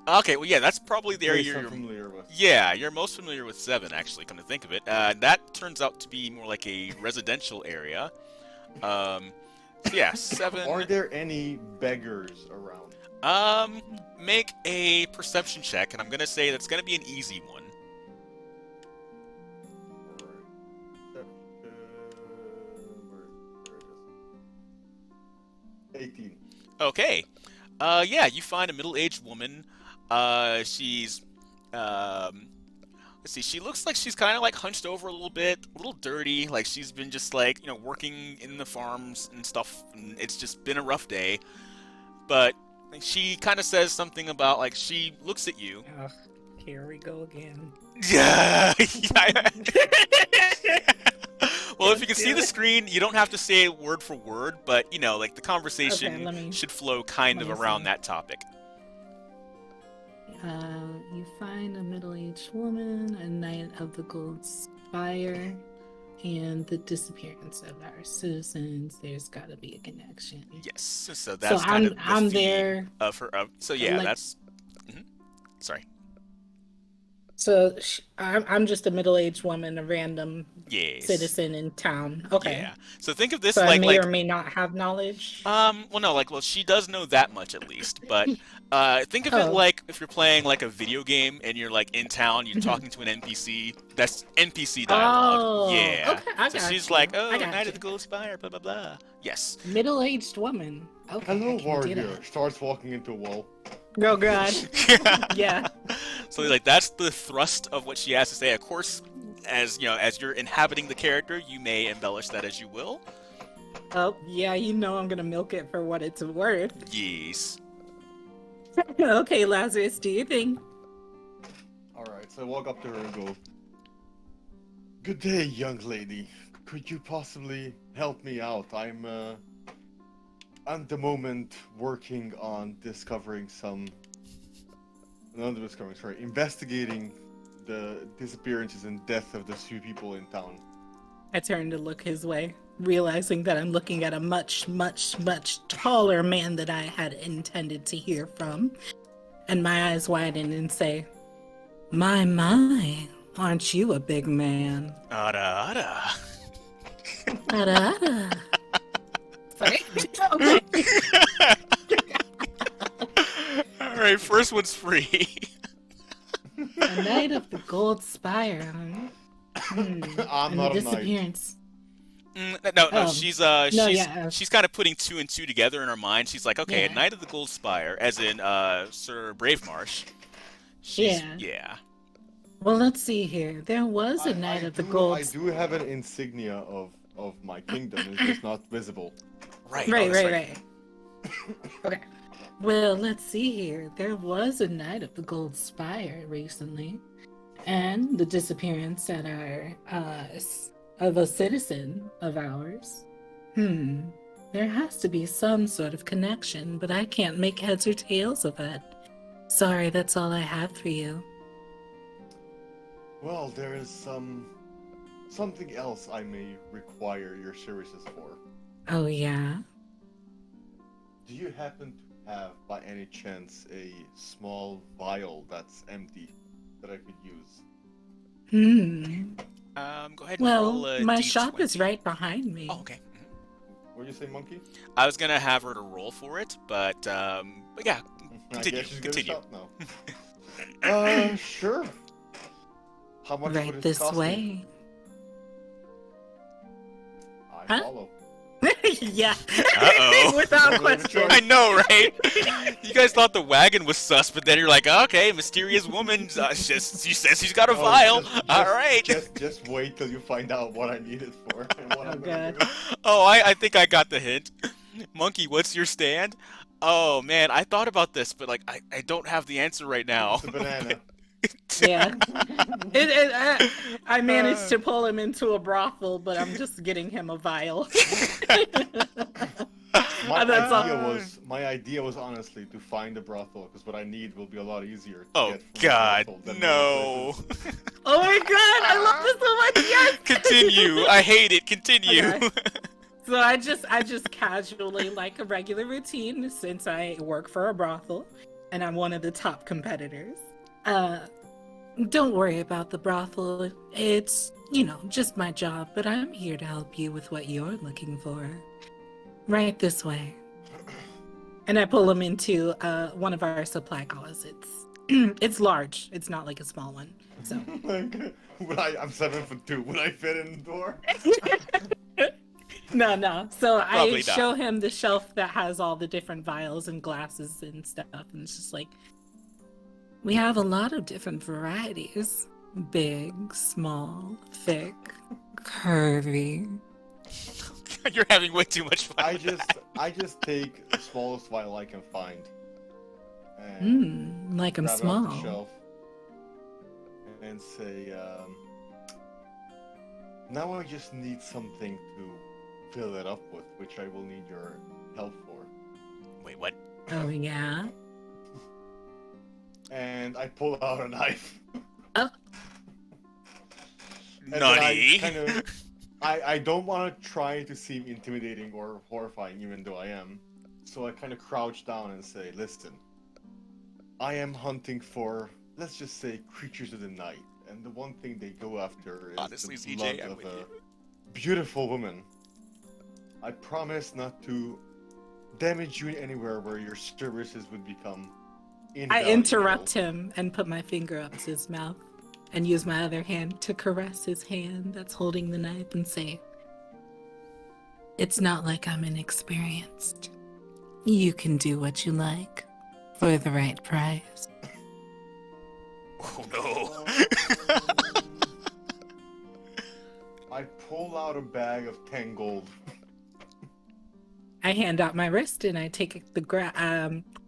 Okay, well, yeah, that's probably the area Place I'm you're familiar with. yeah, you're most familiar with 7, actually, come to think of it. That turns out to be more like a residential area. So yeah, 7. Are there any beggars around? Make a perception check, and I'm gonna say that's gonna be an easy one. Alright. Where it is. 18. Okay. Yeah, you find a middle-aged woman. She's, let's see, she looks like she's kind of like hunched over a little bit, a little dirty, like she's been just like, working in the farms and stuff, and it's just been a rough day. But she kind of says something about, like, she looks at you. Ugh, here we go again. Yeah. Well, if you can see the screen, you don't have to say it word for word, but, like the conversation Okay, let me- should flow kind of let me around see. that topic. You find a middle-aged woman, a knight of the Gold Spire, and the disappearance of our citizens. There's got to be a connection. Yes, so that's So kind of the I'm theme there. of her. So yeah, like- that's. Sorry. So I'm just a middle-aged woman, a random Yes. citizen in town. Okay. Yeah. So think of this So I like may like or may not have knowledge. well no like well she does know that much at least, but think of it Oh. like if you're playing like a video game and you're like in town, you're Mhm. talking to an NPC. That's NPC dialogue. Oh, Yeah. okay, I So got she's you. like, I oh, got Knight you. of the Gold Spire, blah blah blah. Yes. Middle-aged woman. Okay. Hello, I can do warrior. that. Starts walking into a wall. Oh God. Yeah. So like that's the thrust of what she has to say. Of course, as as you're inhabiting the character, you may embellish that as you will. Oh yeah, I'm gonna milk it for what it's worth. Yes. Okay, Lazarus, do you think? Alright, so I walk up to her and go, "Good day, young lady. could you possibly help me out? I'm at the moment working on investigating the disappearances and death of the few people in town. I turn to look his way, realizing that I'm looking at a much, much, much taller man than I had intended to hear from. And my eyes widen and say, my, aren't you a big man? Ada. Ada. Sorry. Okay. Alright, first one's free. A knight of the Gold Spire, huh? I'm And not the a knight. disappearance. No, she's yeah. she's kind of putting two and two together in her mind. She's like, okay, Yeah. a Knight of the Gold Spire, as in Sir Bravemarsh. Yeah. Well, let's see here. There was a knight of the Gold. I do have an insignia of my kingdom. It's just not visible. Right. Right. Okay. Well, let's see here. There was a knight of the Gold Spire recently, and the disappearance at our of a citizen of ours. There has to be some sort of connection, but I can't make heads or tails of it. Sorry, that's all I have for you. Well, there is something else I may require your services for. Oh, yeah? Do you happen to have, by any chance, a small vial that's empty that I could use? Go ahead and Well, roll my D20. shop is right behind me. Oh, okay. What did you say, monkey? I was gonna have her to roll for it, but yeah, continue. I guess she's gonna Continue. shop now. Sure. How much would Right it this cost me? way. I Huh? follow. Yeah. Uh-oh. Without Don't leave a question. choice. I know, right? You guys thought the wagon was sus, but then you're like, okay, mysterious woman. She says she's got a vial. All right. Just wait till you find out what I need it for. And what I'm gonna God. do. Oh, I think I got the hint. Monkey, what's your stand? Oh man, I thought about this, but like I don't have the answer right now. It's a banana. Yeah. I managed to pull him into a brothel, but I'm just getting him a vial. My idea was honestly to find a brothel, because what I need will be a lot easier to Oh get from a God, brothel than no. most places. Oh my god, I love this so much. Yes. Continue. I hate it. Continue. Okay. So I just casually, like a regular routine, since I work for a brothel and I'm one of the top competitors. Don't worry about the brothel. It's, just my job, but I'm here to help you with what you're looking for. Right this way. And I pull him into one of our supply closets. It's large. It's not like a small one. So I'm 7'2". Would I fit in the door? No. So Probably I not. show him the shelf that has all the different vials and glasses and stuff, and it's just like, we have a lot of different varieties. Big, small, thick, curvy. You're having way too much fun. I just take the smallest vial I can find. And Like I'm grab it off the small. shelf and say, now I just need something to fill it up with, which I will need your help for. Wait, what? Oh, yeah? And I pull out a knife. Oh. And then Nutty. I don't want to try to seem intimidating or horrifying, even though I am. So I kind of crouch down and say, listen, I am hunting for, let's just say, creatures of the night. And the one thing they go after is Honestly, the CJ, blood I'm of with a you. beautiful woman. I promise not to damage you anywhere where your services would become I invaluable. interrupt him and put my finger up to his mouth and use my other hand to caress his hand that's holding the knife and say, it's not like I'm inexperienced. You can do what you like for the right price. Oh no. I pull out a bag of 10 gold. I hand out my wrist and I take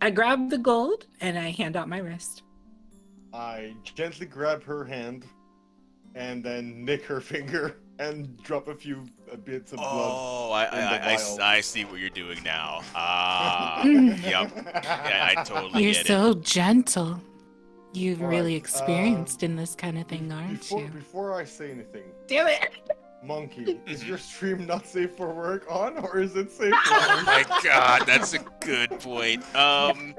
I grab the gold and I hand out my wrist. I gently grab her hand and then nick her finger and drop a few bits of blood. Oh, I see what you're doing now. Yep. Yeah, I totally You're get so gentle. You've All really right, experienced in this kind of thing, aren't you? Before I say anything, Damn it! Monkey, is your stream not safe for work on, or is it safe? Oh my god, that's a good point. I'm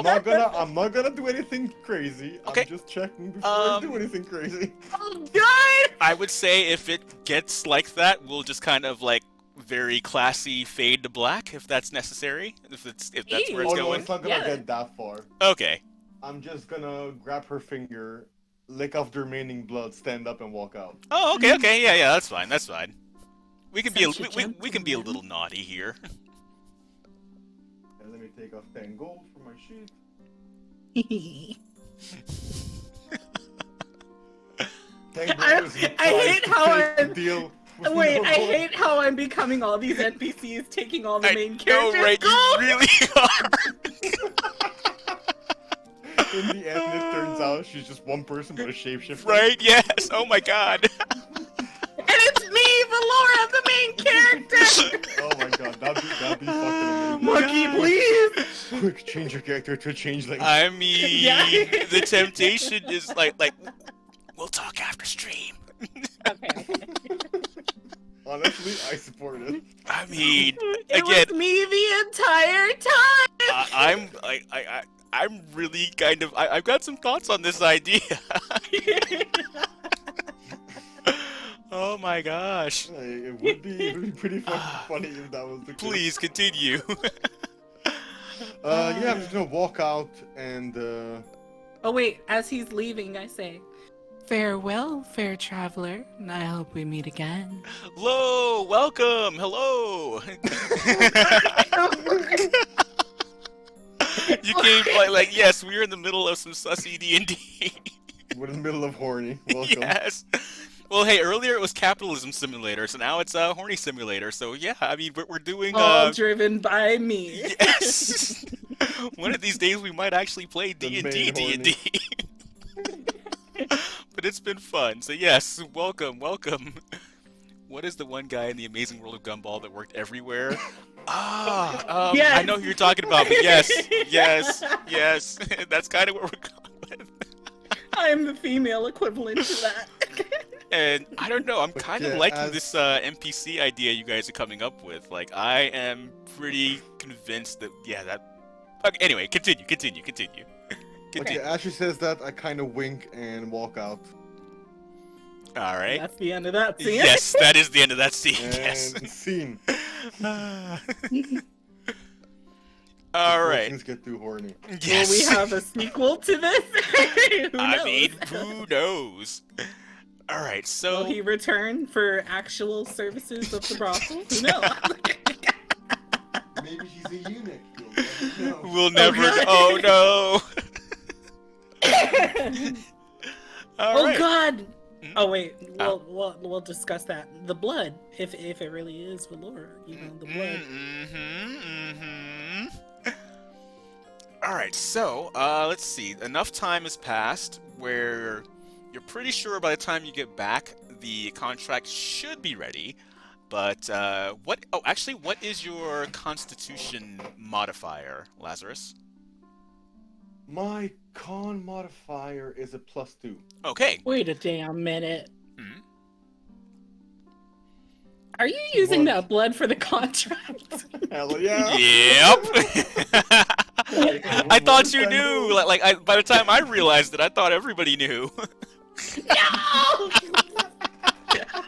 not gonna do anything crazy. Okay. I'm just checking before I do anything crazy. Oh God! I would say if it gets like that, we'll just kind of like very classy fade to black if that's necessary. If that's where it's Oh no, going. it's not gonna get that far. Okay. I'm just gonna grab her finger, lick off the remaining blood, stand up, and walk out. Oh, okay, yeah, that's fine, that's fine. We can Such be a we can be a gentleman. little naughty here. And let me take off 10 gold from my sheet. I hate how I hate how I'm becoming all these NPCs, taking all the main characters. know, right? You really are. In the end, it turns out she's just one person but a shapeshifter. Right? Yes. Oh my god. And it's me, Valora, the main character! Oh my god, that'd be fucking amazing. Monkey, please! Quick, change your character to a changeling. I mean, Yeah. the temptation is like we'll talk after stream. Okay. Honestly, I support it. I mean, It again, was me the entire time! I'm really kind of I've got some thoughts on this idea. Oh my gosh. It would be pretty fucking funny if that was the case. Please continue. Yeah, I'm just gonna walk out and Oh wait, as he's leaving, I say, farewell, fair traveler, and I hope we meet again. Hello, welcome, hello. You came like yes, we're in the middle of some sussy D&D. we're in the middle of horny. Welcome. Yes. Well, hey, earlier it was capitalism simulator, so now it's horny simulator. So yeah, I mean we're doing All driven by me. yes. One of these days we might actually play The D&D. main But it's been fun. So yes, welcome. What is the one guy in the Amazing World of Gumball that worked everywhere? Yes. I know who you're talking about, but yes. That's kind of what we're going with. I'm the female equivalent to that. And I don't know, I'm But kind of yeah, liking as- this NPC idea you guys are coming up with. Like, I am pretty convinced that, Okay, anyway, continue. Okay, as she says that, I kind of wink and walk out. Alright. That's the end of that scene. Yes, that is the end of that scene, And yes. scene. Alright. Things get too horny. Yes. Will we have a sequel to this? Who I knows? mean, who knows? Alright, so... Will he return for actual services of the brothel? Who knows? Maybe she's a eunuch. No. We'll never... God. Oh, no! Oh Alright. God! Hmm? Oh wait, we'll discuss that. The blood, if it really is Valora, the blood. Alright, so, let's see. Enough time has passed where you're pretty sure by the time you get back, the contract should be ready. But, what is your constitution modifier, Lazarus? My con modifier is a +2. Okay. Wait a damn minute. Mhm. Are you using What? that blood for the contract? Hell yeah! Yep. I thought you knew. By the time I realized it, I thought everybody knew. No!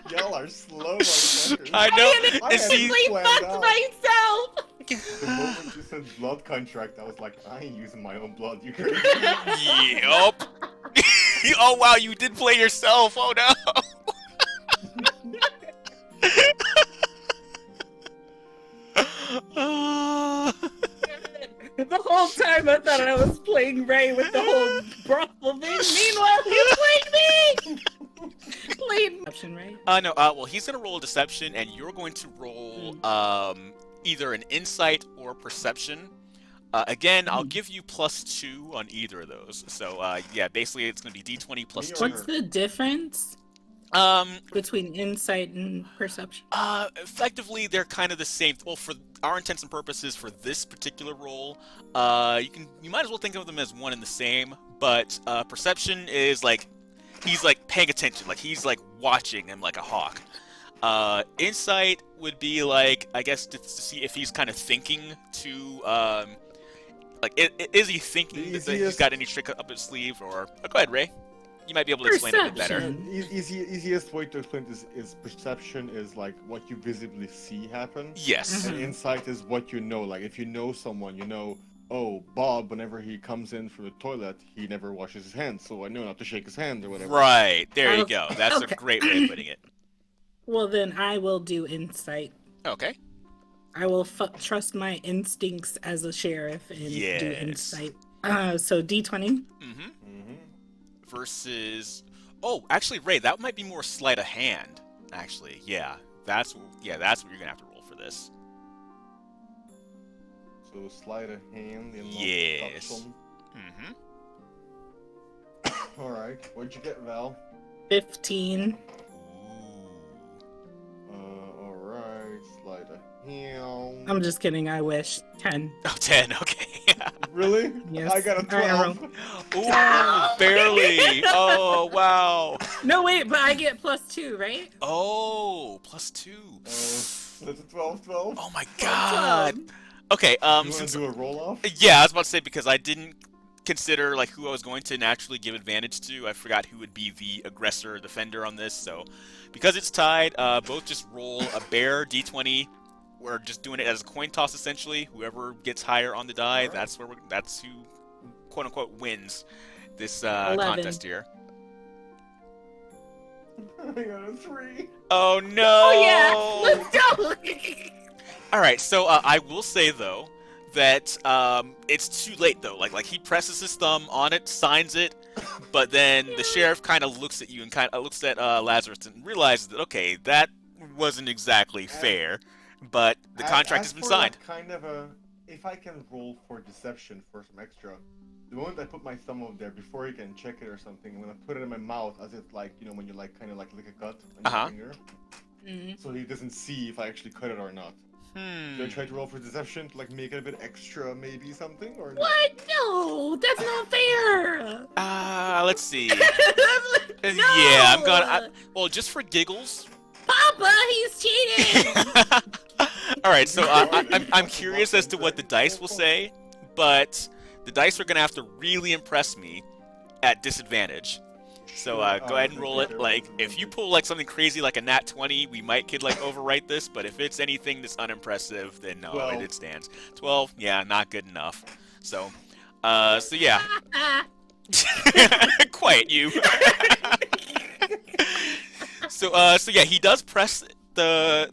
Y'all are slow, motherfuckers. I know. I And see, had I planned fucked out. myself! The moment you said blood contract, I was like, I ain't using my own blood, you crazy. yep. Oh wow, you did play yourself. Oh no. The whole time I thought I was playing Ray with the whole brothel thing. Meanwhile, you played me! Played option, right? No. Well, he's gonna roll a deception, and you're going to roll either an insight or perception. Again, I'll give you +2 on either of those. So yeah, basically it's gonna be D20 +2. What's the difference? Between insight and perception. Effectively, they're kind of the same. Well, for our intents and purposes, for this particular role, you might as well think of them as one and the same. But perception is like he's like paying attention, like he's like watching him like a hawk. Insight would be like, I guess, just to see if he's kind of thinking to is he thinking that he's got any trick up his sleeve, or go ahead, Ray. You might be able to explain it a bit better. Easiest way to explain this is perception is like what you visibly see happen. Yes. And insight is what you know. Like if you know someone, you know, oh, Bob, whenever he comes in from the toilet, he never washes his hands, so I know not to shake his hand or whatever. Right. There you go. That's a great way of putting it. Well, then I will do insight. Okay. I will trust my instincts as a sheriff and do insight. So D20. Mm-hmm. Versus, actually, Ray, that might be more sleight of hand. Actually, that's what you're gonna have to roll for this. So sleight of hand. Yes. All right. What'd you get, Val? 15. All right. Sleight of hand. I'm just kidding. I wish 10. Oh, 10. Okay. Really? Yes. I got a 12. Ooh, barely. Oh, wow. No, wait, but I get +2, right? Oh, +2. That's a 12. Oh my god. Okay. You want to do a roll off? Yeah, I was about to say, because I didn't consider like who I was going to naturally give advantage to. I forgot who would be the aggressor or defender on this. So, because it's tied, both just roll a bare d20. We're just doing it as a coin toss, essentially. Whoever gets higher on the die, that's who, quote unquote, wins this contest here. I got a 3. Oh no! Oh yeah, let's go. All right, so I will say though that it's too late though. Like he presses his thumb on it, signs it, but then the sheriff kind of looks at you and kind of looks at Lazarus and realizes that okay, that wasn't exactly fair. But the contract has been signed. Kind of if I can roll for deception for some extra, the moment I put my thumb over there, before he can check it or something, I'm gonna put it in my mouth as if like, you know, when you like kind of like lick a cut on your finger. So he doesn't see if I actually cut it or not. Should I try to roll for deception to like make it a bit extra, maybe something or? What? No, that's not fair. Let's see. No. Yeah, I'm gonna. Well, just for giggles. Papa, he's cheating! Alright, so I'm curious as to what the dice will say, but the dice are going to have to really impress me at disadvantage. So go ahead and roll it. Like, if you pull like something crazy like a nat 20, we might could like overwrite this, but if it's anything that's unimpressive, then no, it stands. 12, yeah, not good enough. So yeah. Quiet you. So yeah, he does press the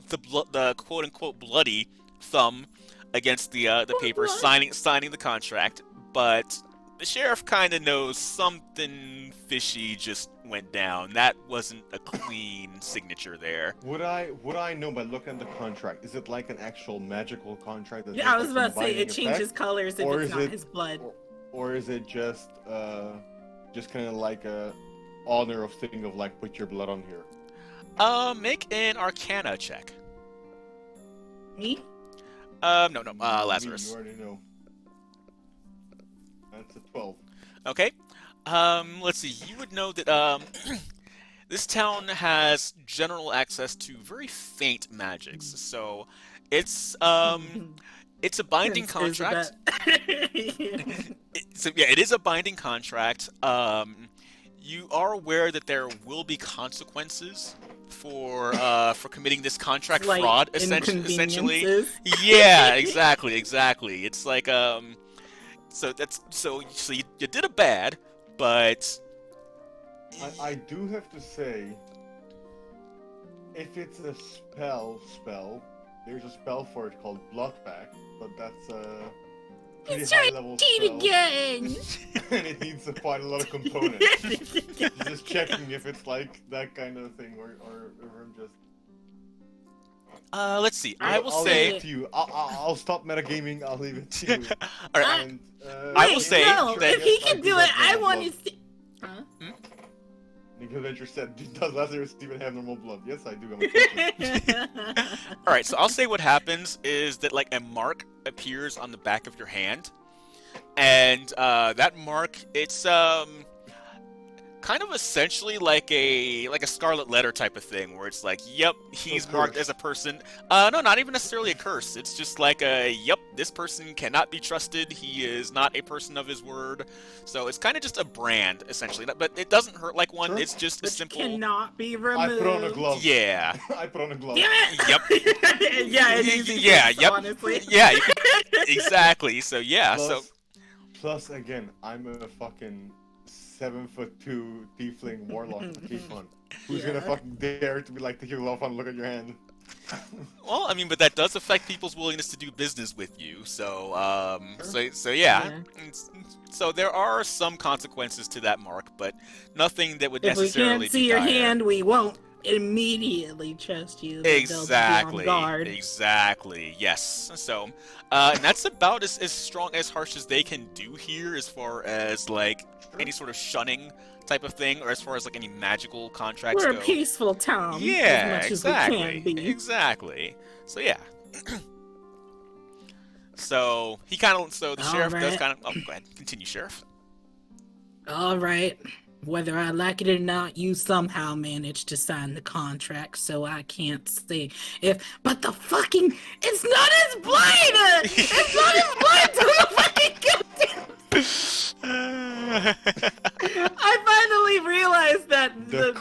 quote unquote bloody thumb against the paper, signing the contract. But the sheriff kind of knows something fishy just went down. That wasn't a clean signature there. Would I know by looking at the contract? Is it like an actual magical contract? Yeah, I was about to say it changes colors if it's not his blood. Or is it just kind of like a honor of thing of like put your blood on here? Make an Arcana check. Me? No, Lazarus. You already know. That's a 12. Okay. Let's see. You would know that this town has general access to very faint magics, so it's a binding contract. So yeah, it is a binding contract. You are aware that there will be consequences for committing this contract fraud, essentially. Yeah, exactly. It's like so you did a bad, but I do have to say, if it's a spell, there's a spell for it called Bloodback, but that's He's trying to cheat again! And it needs quite a lot of components. Just checking if it's like that kind of thing, or I'm just... let's see. I'll leave it to you. I'll stop metagaming, I'll leave it to you. Alright, and, I will say no, that... if he can do it, I want to see... Huh? Evil Adventure said, does Lazarus even have normal blood? Yes, I do. I'm a Christian. All right, so I'll say what happens is that like a mark appears on the back of your hand, and that mark, it's kind of essentially like a scarlet letter type of thing, where it's like, yep, he's marked as a person. No, not even necessarily a curse. It's just like yep, this person cannot be trusted. He is not a person of his word. So it's kind of just a brand, essentially. But it doesn't hurt like one. Sure. It's just a simple. Cannot be removed. I put on a glove. Yeah. I put on a glove. Damn it! Yep. yeah, Yep. honestly. Yeah. You can, exactly. So yeah. Plus, again, I'm a fucking 7'2" tiefling warlock from Cape Hunt. Who's gonna fucking dare to be like, take your glove and look at your hand? Well, I mean, but that does affect people's willingness to do business with you. So, so yeah. So there are some consequences to that mark, but nothing that would necessarily If we can't see be your dire. hand, we won't immediately trust you. Exactly. Be on guard. Exactly. Yes. So, and that's about as strong, as harsh as they can do here, as far as like any sort of shunning type of thing, or as far as like any magical contracts We're go. a peaceful town. Yeah, as much exactly. As we can be. Exactly. So yeah. So he kind of. So the sheriff does kind of. Oh, go ahead. Continue, sheriff. All right. Whether I like it or not, you somehow managed to sign the contract, so I can't say if. But the fucking, it's not his blood. It's not his blood to the fucking I finally realized that the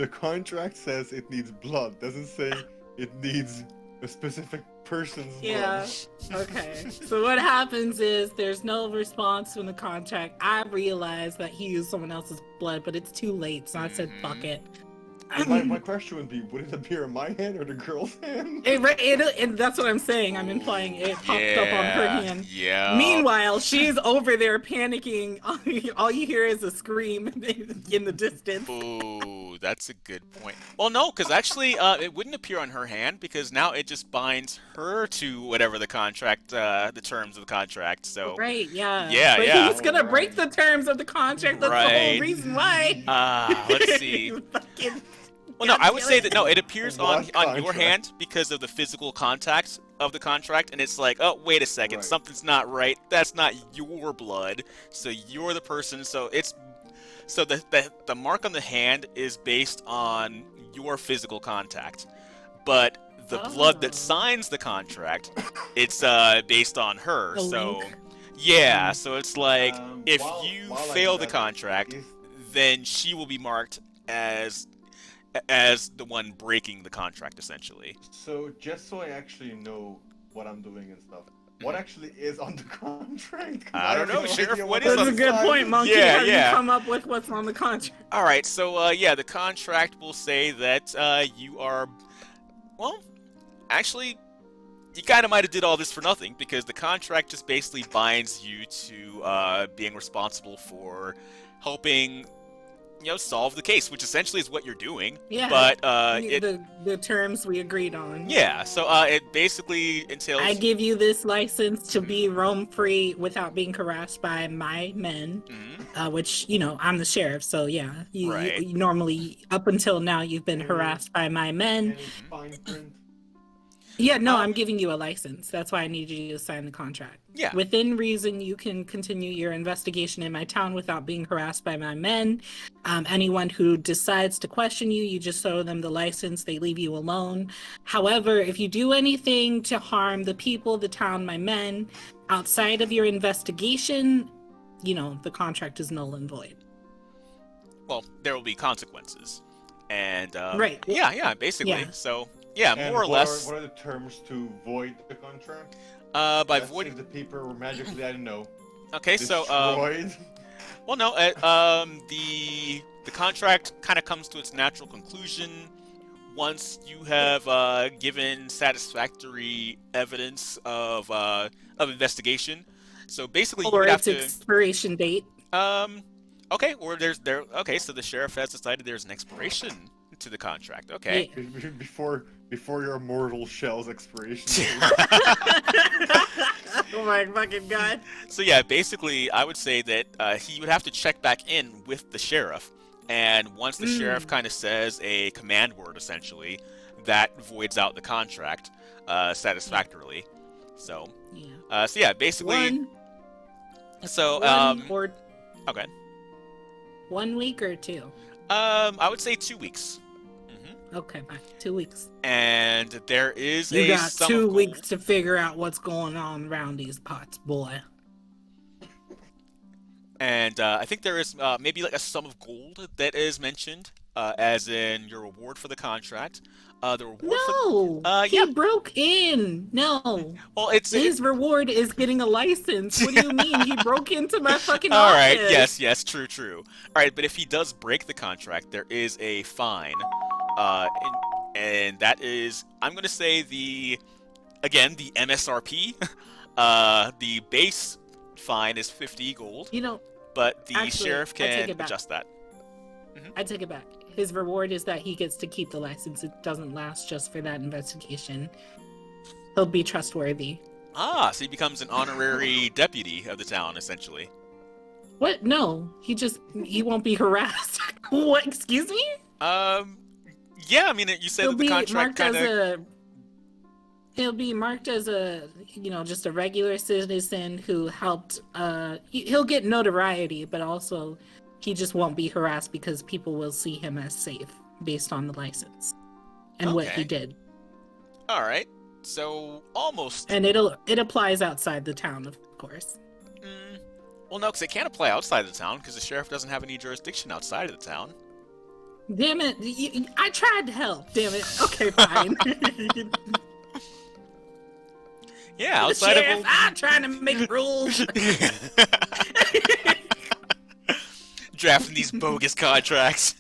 contract says it needs blood. Doesn't say it needs a specific person's blood. Okay. So what happens is there's no response from the contract. I realized that he used someone else's blood, but it's too late, so I said fuck it. My question would be, would it appear in my hand or the girl's hand? And that's what I'm saying. I'm implying it popped up on her hand. Yeah. Meanwhile, she's over there panicking. All you hear is a scream in the distance. Ooh, that's a good point. Well, no, because actually, it wouldn't appear on her hand, because now it just binds her to whatever the contract, the terms of the contract. So. Right. Yeah. Yeah. But yeah. he's gonna break the terms of the contract. That's the whole reason why. Let's see. Well, no, I would say that no, it appears on your hand because of the physical contact of the contract, and it's like, oh, wait a second, something's not right. That's not your blood, so you're the person. So it's the mark on the hand is based on your physical contact, but the blood that signs the contract, it's based on her. So yeah, so it's like if you fail the contract, then she will be marked as the one breaking the contract, essentially. So just so I actually know what I'm doing and stuff, what actually is on the contract? I don't know, Sheriff. What is That's on a good point, Monkey. Yeah, How do yeah. you come up with what's on the contract? All right, so yeah, the contract will say that you are, well, actually, you kind of might have did all this for nothing, because the contract just basically binds you to being responsible for helping, solve the case, which essentially is what you're doing. Yeah. But the terms we agreed on. Yeah. So it basically entails. I give you this license to be roam free without being harassed by my men, which I'm the sheriff. So yeah, you normally up until now you've been harassed by my men. Yeah, no, I'm giving you a license. That's why I need you to sign the contract. Yeah. Within reason, you can continue your investigation in my town without being harassed by my men. Anyone who decides to question you, you just show them the license. They leave you alone. However, if you do anything to harm the people, the town, my men, outside of your investigation, the contract is null and void. Well, there will be consequences. And, right. Yeah, basically. Yeah. So... Yeah, and more or less. What are the terms to void the contract? By voiding the paper were magically, I don't know. Okay, destroyed. Well, no. The contract kind of comes to its natural conclusion once you have given satisfactory evidence of investigation. So basically, you would have to. Or its expiration date. Okay. Or Okay, so the sheriff has decided there's an expiration to the contract. Okay. Yeah. Before your mortal shell's expiration. Oh my fucking god. So yeah, basically, I would say that he would have to check back in with the sheriff And once the sheriff kind of says a command word, essentially, that voids out the contract satisfactorily. So, basically. Okay. 1 week or 2? I would say 2 weeks. Okay, fine. 2 weeks. And there is You a got sum 2 of weeks gold. to figure out what's going on around these parts, boy. And I think there is maybe like a sum of gold that is mentioned, as in your reward for the contract. The reward he broke in. No. Well, his reward is getting a license. What do you mean? He broke into my fucking All office. right. Yes. True. All right, but if he does break the contract, there is a fine, and that is, I'm gonna say the MSRP. The base fine is 50 gold. But the sheriff can adjust that. I take it back. His reward is that he gets to keep the license. It doesn't last just for that investigation. He'll be trustworthy. So he becomes an honorary deputy of the town, essentially. What? No, he won't be harassed. What? Excuse me? Yeah. I mean, you said that the contract kind of. He'll be marked as a, just a regular citizen who helped. He'll get notoriety, but also he just won't be harassed because people will see him as safe based on the license and what he did. All right, so almost. And it applies outside the town, of course. Well, no, because it can't apply outside the town because the sheriff doesn't have any jurisdiction outside of the town. Damn it! I tried to help. Damn it. Okay, fine. Yeah, outside of I'm trying to make rules. Drafting these bogus contracts.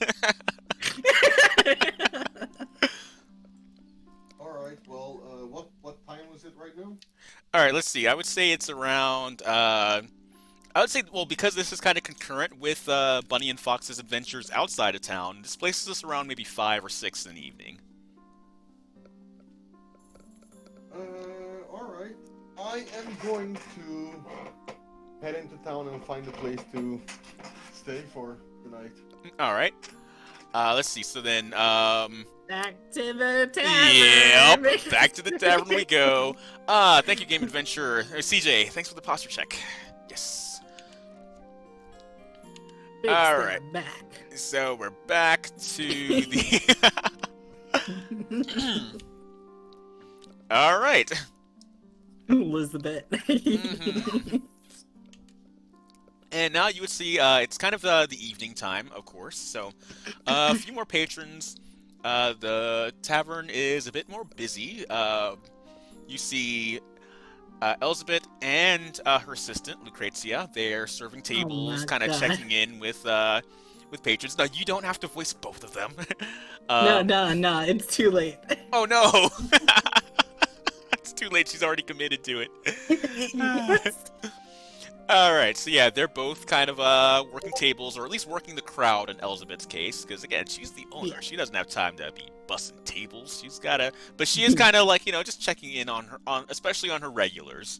All right. Well, what time was it right now? All right. Let's see. I would say it's around. Because this is kind of concurrent with Bunny and Fox's adventures outside of town, this places us around maybe 5 or 6 in the evening. All right. I am going to head into town and find a place to stay for the night. All right. Let's see. So then, back to the tavern. Yep. Back to the tavern we go. Thank you, Game Adventure. CJ, thanks for the posture check. Yes. All right. Back. So we're back to the. All right. Elizabeth. And now you would see it's kind of the evening time, of course. So a few more patrons. The tavern is a bit more busy. You see Elizabeth and her assistant Lucrezia. They're serving tables, kind of checking in with patrons. Now you don't have to voice both of them. No, it's too late. Oh no. It's too late. She's already committed to it. All right, so yeah, they're both kind of working tables, or at least working the crowd in Elizabeth's case, because again, she's the owner. Yeah. She doesn't have time to be bussing tables. She's gotta, but she is kind of like, just checking in on especially on her regulars,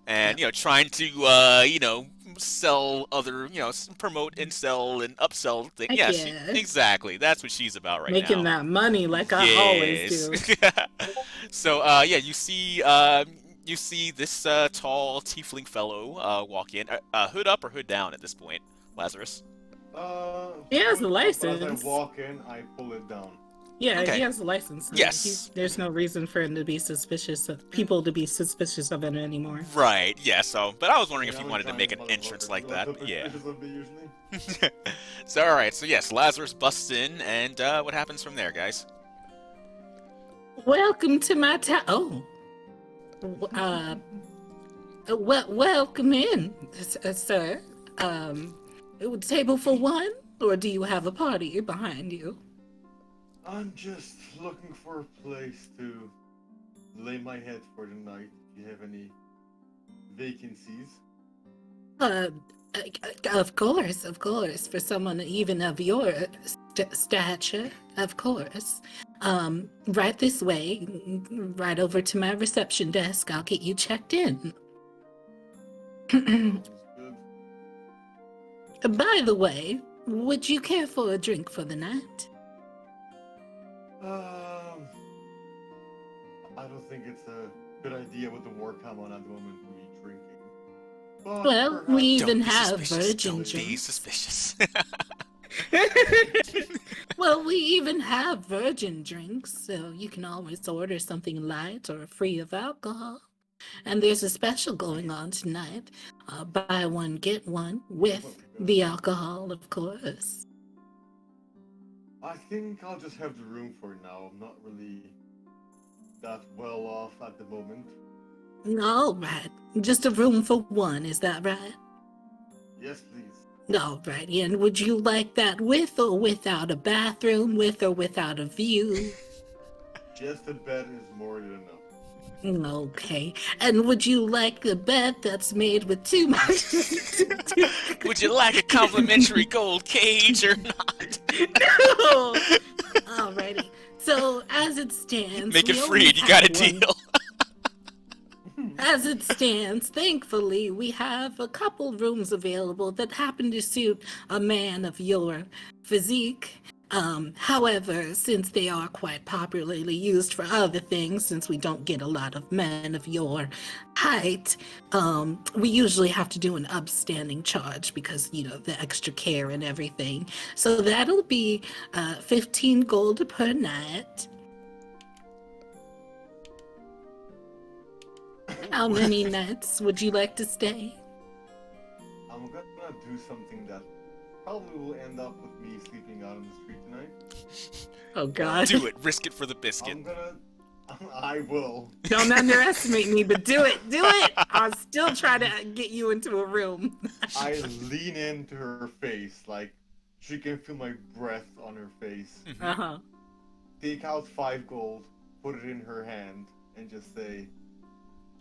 and trying to sell other, promote and sell and upsell things. Yeah, exactly. That's what she's about right now. Making that money like I always do. So you see this tall tiefling fellow walk in. Hood up or hood down at this point, Lazarus? He has the license. As I walk in, I pull it down. Yeah, okay. He has the license. So yes. There's no reason for him to be suspicious of people to be suspicious of him anymore. Right. Yeah. So, but I was wondering if you wanted to make an entrance like that. Yeah. So all right. So yes, Lazarus busts in, and what happens from there, guys? Welcome to my town. Welcome in, sir. Table for one, or do you have a party behind you? I'm just looking for a place to lay my head for the night. Do you have any vacancies? Of course. For someone even of your stature, of course. Right this way, right over to my reception desk. I'll get you checked in. Sounds good. By the way, would you care for a drink for the night? I don't think it's a good idea with the war come on at the moment to be drinking. But Well, perhaps- we even Don't be have suspicious, virgin don't be drinks. suspicious. Well, we even have virgin drinks, so you can always order something light or free of alcohol. And there's a special going on tonight. Buy one, get one with the alcohol, of course. I think I'll just have the room for now. I'm not really that well off at the moment. All right. Just a room for one, is that right? Yes, please. All right. And would you like that with or without a bathroom, with or without a view? Just a bed is more than enough. Okay. And would you like a bed that's made with two mattresses? Would you like a complimentary gold cage or not? No! Alrighty. So, as it stands... Make it we free only and you got a have one. deal. As it stands, thankfully, we have a couple rooms available that happen to suit a man of your physique. However, since they are quite popularly used for other things, since we don't get a lot of men of your height, we usually have to do an upstanding charge because, you know, the extra care and everything. So that'll be 15 gold per night. How many nights would you like to stay? I'm gonna do something that probably will end up with me sleeping out on the street tonight. Oh God. Do it. Risk it for the biscuit. I will. Don't underestimate me, but do it. Do it. I'll still try to get you into a room. I lean into her face, like she can feel my breath on her face. Uh-huh. Take out 5 gold, put it in her hand, and just say,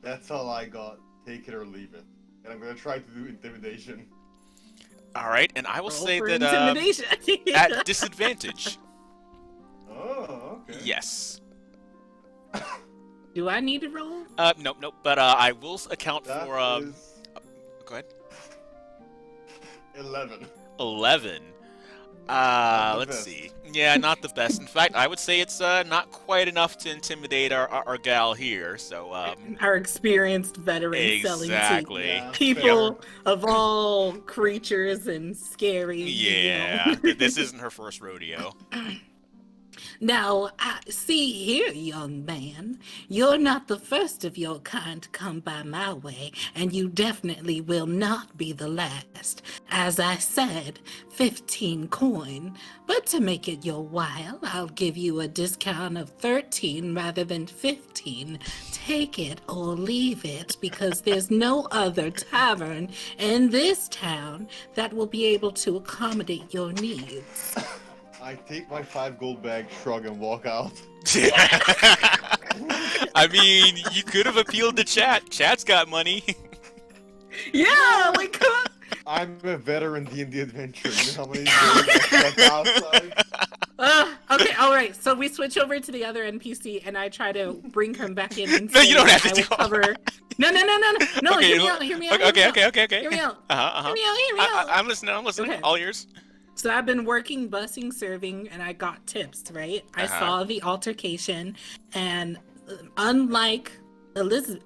"That's all I got. Take it or leave it." And I'm gonna try to do intimidation. All right, and I will Roll say for that intimidation. at disadvantage. Oh, okay. Yes. Do I need to roll? Nope. But I will account That for is Go ahead. 11. 11. Not the Let's best. see. Yeah, not the best. In fact, I would say it's not quite enough to intimidate our gal here. So Our experienced veteran selling exactly. to Yeah, people of all creatures and scary. Yeah, this isn't her first rodeo. Now, see here, young man, you're not the first of your kind to come by my way, and you definitely will not be the last. As I said, 15 coin, but to make it your while, I'll give you a discount of 13 rather than 15. Take it or leave it, because there's no other tavern in this town that will be able to accommodate your needs. I take my 5 gold bag, shrug, and walk out. I mean, you could have appealed to Chat. Chat's got money. Yeah, we could. I'm a veteran D&D adventurer. You know how many days I spent outside? Okay, all right. So we switch over to the other NPC, and I try to bring him back in. And No, you don't have to I do will all cover. No. Okay, Hear me out. Okay. Hear me out. Uh-huh. Hear me out. I'm listening. Okay. All ears. So I've been working, busing, serving, and I got tips, right? I Uh-huh. saw the altercation, and unlike Elizabeth,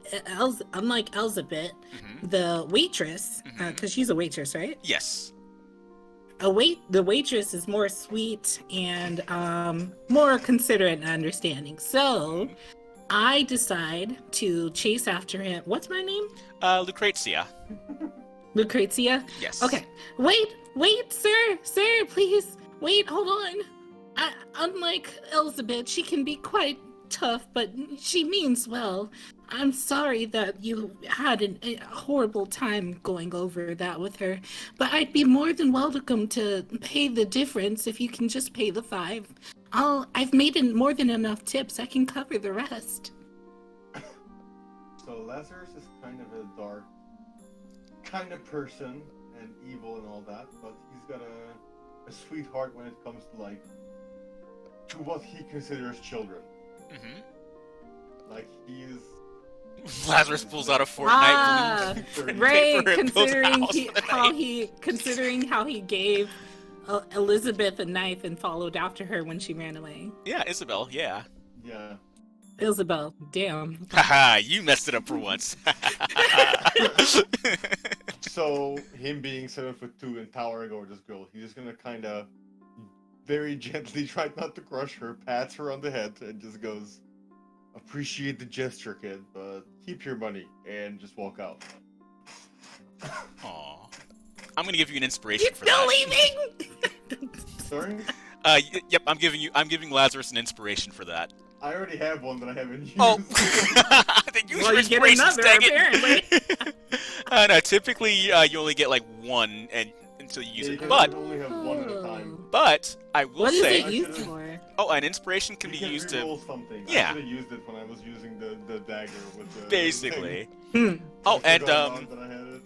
Mhm. the waitress, because she's a waitress, right? Yes. The waitress is more sweet and more considerate and understanding. So I decide to chase after him. What's my name? Lucrezia. Lucrezia? Yes. Okay. Wait, sir, please. Wait, hold on. Unlike Elizabeth, she can be quite tough, but she means well. I'm sorry that you had a horrible time going over that with her, but I'd be more than welcome to pay the difference if you can just pay the 5. I've made more than enough tips. I can cover the rest. So Lazarus is kind of a dark kind of person and evil and all that, but he's got a sweetheart when it comes to what he considers children. Mm-hmm. Like he's Lazarus pulls out a Fortnite balloon. Ray, Paper and builds a considering house for the night. considering how he gave Elizabeth a knife and followed after her when she ran away. Yeah, Isabel, yeah. Yeah. Isabel, damn. Haha, you messed it up for once. So, him being 7'2" and towering over this girl, he's just gonna kind of very gently try not to crush her, pats her on the head, and just goes, "Appreciate the gesture, kid, but keep your money," and just walk out. Aw. I'm gonna give you an inspiration You're for still that. leaving? Sorry? Yep, I'm giving Lazarus an inspiration for that. I already have one that I haven't used. Oh! Then use Well, your you get inspirations, another, dang apparently. it! No, typically you only get like one until you use Yeah, it. you But can only have one at a time. I will What is say, it used for? an inspiration can be You used re-roll to something. yeah. I should have used it when I was using the dagger with the basically. thing. Oh, I and forgot that I had it.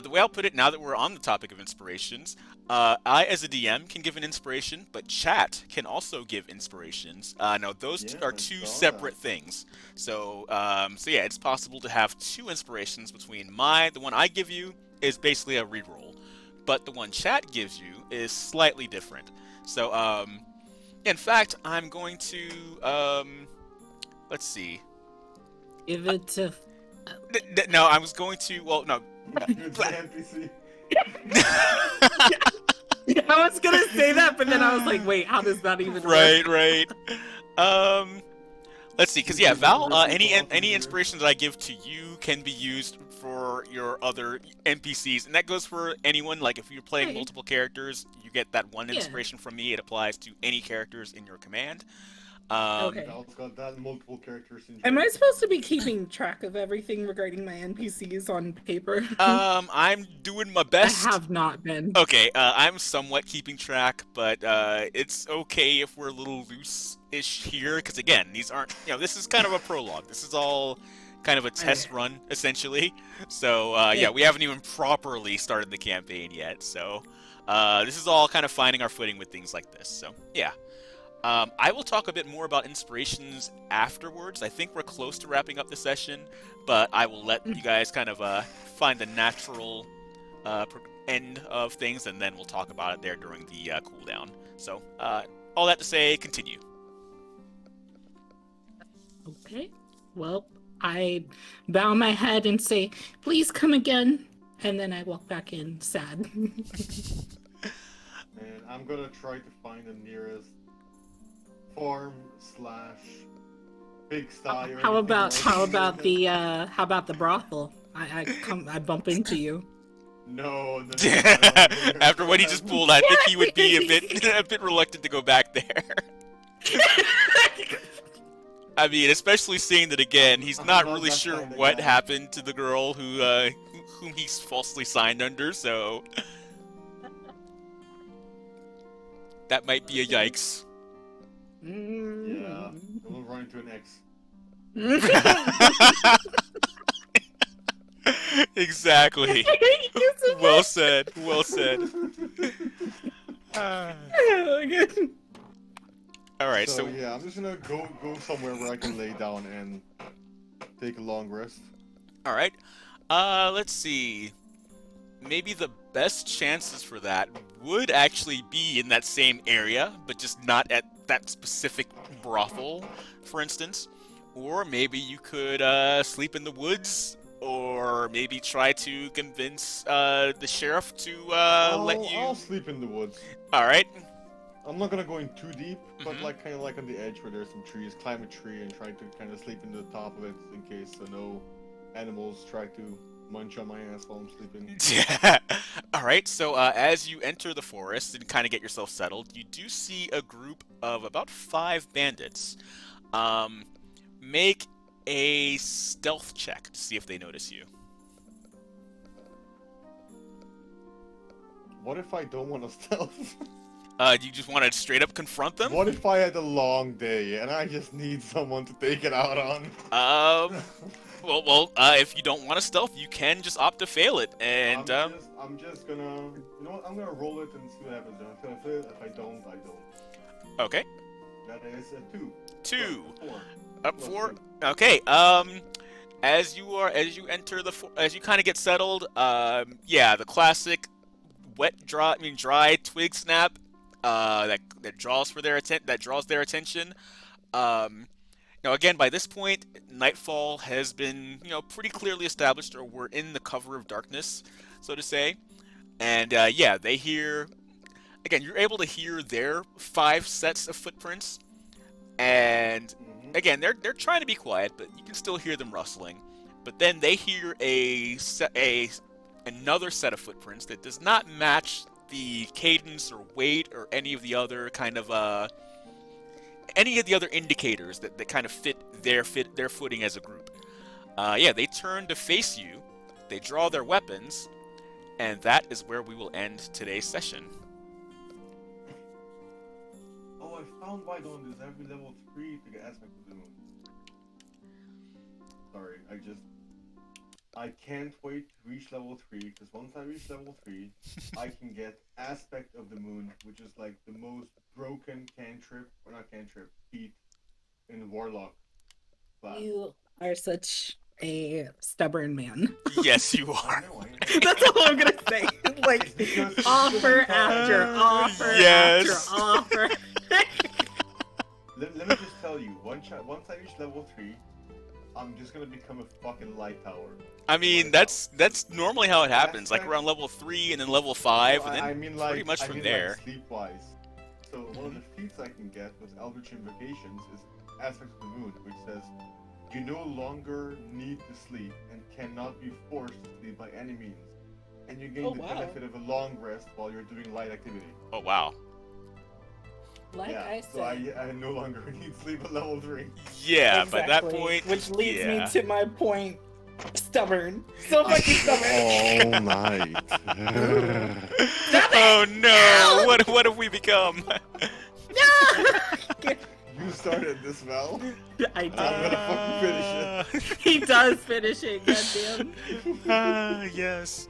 the way I'll put it, now that we're on the topic of inspirations, I as a DM can give an inspiration, but chat can also give inspirations. No, those Yeah, are I two saw separate that. things. So yeah, it's possible to have two inspirations between the one I give you is basically a reroll, but the one chat gives you is slightly different. So in fact, I'm going to let's see. Give it to. No, I was going to. Well, no. You're the NPC. I was gonna say that, but then I was like, wait, how does that even work? Right. Let's see, because yeah, Val, any inspirations that I give to you can be used for your other NPCs, and that goes for anyone. Like if you're playing Right. multiple characters, you get that one Yeah. inspiration from me. It applies to any characters in your command. Okay. Val's got that multiple characters in Am I supposed to be keeping track of everything regarding my NPCs on paper? I'm doing my I best. have not been. Okay, I'm somewhat keeping track, but it's okay if we're a little loose-ish here, because again, these aren't, this is kind of a prologue. This is all kind of a test run, essentially. So, yeah, we haven't even properly started the campaign yet, so this is all kind of finding our footing with things like this, so, yeah. I will talk a bit more about inspirations afterwards. I think we're close to wrapping up the session, but I will let you guys kind of find the natural end of things, and then we'll talk about it there during the cooldown. So, all that to say, continue. Okay. Well, I bow my head and say, please come again. And then I walk back in sad. And I'm gonna try to find the nearest farm/pigsty. or How about anything like how about the brothel? I bump into you. No. After what he just pulled, I think he would be a bit reluctant to go back there. I mean, especially seeing that again, he's not really sure what happened to the girl whom he's falsely signed under, so that might be a yikes. Yeah, we'll run into an X. Exactly. Well said. Well said. All right. So yeah, I'm just gonna go somewhere where I can lay down and take a long rest. all right. Let's see. Maybe the best chances for that would actually be in that same area, but just not at that specific brothel, for instance. Or maybe you could sleep in the woods, or maybe try to convince the sheriff to let you. I'll sleep in the woods. All right. I'm not gonna go in too deep, but Mhm. like kind of like on the edge where there's some trees. Climb a tree and try to kind of sleep in the top of it in case no animals try to munch on my ass while I'm sleeping. Yeah. All right. So as you enter the forest and kind of get yourself settled, you do see a group of about 5 bandits. Make a stealth check to see if they notice you. What if I don't want to stealth? You just want to straight up confront them? What if I had a long day and I just need someone to take it out on? Well, if you don't want to stealth, you can just opt to fail it, and I'm just gonna, you know what? I'm gonna roll it and see what happens. If I fail it, if I don't, I don't. Okay. That is a 2. 2. 4. Up Plus 4. 2. Okay. As you kind of get settled, yeah, the classic dry twig snap that draws their attention. Now, again, by this point, nightfall has been, pretty clearly established, or we're in the cover of darkness, so to say. And yeah, they hear. Again, you're able to hear their 5 sets of footprints, and again, they're trying to be quiet, but you can still hear them rustling. But then they hear another set of footprints that does not match the cadence or weight or any of the other kind of indicators that kind of fit their footing as a group. Yeah, they turn to face you. They draw their weapons, and that is where we will end today's session. Oh, I found why I don't do every level 3 to get aspect of the moon. Sorry, I can't wait to reach level 3, because once I reach level 3, I can get aspect of the moon, which is like the most broken feat in Warlock class. You are such a stubborn man. Yes, you are. I know. That's all I'm gonna say. Like, offer after offer Yes. after offer. Let me just tell you, once I reach level 3, I'm just gonna become a fucking light tower. I mean, that's normally how it happens. Like around level 3 and then level 5, and then pretty much from there. Like sleep-wise. So one of the feats I can get with Eldritch Invocations is Aspect of the Moon, which says you no longer need to sleep and cannot be forced to sleep by any means, and you gain the benefit of a long rest while you're doing light activity. Oh wow. Like I said. So I no longer need sleep at level 3. Yeah, Exactly. by that point, Which leads yeah. me to my point. Stubborn. So fucking stubborn. All night. Oh no! What have we become? You started this, Val. I did. I'm gonna fucking finish it. He does finish it, goddamn. Yes.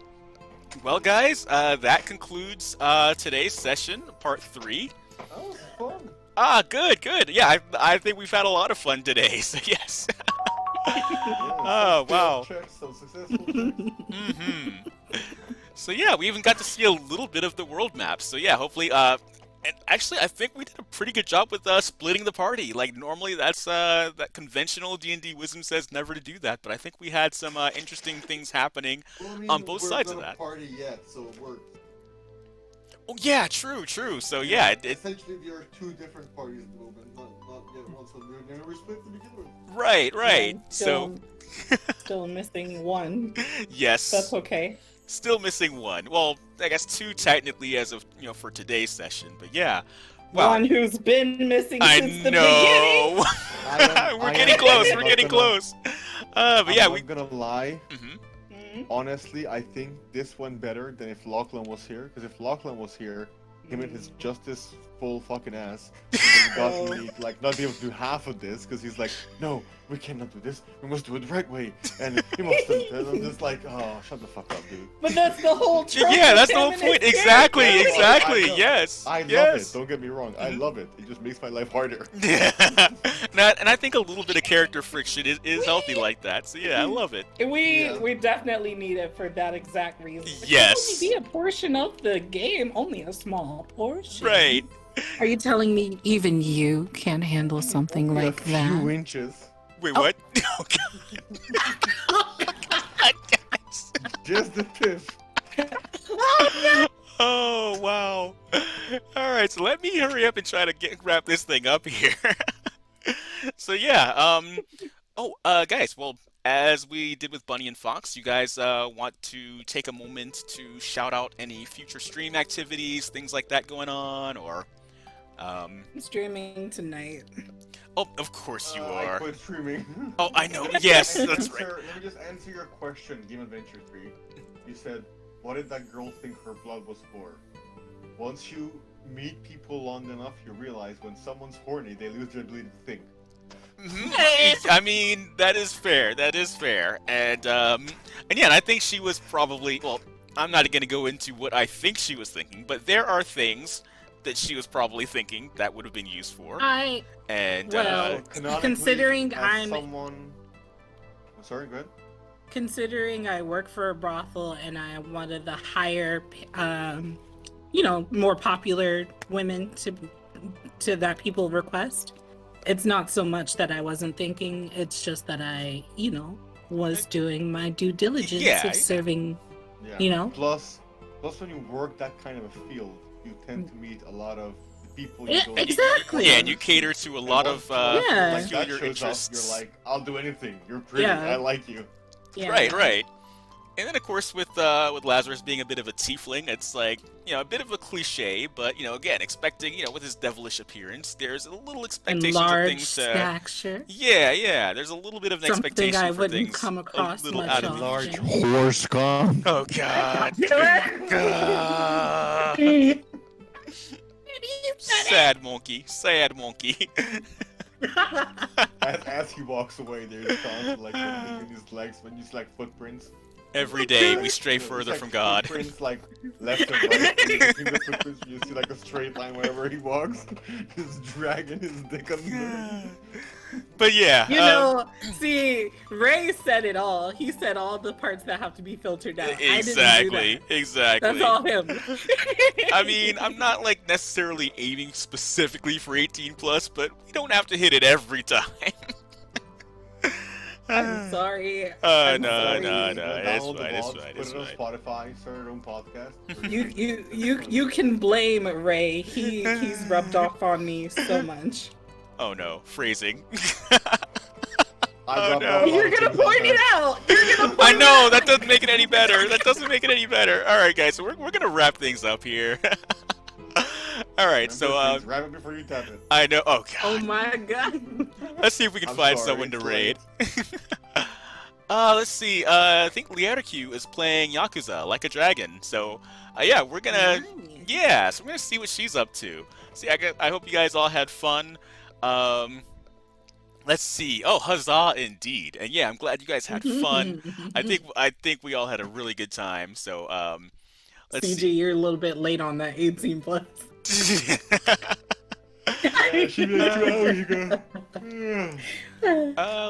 Well, guys, that concludes today's session, part 3. That was fun. Good. Yeah, I think we've had a lot of fun today. So yes. Oh wow. Checks, so successful checks. So yeah, we even got to see a little bit of the world map. So yeah, hopefully, and actually, I think we did a pretty good job with splitting the party. Like normally, that's that conventional D&D wisdom says never to do that, but I think we had some interesting things happening on both sides of that. Party yet, so it worked. Oh yeah, true. So yeah, essentially there are 2 different parties at the moment, not yet one, so we're split to begin with. right. Still missing one. Yes. That's okay. Still missing one. Well, I guess 2 technically as of for today's session, but yeah. Wow. One who's been missing since the know. beginning. We're getting close. We're getting close. But yeah, I'm not gonna lie. Mhm. Honestly, I think this went better than if Lachlan was here. Because if Lachlan was here, him and his justice full fucking ass got me like not be able to do half of this because he's like, no, we cannot do this. We must do it the right way, and we mustn't. And I'm just like, oh, shut the fuck up, dude. But that's the whole trope. Yeah, that's the whole of him and point. his Exactly. character. Yes. I love it. Don't get me wrong. I love it. It just makes my life harder. Yeah. And I think a little bit of character friction is healthy like that. So yeah, I love it. We definitely need it for that exact reason. It Yes. can only be a portion of the game, only a small portion. Right. Are you telling me even you can't handle something Only like a few that? inches. Wait, what? Oh, God. Just the tip. Oh, wow. All right, so let me hurry up and try to wrap this thing up here. So yeah, guys, well, as we did with Bunny and Fox, you guys want to take a moment to shout out any future stream activities, things like that going on, or I'm streaming tonight. Oh, of course you I are. quit streaming. Oh, I know. Yes, that's right. Let me just answer your question, Game Adventure 3. You said, what did that girl think her blood was for? Once you meet people long enough, you realize when someone's horny, they lose their ability to think. I mean, that is fair. That is fair. And yeah, and I think she was probably, well, I'm not going to go into what I think she was thinking, but there are things that she was probably thinking that would have been used for. Considering Sorry, go ahead. considering I work for a brothel and I am one of the higher, more popular women to that people request, it's not so much that I wasn't thinking. It's just that I, was doing my due diligence of serving, Plus, when you work that kind of a field, you tend to meet a lot of people. Exactly. Yeah, and you cater to a lot of peculiar interests. You're like, I'll do anything. You're pretty. I like you. Yeah. Right. And then, of course, with Lazarus being a bit of a tiefling, it's like, a bit of a cliche, but, again, expecting, with his devilish appearance, there's a little expectation of things to... stature. Yeah, there's a little bit of an expectation I for wouldn't things come across a little much out of often. Large horse con. Oh, God. Sad monkey. As he walks away, there's constant like between his legs when you see like footprints. Every day we stray further like from God. Footprints like left and right. Between the footprints, you see like a straight line wherever he walks. Just dragging his dick on the But yeah. See, Ray said it all. He said all the parts that have to be filtered out. Exactly. I didn't do that. That's all him. I mean, I'm not like necessarily aiming specifically for 18 plus, but we don't have to hit it every time. I'm sorry. No. It's fine. It's Put it on fine. Spotify, start your own podcast. You can blame Ray. He's rubbed off on me so much. Oh no, phrasing. You're gonna point it out. I know that doesn't make it any better. All right, guys, so we're gonna wrap things up here. All right, wrap it before you tap it. I know. Oh god. Oh my god. Let's see if we can find someone to raid. Let's see. I think Liarq is playing Yakuza Like a Dragon. So, we're gonna. Nice. Yeah, so we're gonna see what she's up to. See, I hope you guys all had fun. Let's see. Oh, huzzah indeed. And yeah, I'm glad you guys had fun. I think we all had a really good time. So, let's CG, see. you're a little bit late on that 18 plus. She'd be like 2 hours ago.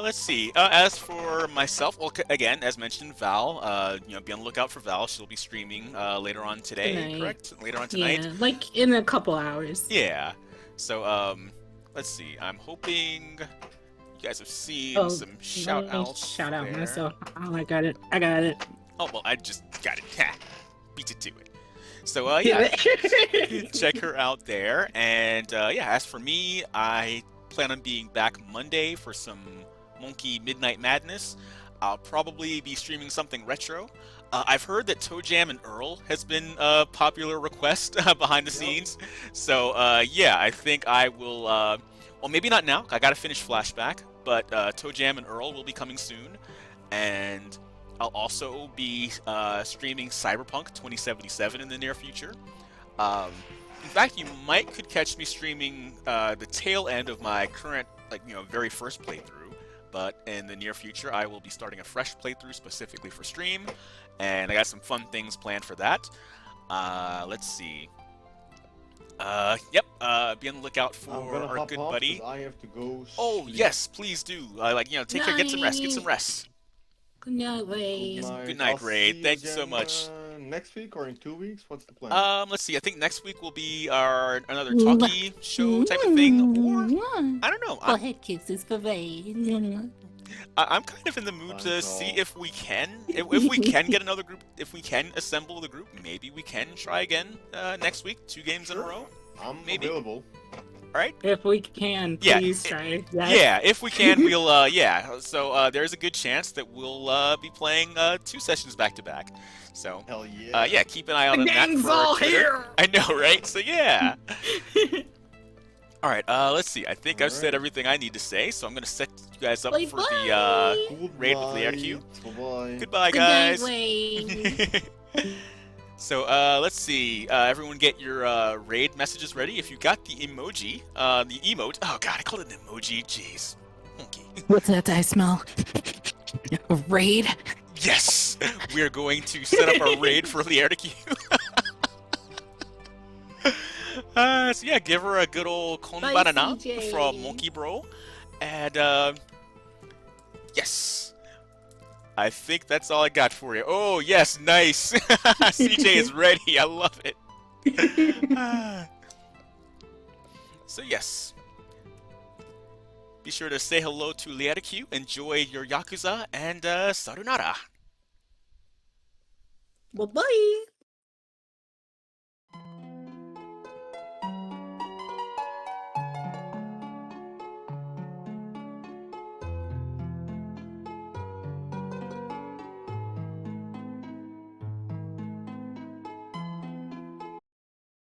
Let's see. As for myself, well, again, as mentioned, Val. Be on the lookout for Val. She'll be streaming later on today, Tonight. correct? Later on tonight. Yeah, like in a couple hours. Yeah. So, let's see. I'm hoping you guys have seen some shout outs. Shout out there. myself. Oh, I got it. Oh well, I just got it. Ha! Beat it to it. So yeah, check her out there. And as for me, I plan on being back Monday for some Monkey Midnight Madness. I'll probably be streaming something retro. I've heard that Toe Jam and Earl has been a popular request behind the scenes. So I think I will. Well, maybe not now. I gotta finish Flashback, but Toe Jam and Earl will be coming soon, and I'll also be streaming Cyberpunk 2077 in the near future. In fact, you could catch me streaming the tail end of my current, very first playthrough. But in the near future, I will be starting a fresh playthrough specifically for stream, and I got some fun things planned for that. Let's see. Be on the lookout for our good buddy. I have to go. Oh yes, please do. Take care, get some rest. Good night, Ray. Good night, Ray. Thank you so much. Next week or in 2 weeks? What's the plan? Let's see. I think next week will be another talkie show type of thing, or I don't know. Head kisses for Ray. I'm kind of in the mood to see if we can get another group, if we can assemble the group. Maybe we can try again next week, 2 games in a row. I'm maybe. available. Right? If we can, please try. Yeah, if we can, we'll. So there's a good chance that we'll be playing 2 sessions back to back. So hell yeah. Keep an eye out on that for all Twitter. here. I know, right? So yeah. All right. Let's see. I think I've said everything I need to say, so I'm gonna set you guys up for the raid with Liarq. Bye-bye. Goodbye, Good guys. night, Ray. So let's see. Everyone get your raid messages ready. If you got the emoji, the emote. Oh god, I called it an emoji. Jeez. Monkey. What's that I smell? A raid? Yes! We are going to set up our raid for Liarq. So yeah, give her a good old konbanana CJ. from Monkey Bro. And yes. I think that's all I got for you. Oh, yes, nice. CJ is ready. I love it. So, yes. Be sure to say hello to Lietaku, enjoy your Yakuza, and sayonara. Bye-bye.